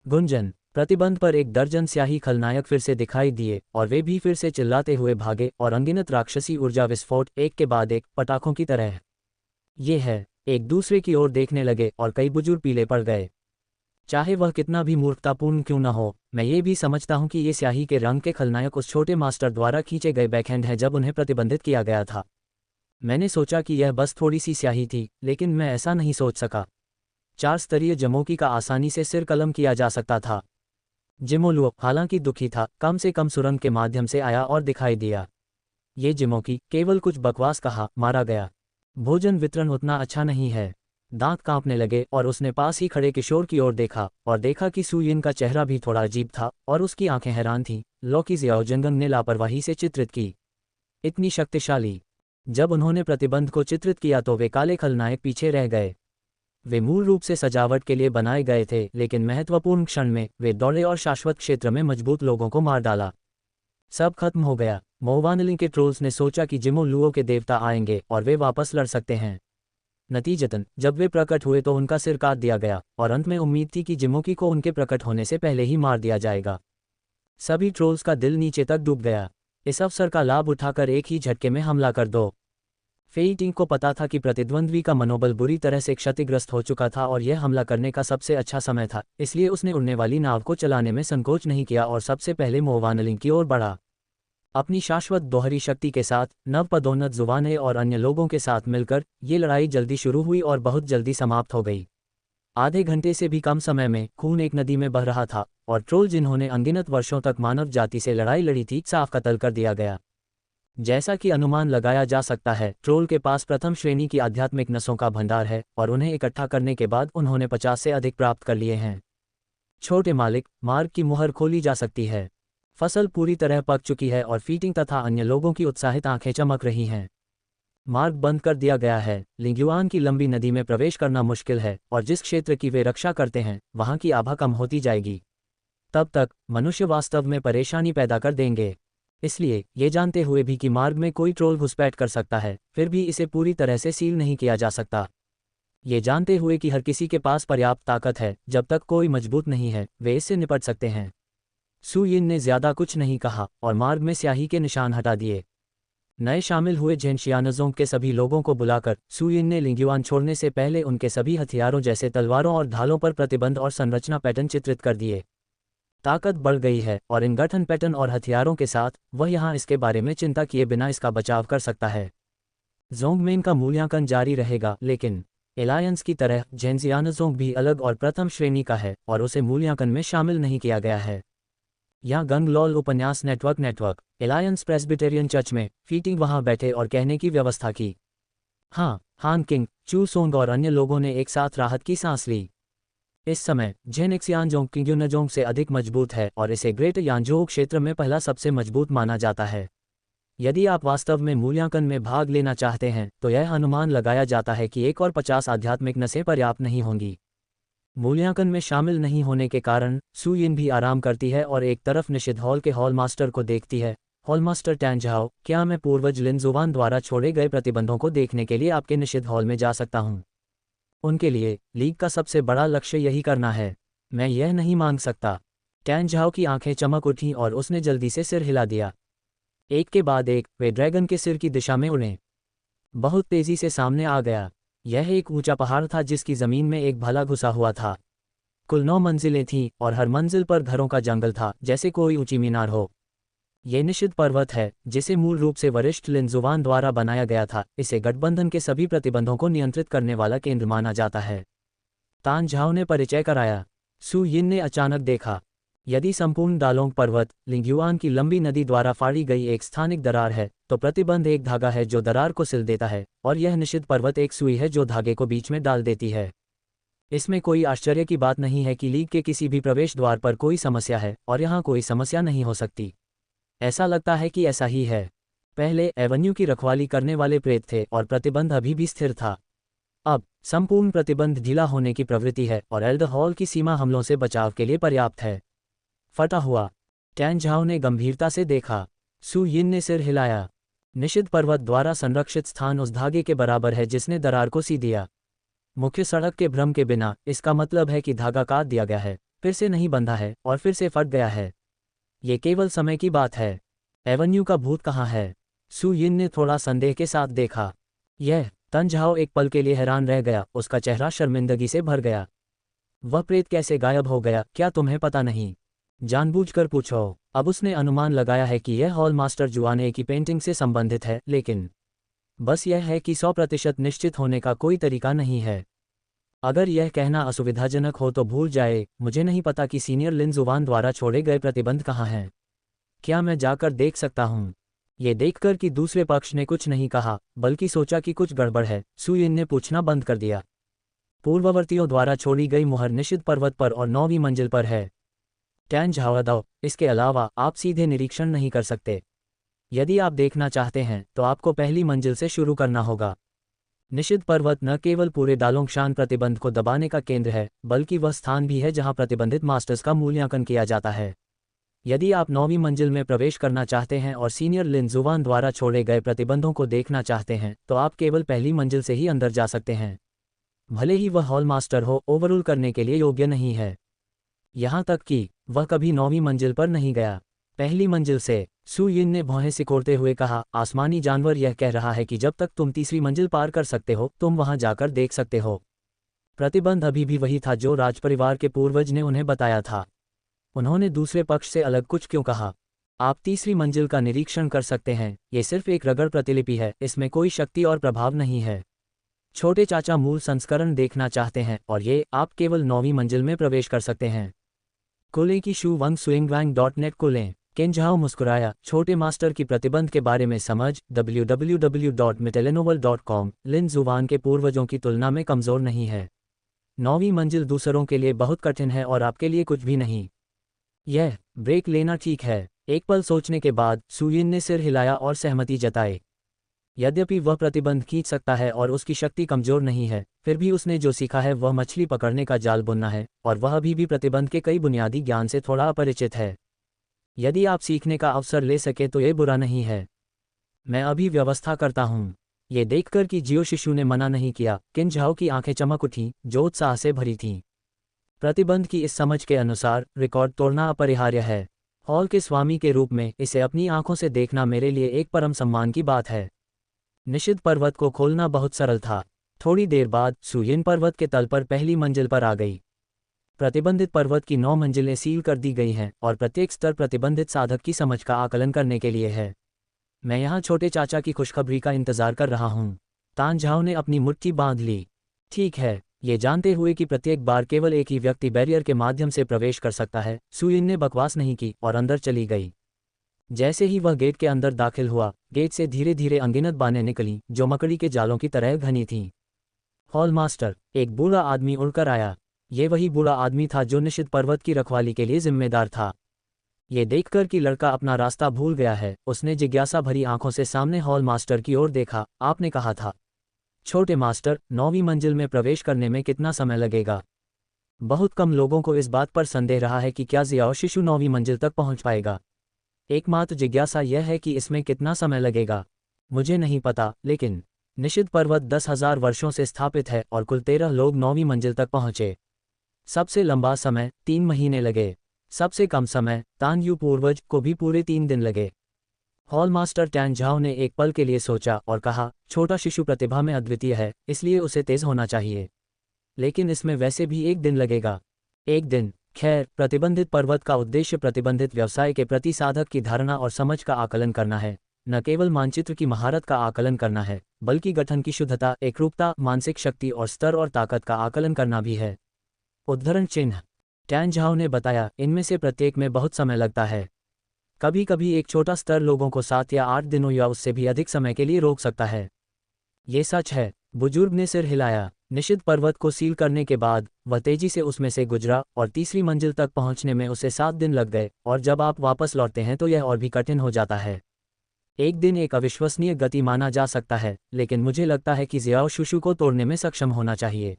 गुंजन। प्रतिबंध पर 1 दर्जन स्याही खलनायक फिर से दिखाई दिए और वे भी फिर से चिल्लाते हुए भागे और अनगिनत राक्षसी ऊर्जा विस्फोट एक के बाद एक पटाखों की तरह ये है एक दूसरे की ओर देखने लगे और कई बुजुर्ग पीले पड़ गए। चाहे वह कितना भी मूर्खतापूर्ण क्यों न हो, मैं ये भी समझता हूँ कि ये स्याही के रंग के खलनायक उस छोटे मास्टर द्वारा खींचे गए बैकहैंड हैं जब उन्हें प्रतिबंधित किया गया था। मैंने सोचा कि यह बस थोड़ी सी स्याही थी, लेकिन मैं ऐसा नहीं सोच सका। 4 स्तरीय जमोकी का आसानी से सिर कलम किया जा सकता था। जिमोलुओ हालांकि दुखी था, कम से कम सुरंग के माध्यम से आया और दिखाई दिया। ये जिमोकी केवल कुछ बकवास कहा, मारा गया। भोजन वितरण उतना अच्छा नहीं है। दांत कांपने लगे और उसने पास ही खड़े किशोर की ओर देखा और देखा कि सुयिन का चेहरा भी थोड़ा अजीब था और उसकी आंखें हैरान थीं। लॉकी ज़ियाओजिंगन ने लापरवाही से चित्रित की। इतनी शक्तिशाली। जब उन्होंने प्रतिबंध को चित्रित किया तो वे काले खलनायक पीछे रह गए। वे मूल रूप से सजावट के लिए बनाए गए थे, लेकिन महत्वपूर्ण क्षण में वे दौड़े और शाश्वत क्षेत्र में मजबूत लोगों को मार डाला। सब खत्म हो गया। मोवानलिंग के ट्रोल्स ने सोचा कि जिमो लुओ के देवता आएंगे और वे वापस लड़ सकते हैं। नतीजतन जब वे प्रकट हुए तो उनका सिर काट दिया गया और अंत में उम्मीद थी कि जिमोकी को उनके प्रकट होने से पहले ही मार दिया जाएगा। सभी ट्रोल्स का दिल नीचे तक डूब गया। इस अवसर का लाभ उठाकर एक ही झटके में हमला कर दो। फेई टिंग को पता था कि प्रतिद्वंद्वी का मनोबल बुरी तरह से क्षतिग्रस्त हो चुका था और यह हमला करने का सबसे अच्छा समय था, इसलिए उसने उड़ने वाली नाव को चलाने में संकोच नहीं किया और सबसे पहले मोवानलिंग की ओर बढ़ा। अपनी शाश्वत दोहरी शक्ति के साथ नवपदोन्नत जुबानें और अन्य लोगों के साथ मिलकर ये लड़ाई जल्दी शुरू हुई और बहुत जल्दी समाप्त हो गई। आधे घंटे से भी कम समय में खून एक नदी में बह रहा था और ट्रोल जिन्होंने अनगिनत वर्षों तक मानव जाति से लड़ाई लड़ी थी साफ कत्ल कर दिया गया। जैसा कि अनुमान लगाया जा सकता है, ट्रोल के पास प्रथम श्रेणी की आध्यात्मिक नसों का भंडार है और उन्हें इकट्ठा करने के बाद उन्होंने 50 से अधिक प्राप्त कर लिए हैं। छोटे मालिक, मार्ग की मुहर खोली जा सकती है। फसल पूरी तरह पक चुकी है और फीटिंग तथा अन्य लोगों की उत्साहित आंखें चमक रही हैं। मार्ग बंद कर दिया गया है। लिंगयुआन की लंबी नदी में प्रवेश करना मुश्किल है और जिस क्षेत्र की वे रक्षा करते हैं वहां की आभा कम होती जाएगी। तब तक मनुष्य वास्तव में परेशानी पैदा कर देंगे। इसलिए ये जानते हुए भी कि मार्ग में कोई ट्रोल घुसपैठ कर सकता है, फिर भी इसे पूरी तरह से सील नहीं किया जा सकता। ये जानते हुए कि हर किसी के पास पर्याप्त ताकत है, जब तक कोई मजबूत नहीं है वे इससे निपट सकते हैं। सु यिन ने ज्यादा कुछ नहीं कहा और मार्ग में स्याही के निशान हटा दिए। नए शामिल हुए झेनशियानज़ोंग के सभी लोगों को बुलाकर सु यिन ने लिंगयुआन छोड़ने से पहले उनके सभी हथियारों जैसे तलवारों और ढालों पर प्रतिबंध और संरचना पैटर्न चित्रित कर दिए। ताकत बढ़ गई है और इन गठन पैटर्न और हथियारों के साथ वह यहाँ इसके बारे में चिंता किए बिना इसका बचाव कर सकता है। जोंगमेन का मूल्यांकन जारी रहेगा, लेकिन एलायंस की तरह झेनशियानज़ोंग भी अलग और प्रथम श्रेणी का है और उसे मूल्यांकन में शामिल नहीं किया गया है। यहाँ गंगलॉल उपन्यास नेटवर्क एलायंस प्रेस्बिटेरियन चर्च में फीटिंग वहां बैठे और कहने की व्यवस्था की। हाँ, हान किंग, चू सोंग और अन्य लोगों ने एक साथ राहत की सांस ली। इस समय झेनशियानज़ोंग किंग्युनजोंग से अधिक मजबूत है और इसे ग्रेटर यांजोउ क्षेत्र में पहला सबसे मजबूत माना जाता है। यदि आप वास्तव में मूल्यांकन में भाग लेना चाहते हैं तो यह अनुमान लगाया जाता है कि 1 और 50 आध्यात्मिक नसें पर्याप्त नहीं होंगी। मूल्यांकन में शामिल नहीं होने के कारण सु यिन भी आराम करती है और एक तरफ निषिद्ध हॉल के हॉल मास्टर को देखती है। हॉल मास्टर टैन झाओ, क्या मैं पूर्वज लिन जुवान द्वारा छोड़े गए प्रतिबंधों को देखने के लिए आपके निषिद्ध हॉल में जा सकता हूँ? उनके लिए लीग का सबसे बड़ा लक्ष्य यही करना है। मैं यह नहीं मांग सकता। टैन झाओ की आंखें चमक उठीं और उसने जल्दी से सिर हिला दिया। एक के बाद एक वे ड्रैगन के सिर की दिशा में उड़े। बहुत तेजी से सामने आ गया। यह एक ऊंचा पहाड़ था जिसकी जमीन में एक भला घुसा हुआ था। कुल 9 मंजिलें थीं और हर मंजिल पर घरों का जंगल था, जैसे कोई ऊंची मीनार हो। ये निषिद्ध पर्वत है जिसे मूल रूप से वरिष्ठ लिन जुवान द्वारा बनाया गया था। इसे गठबंधन के सभी प्रतिबंधों को नियंत्रित करने वाला केंद्र माना जाता है। तान झाओ ने परिचय कराया। सु यिन ने अचानक देखा, यदि संपूर्ण डालोंग पर्वत लिंगयुआन की लंबी नदी द्वारा फाड़ी गई एक स्थानिक दरार है, तो प्रतिबंध एक धागा है जो दरार को सिल देता है, और यह निषिद्ध पर्वत एक सुई है जो धागे को बीच में डाल देती है। इसमें कोई आश्चर्य की बात नहीं है कि लीग के किसी भी प्रवेश द्वार पर कोई समस्या है और यहाँ कोई समस्या नहीं हो सकती। ऐसा लगता है कि ऐसा ही है। पहले एवेन्यू की रखवाली करने वाले प्रेत थे और प्रतिबंध अभी भी स्थिर था। अब संपूर्ण प्रतिबंध ढीला होने की प्रवृत्ति है और एल्डर हॉल की सीमा हमलों से बचाव के लिए पर्याप्त है। फटा हुआ। टैन झाओ ने गंभीरता से देखा। सु यिन ने सिर हिलाया। निषिद्ध पर्वत द्वारा संरक्षित स्थान उस धागे के बराबर है जिसने दरार को सी दिया। मुख्य सड़क के भ्रम के बिना इसका मतलब है कि धागा काट दिया गया है, फिर से नहीं बंधा है और फिर से फट गया है। ये केवल समय की बात है। एवेन्यू का भूत कहाँ है? सु यिन ने थोड़ा संदेह के साथ देखा। यह तन झाओ एक पल के लिए हैरान रह गया। उसका चेहरा शर्मिंदगी से भर गया। वह प्रेत कैसे गायब हो गया, क्या तुम्हें पता नहीं? जानबूझकर पूछो। अब उसने अनुमान लगाया है कि यह हॉल मास्टर जुआने की पेंटिंग से संबंधित है, लेकिन बस यह है कि 100% निश्चित होने का कोई तरीका नहीं है। अगर यह कहना असुविधाजनक हो तो भूल जाए, मुझे नहीं पता कि सीनियर लिन जुवान द्वारा छोड़े गए प्रतिबंध कहाँ हैं। क्या मैं जाकर देख सकता हूँ? ये देखकर कि दूसरे पक्ष ने कुछ नहीं कहा बल्कि सोचा कि कुछ गड़बड़ है, सु यिन ने पूछना बंद कर दिया। पूर्ववर्तियों द्वारा छोड़ी गई मुहर निषिद्ध पर्वत पर और 9वीं मंजिल पर है। टैन झाओ, इसके अलावा आप सीधे निरीक्षण नहीं कर सकते। यदि आप देखना चाहते हैं तो आपको पहली मंजिल से शुरू करना होगा। निषिद्ध पर्वत न केवल पूरे डालोंगशान प्रतिबंध को दबाने का केंद्र है, बल्कि वह स्थान भी है जहां प्रतिबंधित मास्टर्स का मूल्यांकन किया जाता है। यदि आप 9वीं मंजिल में प्रवेश करना चाहते हैं और सीनियर लिन जुवान द्वारा छोड़े गए प्रतिबंधों को देखना चाहते हैं तो आप केवल पहली मंजिल से ही अंदर जा सकते हैं। भले ही वह हॉल मास्टर हो, ओवररूल करने के लिए योग्य नहीं है। यहाँ तक कि वह कभी 9वीं मंजिल पर नहीं गया। पहली मंजिल से, सु यिन ने भौहें सिकोड़ते हुए कहा, आसमानी जानवर यह कह रहा है कि जब तक तुम तीसरी मंजिल पार कर सकते हो तुम वहां जाकर देख सकते हो। प्रतिबंध अभी भी वही था जो राजपरिवार के पूर्वज ने उन्हें बताया था। उन्होंने दूसरे पक्ष से अलग कुछ क्यों कहा? आप तीसरी मंजिल का निरीक्षण कर सकते हैं। ये सिर्फ एक रगड़ प्रतिलिपि है, इसमें कोई शक्ति और प्रभाव नहीं है। छोटे चाचा मूल संस्करण देखना चाहते हैं और ये आप केवल 9वीं मंजिल में प्रवेश कर सकते हैं। खुलें की शू वंग सुइंगवांग.net खुलें। केन झाओ मुस्कुराया। छोटे मास्टर की प्रतिबंध के बारे में समझ www.mitelenovel.com। लिन जुवान के पूर्वजों की तुलना में कमज़ोर नहीं है। 9वीं मंजिल दूसरों के लिए बहुत कठिन है और आपके लिए कुछ भी नहीं। यह ब्रेक लेना ठीक है। एक पल सोचने के बाद सुयिन ने सिर हिलाया और सहमति जताई। यद्यपि वह प्रतिबंध खींच सकता है और उसकी शक्ति कमजोर नहीं है, फिर भी उसने जो सीखा है वह मछली पकड़ने का जाल बुनना है, और वह अभी भी प्रतिबंध के कई बुनियादी ज्ञान से थोड़ा अपरिचित है। यदि आप सीखने का अवसर ले सके तो यह बुरा नहीं है। मैं अभी व्यवस्था करता हूँ। ये देखकर कि जियो शिशु ने मना नहीं किया, किन झाओ की आंखें चमक उठीं, जो उत्साह से भरी थीं। प्रतिबंध की इस समझ के अनुसार रिकॉर्ड तोड़ना अपरिहार्य है। हॉल के स्वामी के रूप में इसे अपनी आंखों से देखना मेरे लिए एक परम सम्मान की बात है। निषिद्ध पर्वत को खोलना बहुत सरल था। थोड़ी देर बाद सुयिन पर्वत के तल पर पहली मंजिल पर आ गई। प्रतिबंधित पर्वत की 9 मंजिलें सील कर दी गई हैं और प्रत्येक स्तर प्रतिबंधित साधक की समझ का आकलन करने के लिए है। मैं यहाँ छोटे चाचा की खुशखबरी का इंतजार कर रहा हूँ। तान झाओ ने अपनी मुट्ठी बांध ली। ठीक है, ये जानते हुए कि प्रत्येक बार केवल एक ही व्यक्ति बैरियर के माध्यम से प्रवेश कर सकता है, सुयिन ने बकवास नहीं की और अंदर चली गई। जैसे ही वह गेट के अंदर दाखिल हुआ, गेट से धीरे धीरे अनगिनत बानें निकलीं, जो मकड़ी के जालों की तरह घनी थीं। हॉल मास्टर, एक बूढ़ा आदमी उड़कर आया। ये वही बूढ़ा आदमी था जो निषिद्ध पर्वत की रखवाली के लिए जिम्मेदार था। ये देखकर कि लड़का अपना रास्ता भूल गया है, उसने जिज्ञासा भरी आंखों से सामने हॉल मास्टर की ओर देखा। आपने कहा था, छोटे मास्टर, 9वीं मंजिल में प्रवेश करने में कितना समय लगेगा? बहुत कम लोगों को इस बात पर संदेह रहा है कि क्या जियाओ शिशु 9वीं मंजिल तक पहुंच पाएगा। एकमात्र जिज्ञासा यह है कि इसमें कितना समय लगेगा। मुझे नहीं पता, लेकिन निषिद्ध पर्वत 10,000 वर्षों से स्थापित है और कुल 13 लोग 9वीं मंजिल तक पहुंचे। सबसे लंबा समय 3 महीने लगे। सबसे कम समय तान यू पूर्वज को भी पूरे 3 दिन लगे। हॉल मास्टर टैन झाओ ने एक पल के लिए सोचा और कहा, छोटा शिशु प्रतिभा में अद्वितीय है, इसलिए उसे तेज होना चाहिए। लेकिन इसमें वैसे भी 1 दिन लगेगा। 1 दिन? खैर, प्रतिबंधित पर्वत का उद्देश्य प्रतिबंधित व्यवसाय के प्रति साधक की धारणा और समझ का आकलन करना है, न केवल मानचित्र की महारत का आकलन करना है, बल्कि गठन की शुद्धता, एकरूपता, मानसिक शक्ति और स्तर और ताकत का आकलन करना भी है। उद्धरण चिन्ह। टैन झाओ ने बताया, इनमें से प्रत्येक में बहुत समय लगता है। कभी कभी एक छोटा स्तर लोगों को 7 या 8 दिनों या उससे भी अधिक समय के लिए रोक सकता है। ये सच है। बुजुर्ग ने सिर हिलाया। निषिद्ध पर्वत को सील करने के बाद वह तेजी से उसमें से गुजरा और तीसरी मंजिल तक पहुंचने में उसे 7 दिन लग गए, और जब आप वापस लौटते हैं तो यह और भी कठिन हो जाता है। 1 दिन एक अविश्वसनीय गति माना जा सकता है, लेकिन मुझे लगता है कि जियाओ शिशु को तोड़ने में सक्षम होना चाहिए।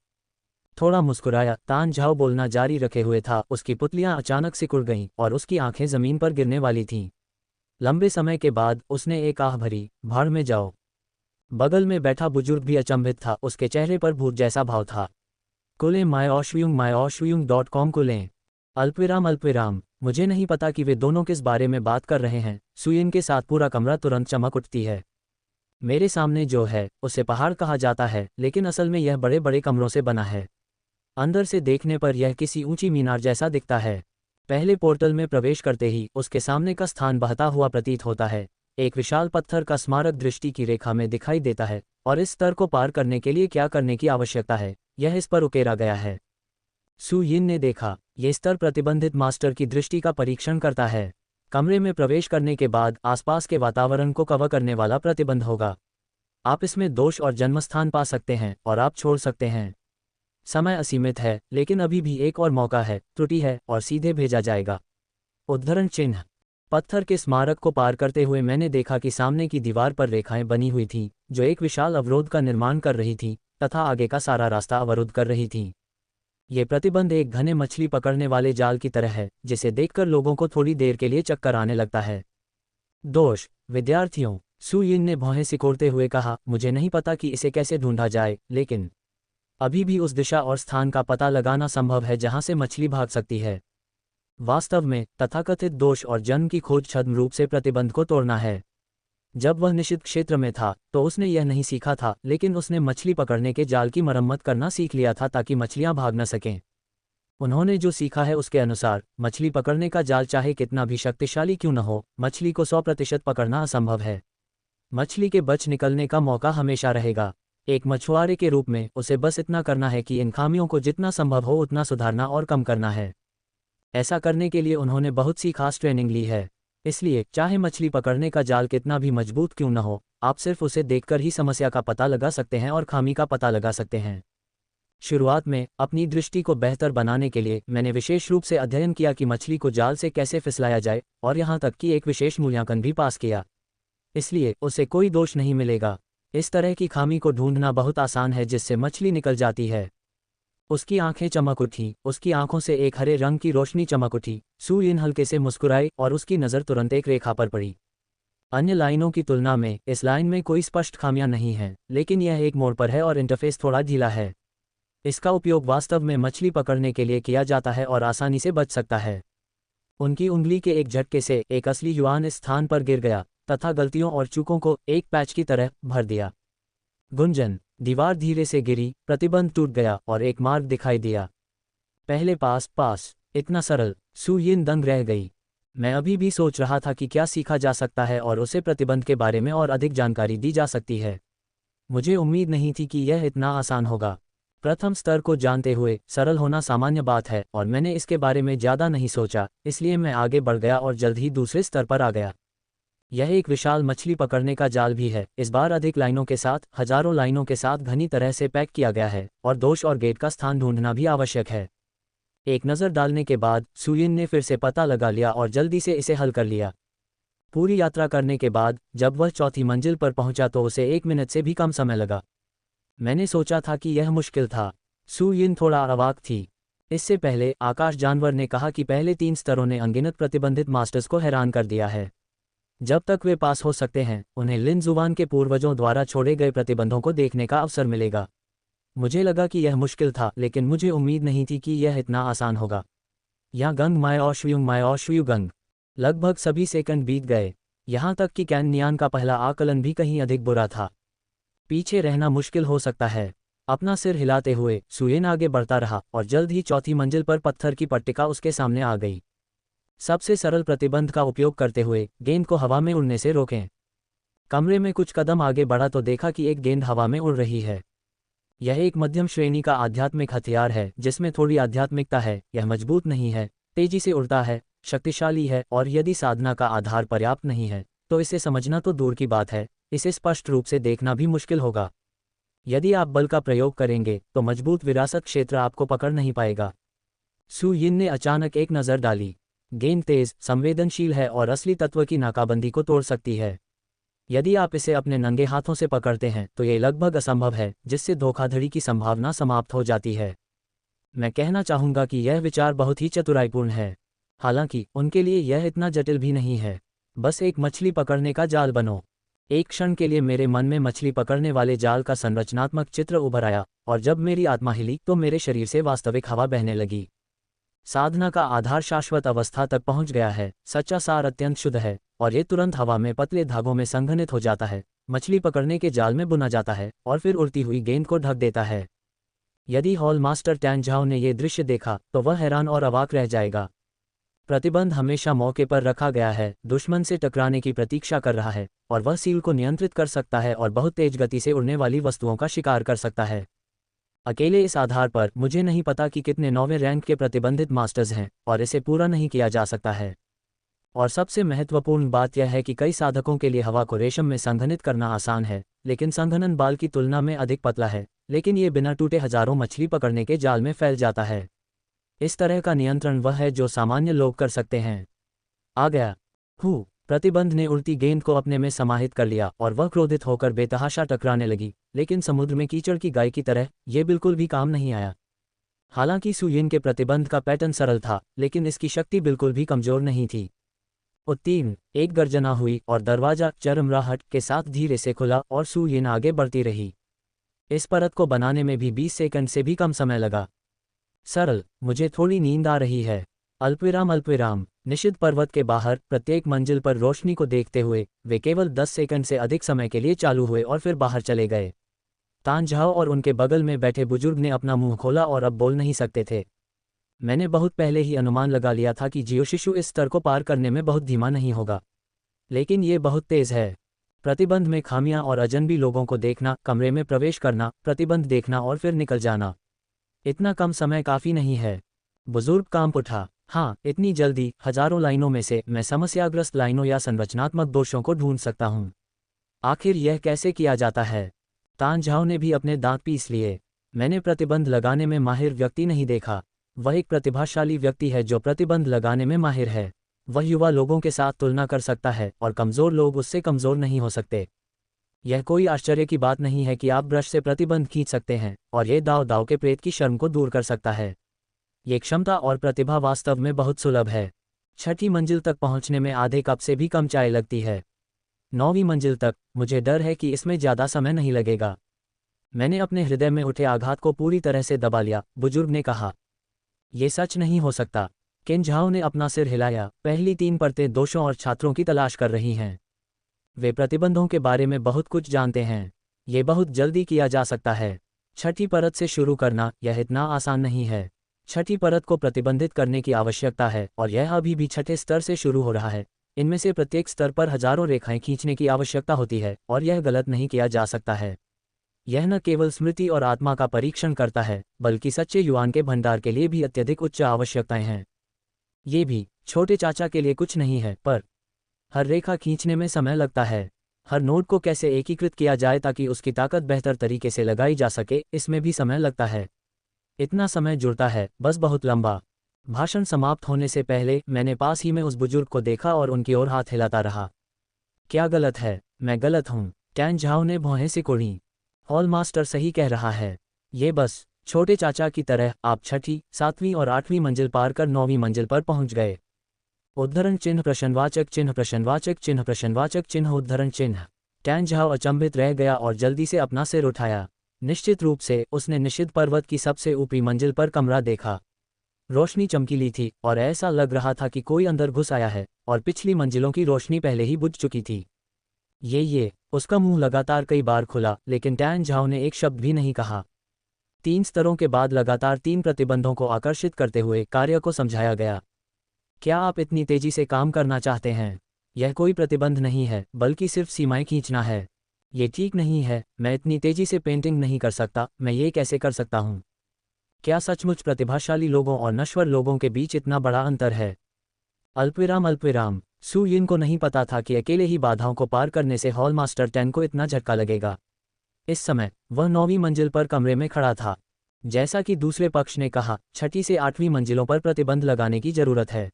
थोड़ा मुस्कुराया, तान झाओ बोलना जारी रखे हुए था। उसकी पुतलियां अचानक सिकुड़ गईं और उसकी आंखें जमीन पर गिरने वाली थीं। लंबे समय के बाद उसने एक आह भरी, भाड़ में जाओ। बगल में बैठा बुजुर्ग भी अचंभित था, उसके चेहरे पर भूत जैसा भाव था। कुलें myoshyung.com कुलें। अल्पविराम। मुझे नहीं पता कि वे दोनों किस बारे में बात कर रहे हैं। सुयिन के साथ पूरा कमरा तुरंत चमक उठती है। मेरे सामने जो है उसे पहाड़ कहा जाता है, लेकिन असल में यह बड़े बड़े कमरों से बना है। अंदर से देखने पर यह किसी ऊंची मीनार जैसा दिखता है। पहले पोर्टल में प्रवेश करते ही उसके सामने का स्थान बहता हुआ प्रतीत होता है। एक विशाल पत्थर का स्मारक दृष्टि की रेखा में दिखाई देता है, और इस स्तर को पार करने के लिए क्या करने की आवश्यकता है, यह इस पर उकेरा गया है। सु यिन ने देखा, यह स्तर प्रतिबंधित मास्टर की दृष्टि का परीक्षण करता है। कमरे में प्रवेश करने के बाद आसपास के वातावरण को कवर करने वाला प्रतिबंध होगा। आप इसमें दोष और जन्मस्थान पा सकते हैं और आप छोड़ सकते हैं। समय असीमित है, लेकिन अभी भी एक और मौका है। त्रुटि है और सीधे भेजा जाएगा। उद्धरण चिन्ह। पत्थर के स्मारक को पार करते हुए मैंने देखा कि सामने की दीवार पर रेखाएं बनी हुई थीं, जो एक विशाल अवरोध का निर्माण कर रही थीं तथा आगे का सारा रास्ता अवरुद्ध कर रही थीं। ये प्रतिबंध एक घने मछली पकड़ने वाले जाल की तरह है, जिसे देखकर लोगों को थोड़ी देर के लिए चक्कर आने लगता है। दोष। विद्यार्थियों, सु यिन ने भौहें सिकोड़ते हुए कहा, मुझे नहीं पता कि इसे कैसे ढूंढा जाए, लेकिन अभी भी उस दिशा और स्थान का पता लगाना संभव है जहां से मछली भाग सकती है। वास्तव में तथाकथित दोष और जन्म की खोज छद्म रूप से प्रतिबंध को तोड़ना है। जब वह निषिद्ध क्षेत्र में था तो उसने यह नहीं सीखा था, लेकिन उसने मछली पकड़ने के जाल की मरम्मत करना सीख लिया था ताकि मछलियां भाग न सकें। उन्होंने जो सीखा है उसके अनुसार मछली पकड़ने का जाल चाहे कितना भी शक्तिशाली क्यों न हो, मछली को 100% पकड़ना असंभव है। मछली के बच निकलने का मौका हमेशा रहेगा। एक मछुआरे के रूप में उसे बस इतना करना है कि इन खामियों को जितना संभव हो उतना सुधारना और कम करना है। ऐसा करने के लिए उन्होंने बहुत सी खास ट्रेनिंग ली है। इसलिए चाहे मछली पकड़ने का जाल कितना भी मजबूत क्यों न हो, आप सिर्फ उसे देखकर ही समस्या का पता लगा सकते हैं और खामी का पता लगा सकते हैं। शुरुआत में अपनी दृष्टि को बेहतर बनाने के लिए मैंने विशेष रूप से अध्ययन किया कि मछली को जाल से कैसे फिसलाया जाए, और यहाँ तक कि एक विशेष मूल्यांकन भी पास किया। इसलिए उसे कोई दोष नहीं मिलेगा। इस तरह की खामी को ढूंढना बहुत आसान है जिससे मछली निकल जाती है। उसकी आंखें चमक उठी, उसकी आंखों से एक हरे रंग की रोशनी चमक उठी। सू यिन हल्के से मुस्कुराई और उसकी नज़र तुरंत एक रेखा पर पड़ी। अन्य लाइनों की तुलना में इस लाइन में कोई स्पष्ट खामियां नहीं हैं, लेकिन यह एक मोड़ पर है और इंटरफेस थोड़ा ढीला है। इसका उपयोग वास्तव में मछली पकड़ने के लिए किया जाता है और आसानी से बच सकता है। उनकी उंगली के एक झटके से एक असली युआन इस स्थान पर गिर गया तथा गलतियों और चूकों को एक पैच की तरह भर दिया। गुंजन, दीवार धीरे से गिरी, प्रतिबंध टूट गया और एक मार्ग दिखाई दिया। पहले पास, इतना सरल। सू यिन दंग रह गई। मैं अभी भी सोच रहा था कि क्या सीखा जा सकता है और उसे प्रतिबंध के बारे में और अधिक जानकारी दी जा सकती है। मुझे उम्मीद नहीं थी कि यह इतना आसान होगा। प्रथम स्तर को जानते हुए सरल होना सामान्य बात है और मैंने इसके बारे में ज़्यादा नहीं सोचा, इसलिए मैं आगे बढ़ गया और जल्द ही दूसरे स्तर पर आ गया। यह एक विशाल मछली पकड़ने का जाल भी है। इस बार अधिक लाइनों के साथ, हजारों लाइनों के साथ घनी तरह से पैक किया गया है और दोष और गेट का स्थान ढूंढना भी आवश्यक है। एक नज़र डालने के बाद सू यिन ने फिर से पता लगा लिया और जल्दी से इसे हल कर लिया। पूरी यात्रा करने के बाद जब वह चौथी मंजिल पर पहुंचा तो उसे 1 मिनट से भी कम समय लगा। मैंने सोचा था कि यह मुश्किल था। सू यिन थोड़ा अवाक थी। इससे पहले आकाश जानवर ने कहा कि पहले 3 स्तरों ने अनगिनत प्रतिबंधित मास्टर्स को हैरान कर दिया है। जब तक वे पास हो सकते हैं, उन्हें लिन जुबान के पूर्वजों द्वारा छोड़े गए प्रतिबंधों को देखने का अवसर मिलेगा। मुझे लगा कि यह मुश्किल था, लेकिन मुझे उम्मीद नहीं थी कि यह इतना आसान होगा। या गंग माय औशुयु गंग। लगभग सभी सेकंड बीत गए, यहाँ तक कि कैन नियान का पहला आकलन भी कहीं अधिक बुरा था। पीछे रहना मुश्किल हो सकता है। अपना सिर हिलाते हुए सू यिन आगे बढ़ता रहा और जल्द ही चौथी मंजिल पर पत्थर की पट्टिका उसके सामने आ गई। सबसे सरल प्रतिबंध का उपयोग करते हुए गेंद को हवा में उड़ने से रोकें। कमरे में कुछ कदम आगे बढ़ा तो देखा कि एक गेंद हवा में उड़ रही है। यह एक मध्यम श्रेणी का आध्यात्मिक हथियार है जिसमें थोड़ी आध्यात्मिकता है। यह मजबूत नहीं है, तेजी से उड़ता है, शक्तिशाली है और यदि साधना का आधार पर्याप्त नहीं है तो इसे समझना तो दूर की बात है, इसे स्पष्ट रूप से देखना भी मुश्किल होगा। यदि आप बल का प्रयोग करेंगे तो मजबूत विरासत क्षेत्र आपको पकड़ नहीं पाएगा। सू यिन ने अचानक एक नज़र डाली। गेंद तेज, संवेदनशील है और असली तत्व की नाकाबंदी को तोड़ सकती है। यदि आप इसे अपने नंगे हाथों से पकड़ते हैं तो ये लगभग असंभव है, जिससे धोखाधड़ी की संभावना समाप्त हो जाती है। मैं कहना चाहूँगा कि यह विचार बहुत ही चतुराईपूर्ण है। हालांकि उनके लिए यह इतना जटिल भी नहीं है। बस एक मछली पकड़ने का जाल बनो। एक क्षण के लिए मेरे मन में मछली पकड़ने वाले जाल का संरचनात्मक चित्र उभर आया और जब मेरी आत्मा हिली तो मेरे शरीर से वास्तविक हवा बहने लगी। साधना का आधार शाश्वत अवस्था तक पहुंच गया है, सच्चा सार अत्यंत शुद्ध है और ये तुरंत हवा में पतले धागों में संघनित हो जाता है, मछली पकड़ने के जाल में बुना जाता है और फिर उड़ती हुई गेंद को ढक देता है। यदि हॉल मास्टर टैन झाओ ने यह दृश्य देखा तो वह हैरान और अवाक रह जाएगा। प्रतिबंध हमेशा मौके पर रखा गया है, दुश्मन से टकराने की प्रतीक्षा कर रहा है और वह सील को नियंत्रित कर सकता है और बहुत तेज गति से उड़ने वाली वस्तुओं का शिकार कर सकता है। अकेले इस आधार पर मुझे नहीं पता कि कितने 9वें रैंक के प्रतिबंधित मास्टर्स हैं और इसे पूरा नहीं किया जा सकता है। और सबसे महत्वपूर्ण बात यह है कि कई साधकों के लिए हवा को रेशम में संघनित करना आसान है, लेकिन संघनन बाल की तुलना में अधिक पतला है, लेकिन ये बिना टूटे हजारों मछली पकड़ने के जाल में फैल जाता है। इस तरह का नियंत्रण वह है जो सामान्य लोग कर सकते हैं। आ गया। प्रतिबंध ने उड़ती गेंद को अपने में समाहित कर लिया और वह क्रोधित होकर बेतहाशा टकराने लगी, लेकिन समुद्र में कीचड़ की गाय की तरह यह बिल्कुल भी काम नहीं आया। हालांकि सू यिन के प्रतिबंध का पैटर्न सरल था, लेकिन इसकी शक्ति बिल्कुल भी कमजोर नहीं थी। उत्तीर्ण, एक गर्जना हुई और दरवाजा चरमराहट के साथ धीरे से खुला और सू यिन आगे बढ़ती रही। इस परत को बनाने में भी 20 सेकंड से भी कम समय लगा। सरल, मुझे थोड़ी नींद आ रही है। अल्पविराम। निषिद्ध पर्वत के बाहर प्रत्येक मंजिल पर रोशनी को देखते हुए वे केवल 10 सेकंड से अधिक समय के लिए चालू हुए और फिर बाहर चले गए। तान झाओ और उनके बगल में बैठे बुजुर्ग ने अपना मुंह खोला और अब बोल नहीं सकते थे। मैंने बहुत पहले ही अनुमान लगा लिया था कि जियोशिशु इस स्तर को पार करने में बहुत धीमा नहीं होगा, लेकिन ये बहुत तेज है। प्रतिबंध में खामियां और अजनबी लोगों को देखना, कमरे में प्रवेश करना, प्रतिबंध देखना और फिर निकल जाना। इतना कम समय काफ़ी नहीं है। बुजुर्ग कांप उठा। हाँ, इतनी जल्दी हजारों लाइनों में से मैं समस्याग्रस्त लाइनों या संरचनात्मक दोषों को ढूंढ सकता हूँ। आखिर यह कैसे किया जाता है? तान झाओ ने भी अपने दांत पीस लिए। मैंने प्रतिबंध लगाने में माहिर व्यक्ति नहीं देखा। वह एक प्रतिभाशाली व्यक्ति है जो प्रतिबंध लगाने में माहिर है। वह युवा लोगों के साथ तुलना कर सकता है और कमज़ोर लोग उससे कमज़ोर नहीं हो सकते। यह कोई आश्चर्य की बात नहीं है कि आप ब्रश से प्रतिबंध खींच सकते हैं, और ये दाव दाव के प्रेत की शर्म को दूर कर सकता है। ये क्षमता और प्रतिभा वास्तव में बहुत सुलभ है। 6ठी मंजिल तक पहुंचने में आधे कप से भी कम चाय लगती है। 9वीं मंजिल तक, मुझे डर है कि इसमें ज़्यादा समय नहीं लगेगा। मैंने अपने हृदय में उठे आघात को पूरी तरह से दबा लिया। बुजुर्ग ने कहा, यह सच नहीं हो सकता। केन झाओ ने अपना सिर हिलाया। पहली 3 परतें दोषों और छात्रों की तलाश कर रही हैं। वे प्रतिबंधों के बारे में बहुत कुछ जानते हैं। ये बहुत जल्दी किया जा सकता है। 6ठी परत से शुरू करना, यह इतना आसान नहीं है। 6ठी परत को प्रतिबंधित करने की आवश्यकता है, और यह अभी भी 6ठे स्तर से शुरू हो रहा है। इनमें से प्रत्येक स्तर पर हजारों रेखाएं खींचने की आवश्यकता होती है, और यह गलत नहीं किया जा सकता है। यह न केवल स्मृति और आत्मा का परीक्षण करता है, बल्कि सच्चे युवान के भंडार के लिए भी अत्यधिक उच्च आवश्यकताएं हैं। ये भी छोटे चाचा के लिए कुछ नहीं है, पर हर रेखा खींचने में समय लगता है। हर नोड को कैसे एकीकृत किया जाए ताकि उसकी ताकत बेहतर तरीके से लगाई जा सके, इसमें भी समय लगता है। इतना समय जुड़ता है, बस बहुत लंबा। भाषण समाप्त होने से पहले मैंने पास ही में उस बुजुर्ग को देखा और उनकी ओर हाथ हिलाता रहा। क्या गलत है? मैं गलत हूँ। टैन झाओ ने भौहें सिकोड़ी। हॉल मास्टर सही कह रहा है। ये बस छोटे चाचा की तरह। आप 6ठी, 7वीं और 8वीं मंजिल पार कर 9वीं मंजिल पर पहुंच गए। उद्धरण चिन्ह प्रश्नवाचक चिन्ह प्रश्नवाचक चिन्ह प्रश्नवाचक चिन्ह उद्धरण चिन्ह। टैन झाओ अचंभित रह गया और जल्दी से अपना सिर उठाया। निश्चित रूप से उसने निषिद्ध पर्वत की सबसे ऊपरी मंजिल पर कमरा देखा। रोशनी चमकीली थी और ऐसा लग रहा था कि कोई अंदर घुस आया है, और पिछली मंजिलों की रोशनी पहले ही बुझ चुकी थी। ये उसका मुंह लगातार कई बार खुला, लेकिन टैन झाओ ने एक शब्द भी नहीं कहा। 3 स्तरों के बाद लगातार 3 प्रतिबंधों को आकर्षित करते हुए कार्य को समझाया गया। क्या आप इतनी तेजी से काम करना चाहते हैं? यह कोई प्रतिबंध नहीं है, बल्कि सिर्फ सीमाएं खींचना है। ये ठीक नहीं है। मैं इतनी तेजी से पेंटिंग नहीं कर सकता। मैं ये कैसे कर सकता हूँ? क्या सचमुच प्रतिभाशाली लोगों और नश्वर लोगों के बीच इतना बड़ा अंतर है? अल्पविराम अल्पविराम। सू यिन को नहीं पता था कि अकेले ही बाधाओं को पार करने से हॉल मास्टर 10 को इतना झटका लगेगा। इस समय वह 9वीं मंजिल पर कमरे में खड़ा था। जैसा कि दूसरे पक्ष ने कहा, 6ठी से 8वीं मंजिलों पर प्रतिबंध लगाने की जरूरत है।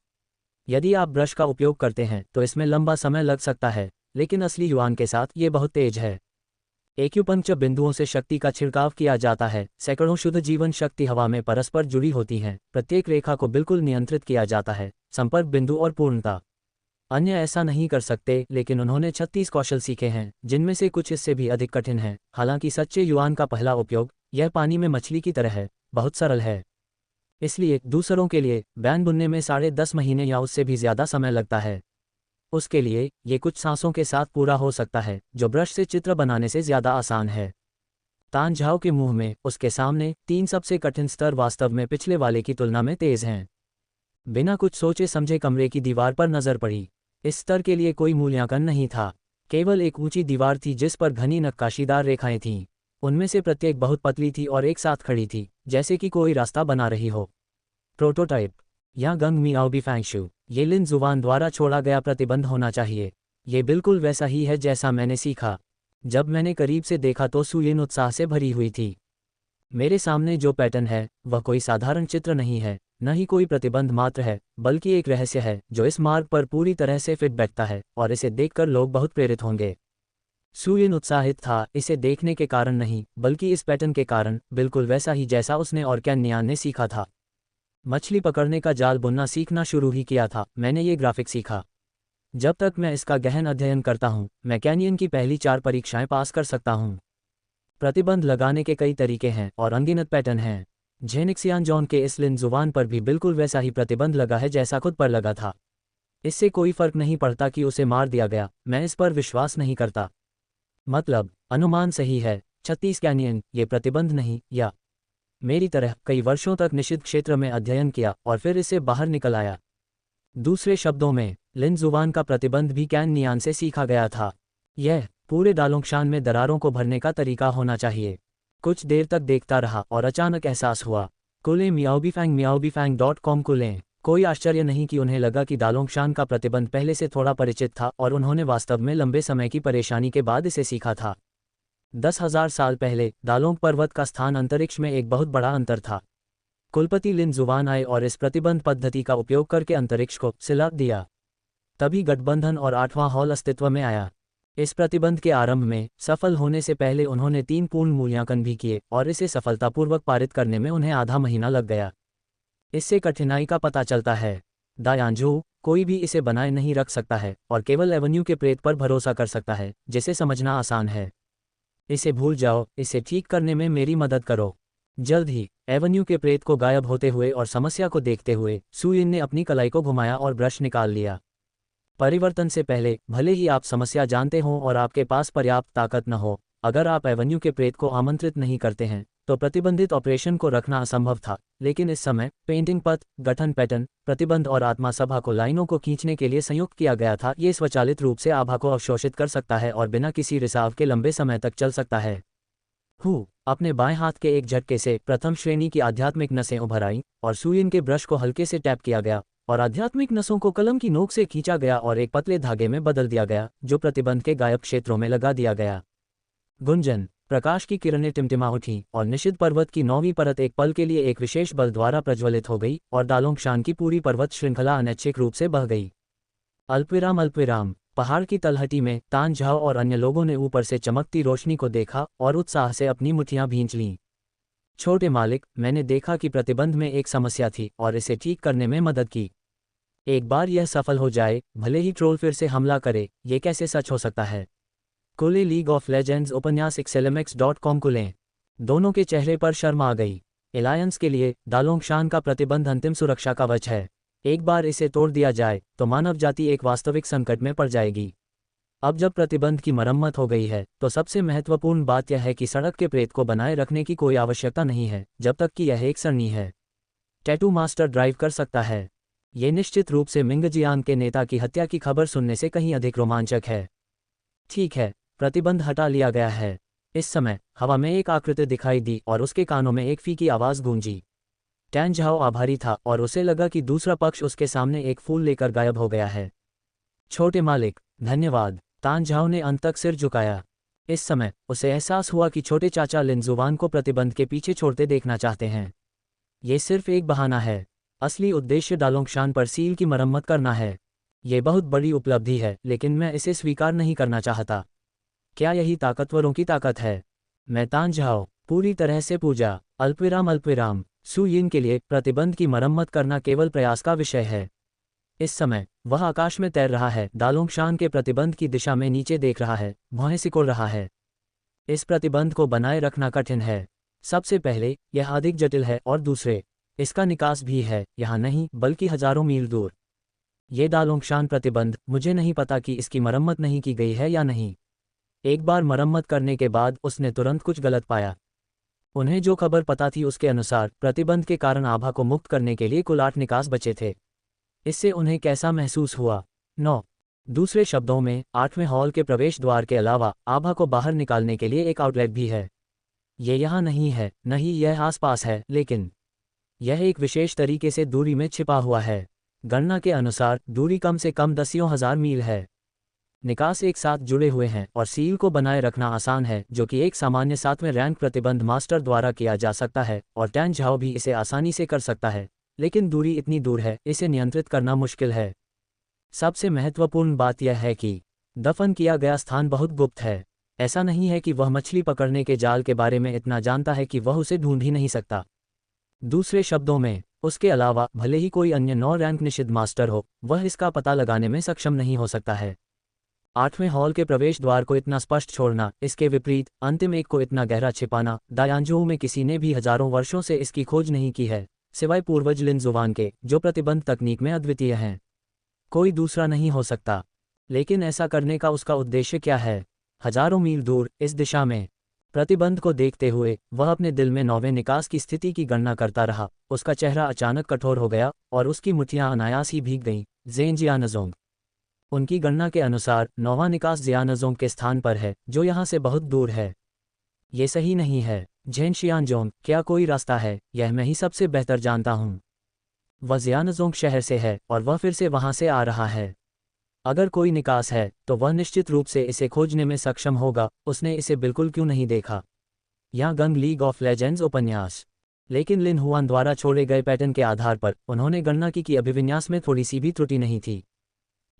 यदि आप ब्रश का उपयोग करते हैं तो इसमें लंबा समय लग सकता है, लेकिन असली युवान के साथ ये बहुत तेज है। एक्यूपंक्चर बिंदुओं से शक्ति का छिड़काव किया जाता है। सैकड़ों शुद्ध जीवन शक्ति हवा में परस्पर जुड़ी होती हैं। प्रत्येक रेखा को बिल्कुल नियंत्रित किया जाता है। संपर्क बिंदु और पूर्णता। अन्य ऐसा नहीं कर सकते, लेकिन उन्होंने 36 कौशल सीखे हैं, जिनमें से कुछ इससे भी अधिक कठिन हैं। हालांकि सच्चे युवान का पहला उपयोग, यह पानी में मछली की तरह है, बहुत सरल है। इसलिए दूसरों के लिए बैन बुनने में 10.5 महीने या उससे भी ज़्यादा समय लगता है। उसके लिए ये कुछ सांसों के साथ पूरा हो सकता है, जो ब्रश से चित्र बनाने से ज़्यादा आसान है। तान झाओ के मुंह में, उसके सामने 3 सबसे कठिन स्तर वास्तव में पिछले वाले की तुलना में तेज हैं। बिना कुछ सोचे समझे कमरे की दीवार पर नजर पड़ी। इस स्तर के लिए कोई मूल्यांकन नहीं था, केवल एक ऊंची दीवार थी जिस पर घनी नक्काशीदार रेखाएं थीं। उनमें से प्रत्येक बहुत पतली थी और एक साथ खड़ी थी, जैसे कि कोई रास्ता बना रही हो। प्रोटोटाइप। या गंग मियाओ बी फैंगशु। ये लिन जुवान द्वारा छोड़ा गया प्रतिबंध होना चाहिए। ये बिल्कुल वैसा ही है जैसा मैंने सीखा। जब मैंने करीब से देखा तो सू यिन उत्साह से भरी हुई थी। मेरे सामने जो पैटर्न है वह कोई साधारण चित्र नहीं है, न ही कोई प्रतिबंध मात्र है, बल्कि एक रहस्य है जो इस मार्ग पर पूरी तरह से फिट बैठता है, और इसे देखकर लोग बहुत प्रेरित होंगे। सू यिन उत्साहित था, इसे देखने के कारण नहीं, बल्कि इस पैटर्न के कारण, बिल्कुल वैसा ही जैसा उसने और कैन नियान ने सीखा था। मछली पकड़ने का जाल बुनना सीखना शुरू ही किया था, मैंने ये ग्राफिक सीखा। जब तक मैं इसका गहन अध्ययन करता हूँ, मैं कैनियन की पहली 4 परीक्षाएं पास कर सकता हूँ। प्रतिबंध लगाने के कई तरीके हैं और अनगिनत पैटर्न हैं। झेनिक्सियान जॉन के इस लिन जुबान पर भी बिल्कुल वैसा ही प्रतिबंध लगा है जैसा खुद पर लगा था। इससे कोई फर्क नहीं पड़ता कि उसे मार दिया गया, मैं इस पर विश्वास नहीं करता। मतलब, अनुमान सही है, 36 कैनियन, ये प्रतिबंध नहीं, या मेरी तरह कई वर्षों तक निषिद्ध क्षेत्र में अध्ययन किया और फिर इससे बाहर निकल आया। दूसरे शब्दों में, लिन जुवान का प्रतिबंध भी कैन नियान से सीखा गया था। यह पूरे डालोंगशान में दरारों को भरने का तरीका होना चाहिए। कुछ देर तक देखता रहा और अचानक एहसास हुआ। कुलें miaobifang.com कुलें। कोई आश्चर्य नहीं कि उन्हें लगा कि डालोंगशान का प्रतिबंध पहले से थोड़ा परिचित था और उन्होंने वास्तव में लंबे समय की परेशानी के बाद इसे सीखा था। 10,000 साल पहले दालोंग पर्वत का स्थान अंतरिक्ष में एक बहुत बड़ा अंतर था। कुलपति लिन जुवान आए और इस प्रतिबंध पद्धति का उपयोग करके अंतरिक्ष को सिला दिया। तभी गठबंधन और 8वां हॉल अस्तित्व में आया। इस प्रतिबंध के आरंभ में सफल होने से पहले उन्होंने 3 पूर्ण मूल्यांकन भी किए और इसे सफलतापूर्वक पारित करने में उन्हें आधा महीना लग गया। इससे कठिनाई का पता चलता है। दायांजू, कोई भी इसे बनाए नहीं रख सकता है और केवल एवेन्यू के प्रेत पर भरोसा कर सकता है, जिसे समझना आसान है। इसे भूल जाओ, इसे ठीक करने में मेरी मदद करो। जल्द ही एवेन्यू के प्रेत को गायब होते हुए और समस्या को देखते हुए सुयिन ने अपनी कलाई को घुमाया और ब्रश निकाल लिया। परिवर्तन से पहले, भले ही आप समस्या जानते हों और आपके पास पर्याप्त ताकत न हो, अगर आप एवेन्यू के प्रेत को आमंत्रित नहीं करते हैं तो प्रतिबंधित ऑपरेशन को रखना असंभव था। लेकिन इस समय पेंटिंग पथ, गठन पैटर्न, प्रतिबंध और आत्मा सभा को लाइनों को खींचने के लिए संयुक्त किया गया था। ये स्वचालित रूप से आभा को अवशोषित कर सकता है और बिना किसी रिसाव के लंबे समय तक चल सकता है। अपने बाएं हाथ के एक झटके से प्रथम श्रेणी की आध्यात्मिक नसें उभर आईं और सुयिन के ब्रश को हल्के से टैप किया गया और आध्यात्मिक नसों को कलम की नोक से खींचा गया और एक पतले धागे में बदल दिया गया, जो प्रतिबंध के गायब क्षेत्रों में लगा दिया गया। गुंजन, प्रकाश की किरणें टिमटिमा उठीं और निषिद्ध पर्वत की 9वीं परत एक पल के लिए एक विशेष बल द्वारा प्रज्वलित हो गई और दालोंगशान की पूरी पर्वत श्रृंखला अनैच्छिक रूप से बह गई। अल्पविराम। पहाड़ की तलहटी में तान झाओ और अन्य लोगों ने ऊपर से चमकती रोशनी को देखा और उत्साह से अपनी मुट्ठियां भींच लीं। छोटे मालिक, मैंने देखा कि प्रतिबंध में एक समस्या थी और इसे ठीक करने में मदद की। एक बार यह सफल हो जाए, भले ही ट्रोल फिर से हमला करे, ये कैसे सच हो सकता है? कुले लीग ऑफ लेजेंड्स उपन्यास xlmx.com कुलें। दोनों के चेहरे पर शर्म आ गई। एलायंस के लिए दालोंगशान का प्रतिबंध अंतिम सुरक्षा कवच है। एक बार इसे तोड़ दिया जाए तो मानव जाति एक वास्तविक संकट में पड़ जाएगी। अब जब प्रतिबंध की मरम्मत हो गई है तो सबसे महत्वपूर्ण बात यह है कि सड़क के प्रेत को बनाए रखने की कोई आवश्यकता नहीं है जब तक कि यह एक सरणी है। टैटू मास्टर ड्राइव कर सकता है। ये निश्चित रूप से मिंगजियांग के नेता की हत्या की खबर सुनने से कहीं अधिक रोमांचक है। ठीक है, प्रतिबंध हटा लिया गया है। इस समय हवा में एक आकृति दिखाई दी और उसके कानों में एक फीकी आवाज़ गूंजी। टैन झाओ आभारी था और उसे लगा कि दूसरा पक्ष उसके सामने एक फूल लेकर गायब हो गया है। छोटे मालिक, धन्यवाद। तान झाओ ने अंत तक सिर झुकाया। इस समय उसे एहसास हुआ कि छोटे चाचा लिन जुवान को प्रतिबंध के पीछे छोड़ते देखना चाहते हैं। ये सिर्फ एक बहाना है। असली उद्देश्य दालोंगशान पर सील की मरम्मत करना है। ये बहुत बड़ी उपलब्धि है, लेकिन मैं इसे स्वीकार नहीं करना चाहता। क्या यही ताकतवरों की ताकत है? मैं तान झाओ पूरी तरह से पूजा। अल्पविराम। सुयिन के लिए प्रतिबंध की मरम्मत करना केवल प्रयास का विषय है। इस समय वह आकाश में तैर रहा है, दालोंगशान के प्रतिबंध की दिशा में नीचे देख रहा है, भौहें सिकोड़ रहा है। इस प्रतिबंध को बनाए रखना कठिन है। सबसे पहले, यह अधिक जटिल है और दूसरे, इसका निकास भी है, यहाँ नहीं बल्कि हजारों मील दूर। ये दालोंगशान प्रतिबंध, मुझे नहीं पता कि इसकी मरम्मत नहीं की गई है या नहीं। एक बार मरम्मत करने के बाद उसने तुरंत कुछ गलत पाया। उन्हें जो खबर पता थी उसके अनुसार प्रतिबंध के कारण आभा को मुक्त करने के लिए कुल 8 निकास बचे थे। इससे उन्हें कैसा महसूस हुआ? 9। दूसरे शब्दों में, 8वें हॉल के प्रवेश द्वार के अलावा आभा को बाहर निकालने के लिए एक आउटलेट भी है। ये यहाँ नहीं है, नहीं यह आसपास है, लेकिन यह एक विशेष तरीके से दूरी में छिपा हुआ है। गणना के अनुसार दूरी कम से कम दसियों हजार मील है। निकास एक साथ जुड़े हुए हैं और सील को बनाए रखना आसान है, जो कि एक सामान्य 7वें रैंक प्रतिबंध मास्टर द्वारा किया जा सकता है और टैन झाओ भी इसे आसानी से कर सकता है, लेकिन दूरी इतनी दूर है, इसे नियंत्रित करना मुश्किल है। सबसे महत्वपूर्ण बात यह है कि दफन किया गया स्थान बहुत गुप्त है। ऐसा नहीं है कि वह मछली पकड़ने के जाल के बारे में इतना जानता है कि वह उसे ढूंढ ही नहीं सकता। दूसरे शब्दों में, उसके अलावा भले ही कोई अन्य 9 रैंक निषिद्ध मास्टर हो, वह इसका पता लगाने में सक्षम नहीं हो सकता है। 8वें हॉल के प्रवेश द्वार को इतना स्पष्ट छोड़ना, इसके विपरीत अंतिम एक को इतना गहरा छिपाना, दायांजू में किसी ने भी हजारों वर्षों से इसकी खोज नहीं की है, सिवाय पूर्वज लिन जुवान के, जो प्रतिबंध तकनीक में अद्वितीय हैं। कोई दूसरा नहीं हो सकता। लेकिन ऐसा करने का उसका उद्देश्य क्या है? हजारों मील दूर, इस दिशा में। प्रतिबंध को देखते हुए वह अपने दिल में 9वें निकास की स्थिति की गणना करता रहा। उसका चेहरा अचानक कठोर हो गया और उसकी मुठ्ठियां अनायास ही भीग गईं। ज़ेन जियानज़ोंग। उनकी गणना के अनुसार 9वां निकास जियानज़ोंग के स्थान पर है, जो यहाँ से बहुत दूर है। ये सही नहीं है। झेन शियानजोंग, क्या कोई रास्ता है? यह मैं ही सबसे बेहतर जानता हूँ। वह जियानज़ोंग शहर से है और वह फिर से वहाँ से आ रहा है। अगर कोई निकास है तो वह निश्चित रूप से इसे खोजने में सक्षम होगा। उसने इसे बिल्कुल क्यों नहीं देखा? यहाँ गंग लीग ऑफ लेजेंड्स उपन्यास। लेकिन लिन हुआन द्वारा छोड़े गए पैटर्न के आधार पर उन्होंने गणना की कि अभिविन्यास में थोड़ी सी भी त्रुटि नहीं थी।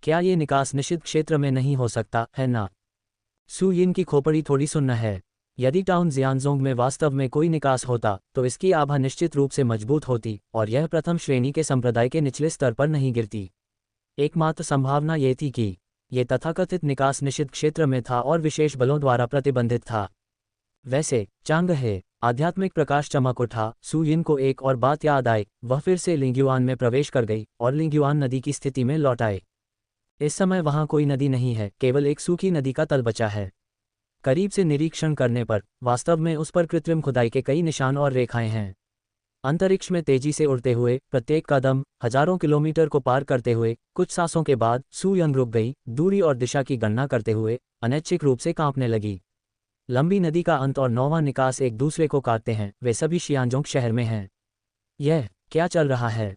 क्या ये निकास निषिद्ध क्षेत्र में नहीं हो सकता है ना? सु यिन की खोपड़ी थोड़ी सुन्न है। यदि टाउन जियानज़ोंग में वास्तव में कोई निकास होता तो इसकी आभा निश्चित रूप से मजबूत होती और यह प्रथम श्रेणी के संप्रदाय के निचले स्तर पर नहीं गिरती। एकमात्र संभावना ये थी कि ये तथाकथित निकास निषिद्ध क्षेत्र में था और विशेष बलों द्वारा प्रतिबंधित था। वैसे चांग है। आध्यात्मिक प्रकाश चमक उठा। सु यिन को एक और बात याद आई। वह फिर से लिंग्युआन में प्रवेश कर गई और लिंग्युआन नदी की स्थिति में लौट आए। इस समय वहां कोई नदी नहीं है, केवल एक सूखी नदी का तल बचा है। करीब से निरीक्षण करने पर वास्तव में उस पर कृत्रिम खुदाई के कई निशान और रेखाएं हैं। अंतरिक्ष में तेजी से उड़ते हुए प्रत्येक कदम हजारों किलोमीटर को पार करते हुए कुछ सांसों के बाद सु यंग रुक गई। दूरी और दिशा की गणना करते हुए अनैच्छिक रूप से कांपने लगी। लंबी नदी का अंत और 9वां निकास एक दूसरे को काटते हैं। वे सभी शियानजोंग शहर में हैं। यह क्या चल रहा है?